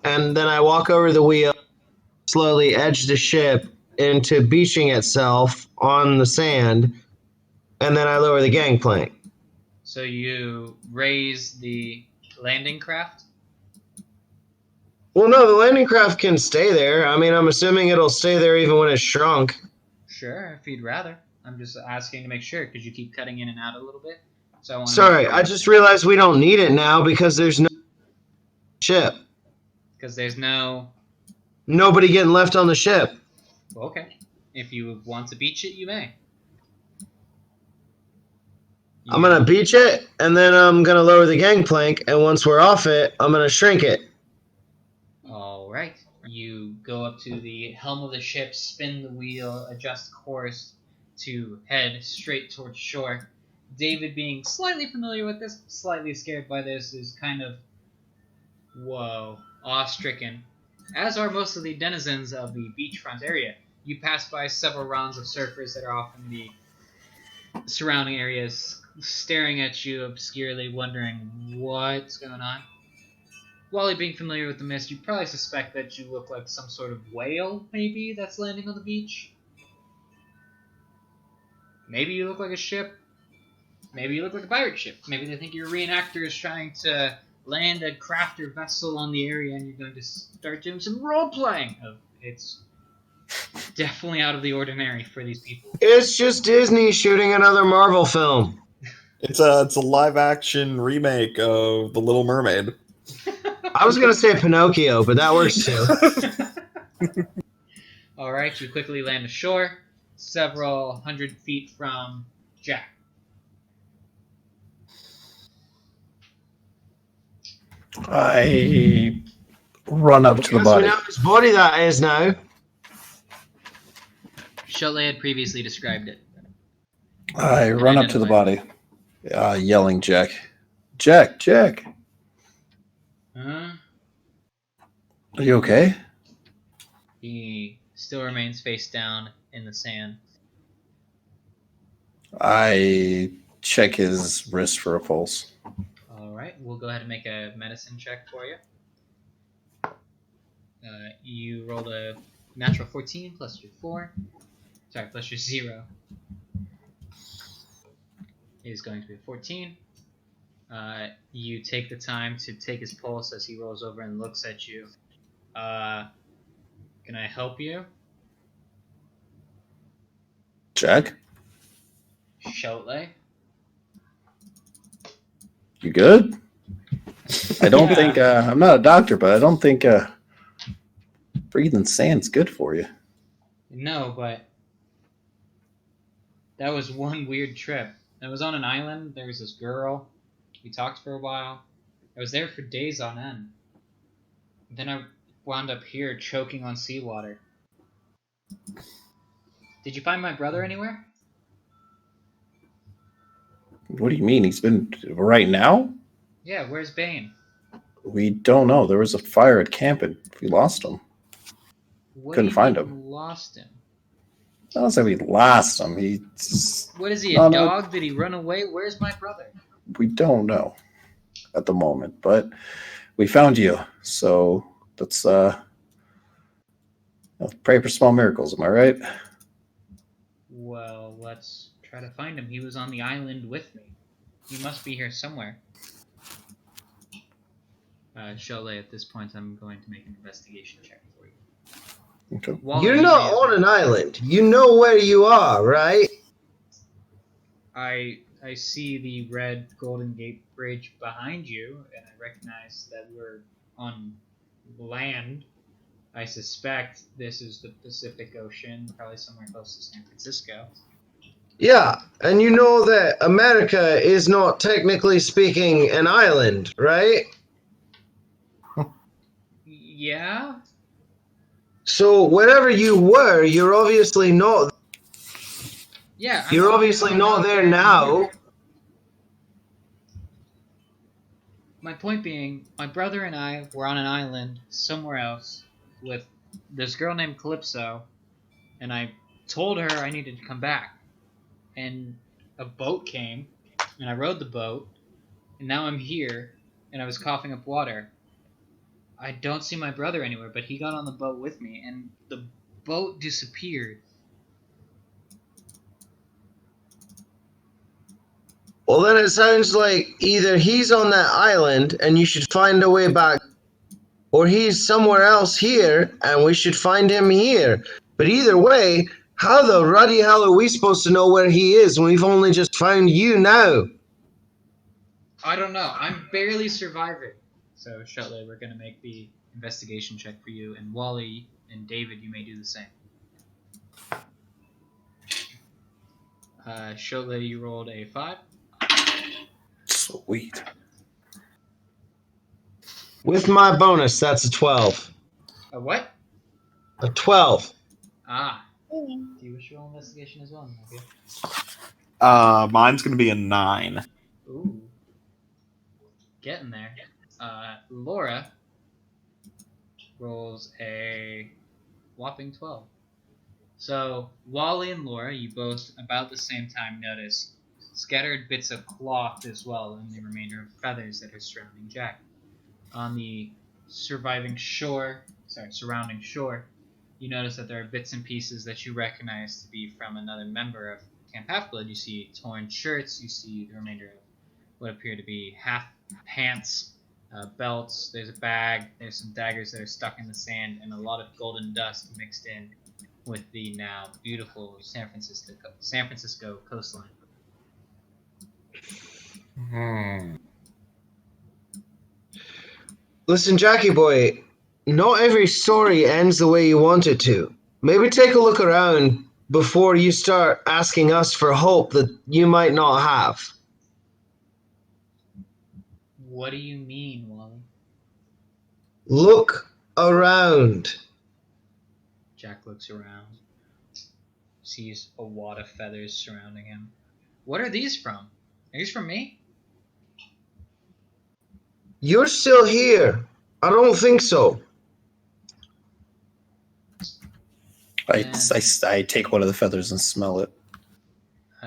And then I walk over the wheel, slowly edge the ship into beaching itself on the sand, and then I lower the gangplank. So you raise the landing craft? Well, no, the landing craft can stay there. I mean, I'm assuming it'll stay there even when it's shrunk. Sure, if you'd rather. I'm just asking to make sure, because you keep cutting in and out a little bit. So I want to Sorry, I just realized we don't need it now because there's no ship. Because there's no... Nobody getting left on the ship. Well, okay. If you want to beach it, you may. I'm going to beach it, and then I'm going to lower the gangplank, and once we're off it, I'm going to shrink it. Alright. You go up to the helm of the ship, spin the wheel, adjust course to head straight towards shore. David, being slightly familiar with this, slightly scared by this, is kind of, whoa, awe-stricken. As are most of the denizens of the beachfront area. You pass by several rounds of surfers that are off in the surrounding areas, staring at you obscurely, wondering what's going on. Wally, being familiar with the mist, you probably suspect that you look like some sort of whale, maybe, that's landing on the beach. Maybe you look like a ship. Maybe you look like a pirate ship. Maybe they think you're reenactors trying to land a craft or vessel on the area and you're going to start doing some role-playing. It's definitely out of the ordinary for these people. It's just Disney shooting another Marvel film. It's a live-action remake of The Little Mermaid. I was going to say Pinocchio, but that works too. Alright, you quickly land ashore, several hundred feet from Jack. I run up to the Guess we body. know whose body that is now. Cholet had previously described it. I run up to the body, yelling, Jack. Jack, Jack. Huh? Are you okay? He still remains face down in the sand. I check his wrist for a pulse. Alright, we'll go ahead and make a medicine check for you. You rolled a natural 14 plus your 4. Sorry, plus your 0. It is going to be a 14. You take the time to take his pulse as he rolls over and looks at you. Can I help you? Jack, Cholet? you good? I don't Yeah. think, I'm not a doctor, but I don't think breathing sand's good for you. No, but that was one weird trip. I was on an island. There was this girl. We talked for a while. I was there for days on end. Then I wound up here choking on seawater. Did you find my brother anywhere? What do you mean? He's been right now? Yeah, where's Bane? We don't know. There was a fire at camp and we lost him. What Couldn't do you find mean him. Lost him. I don't say we lost him. He's What is he, No, a no. dog? Did he run away? Where's my brother? We don't know at the moment, but we found you. So let's pray for small miracles. Am I right? Well, let's try to find him. He was on the island with me. He must be here somewhere. Cholet, at this point, I'm going to make an investigation check for you. Okay. Wally, You're you not may on advance. an island. You know where you are, right? I see the red Golden Gate Bridge behind you, and I recognize that we're on land. I suspect this is the Pacific Ocean, probably somewhere close to San Francisco. Yeah, and you know that America is not technically speaking an island, right? Yeah? So wherever you were, you're obviously not. Yeah, You're obviously not there now. My point being, my brother and I were on an island somewhere else with this girl named Calypso, and I told her I needed to come back. And a boat came, and I rode the boat, and now I'm here, and I was coughing up water. I don't see my brother anywhere, but he got on the boat with me, and the boat disappeared. Well, then it sounds like either he's on that island and you should find a way back, or he's somewhere else here and we should find him here. But either way, how the ruddy hell are we supposed to know where he is when we've only just found you now? I don't know. I'm barely surviving. So, Shutley, we're going to make the investigation check for you, and Wally and David, you may do the same. Shutley, you rolled a 5. Sweet. With my bonus, that's a 12. A what? A 12. Ah. Do you wish to roll investigation as well? Okay. Mine's gonna be a 9. Ooh. Getting there. Laura rolls a whopping 12. So, Wally and Laura, you both, about the same time, notice scattered bits of cloth as well and the remainder of feathers that are surrounding Jack. On the surrounding shore, you notice that there are bits and pieces that you recognize to be from another member of Camp Half-Blood. You see torn shirts, you see the remainder of what appear to be half pants, belts, there's a bag, there's some daggers that are stuck in the sand, and a lot of golden dust mixed in with the now beautiful San Francisco coastline. Listen, Jackie boy, not every story ends the way you want it to. Maybe take a look around before you start asking us for hope that you might not have. What do you mean, Wally? Look around. Jack looks around, sees a wad of feathers surrounding him. What are these from? Are these from me? You're still here. I don't think so. I take one of the feathers and smell it.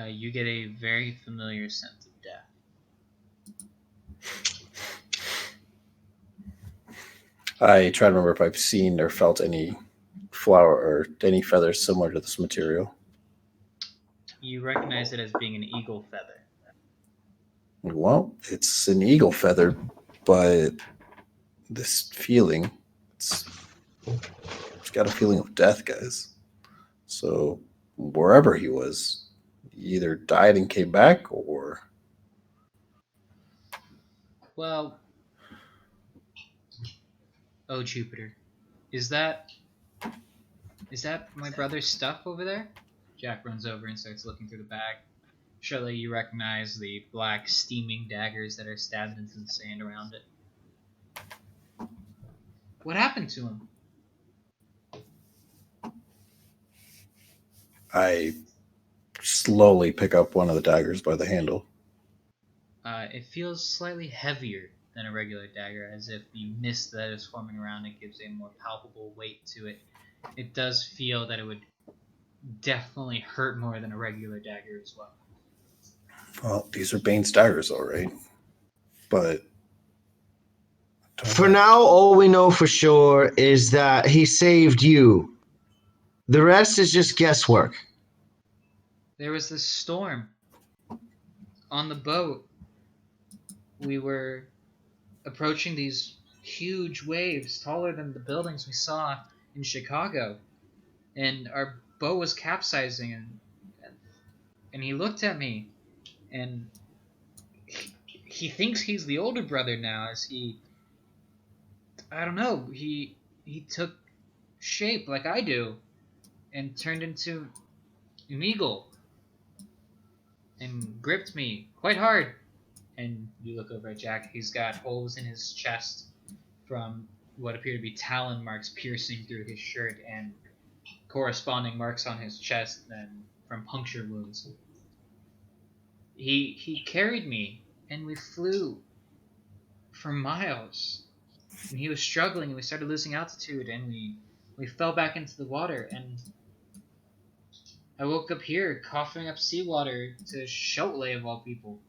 You get a very familiar scent of death. I try to remember if I've seen or felt any flower or any feathers similar to this material. You recognize it as being an eagle feather. Well, it's an eagle feather, but this feeling, it's got a feeling of death, guys. So wherever he was, he either died and came back, or... Well, oh Jupiter, is that my brother's stuff over there? Jack runs over and starts looking through the bag. Surely you recognize the black steaming daggers that are stabbed into the sand around it. What happened to him? I slowly pick up one of the daggers by the handle. It feels slightly heavier than a regular dagger, as if the mist that is forming around it gives a more palpable weight to it. It does feel that it would definitely hurt more than a regular dagger as well. Well, these are Bane's daggers, all right. But For now, all we know for sure is that he saved you. The rest is just guesswork. there was this storm on the boat. We were approaching these huge waves taller than the buildings we saw in Chicago, and our boat was capsizing, and he looked at me, and he thinks he's the older brother now, as I don't know, he took shape like I do and turned into an eagle and gripped me quite hard. And you look over at Jack, he's got holes in his chest from what appear to be talon marks piercing through his shirt and corresponding marks on his chest and from puncture wounds. He carried me and we flew for miles. And he was struggling and we started losing altitude and we fell back into the water, and I woke up here coughing up seawater to Shotley of all people.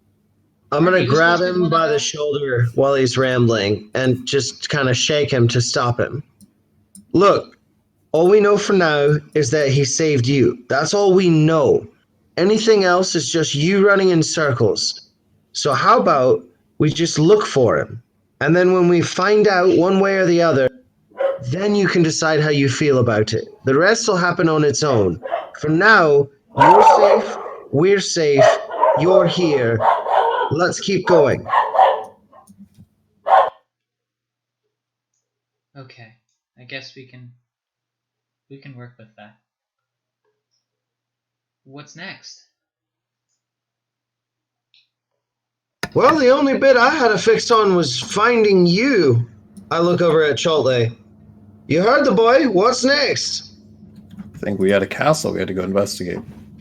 I'm going to You grab supposed to be the him one by that the died? shoulder while he's rambling and just kind of shake him to stop him. Look, all we know for now is that he saved you. That's all we know. Anything else is just you running in circles. So how about we just look for him? And then when we find out one way or the other, then you can decide how you feel about it. The rest will happen on its own. For now, you're safe, we're safe, you're here. Let's keep going. Okay, I guess we can work with that. What's next? Well, the only bit I had a fix on was finding you. I look over at Cholte. You heard the boy. What's next? I think we had a castle we had to go investigate,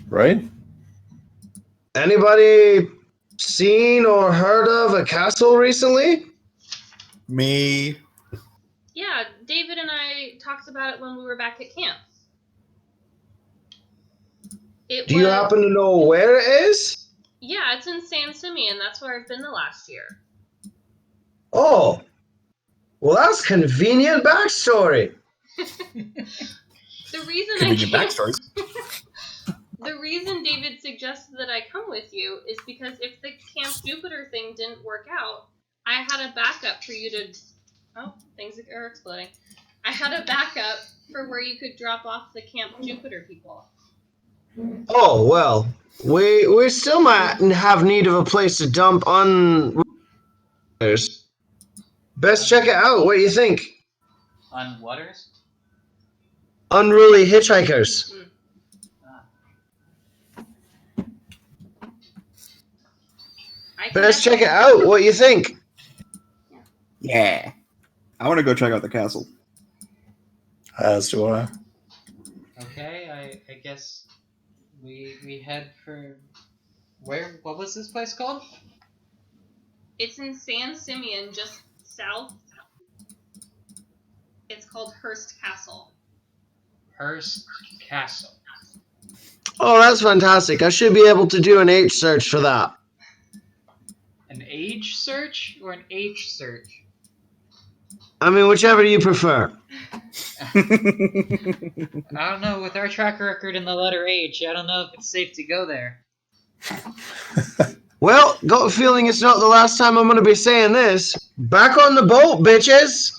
right? Anybody seen or heard of a castle recently? Me. Yeah, David and I talked about it when we were back at camp. Do you happen to know where it is? Yeah, it's in San Simeon. That's where I've been the last year. Oh, well, that's convenient backstory. The reason Convenient backstories. The reason David suggested that I come with you is because if the Camp Jupiter thing didn't work out, I had a backup for you to... Oh, things are exploding. I had a backup for where you could drop off the Camp Jupiter people. Oh, well, we still might have need of a place to dump Best check it out. What do you think? On waters? Unruly hitchhikers. Best check it out. What do you think? Yeah. I want to go check out the castle. As do I. Okay, I guess we head for where? What was this place called? It's in San Simeon, just south. It's called Hearst Castle. Hearst Castle. Oh, that's fantastic. I should be able to do an H search for that. An age search or an H search? I mean, whichever you prefer. I don't know. With our track record in the letter H, I don't know if it's safe to go there. Well, got a feeling it's not the last time I'm going to be saying this. Back on the boat, bitches!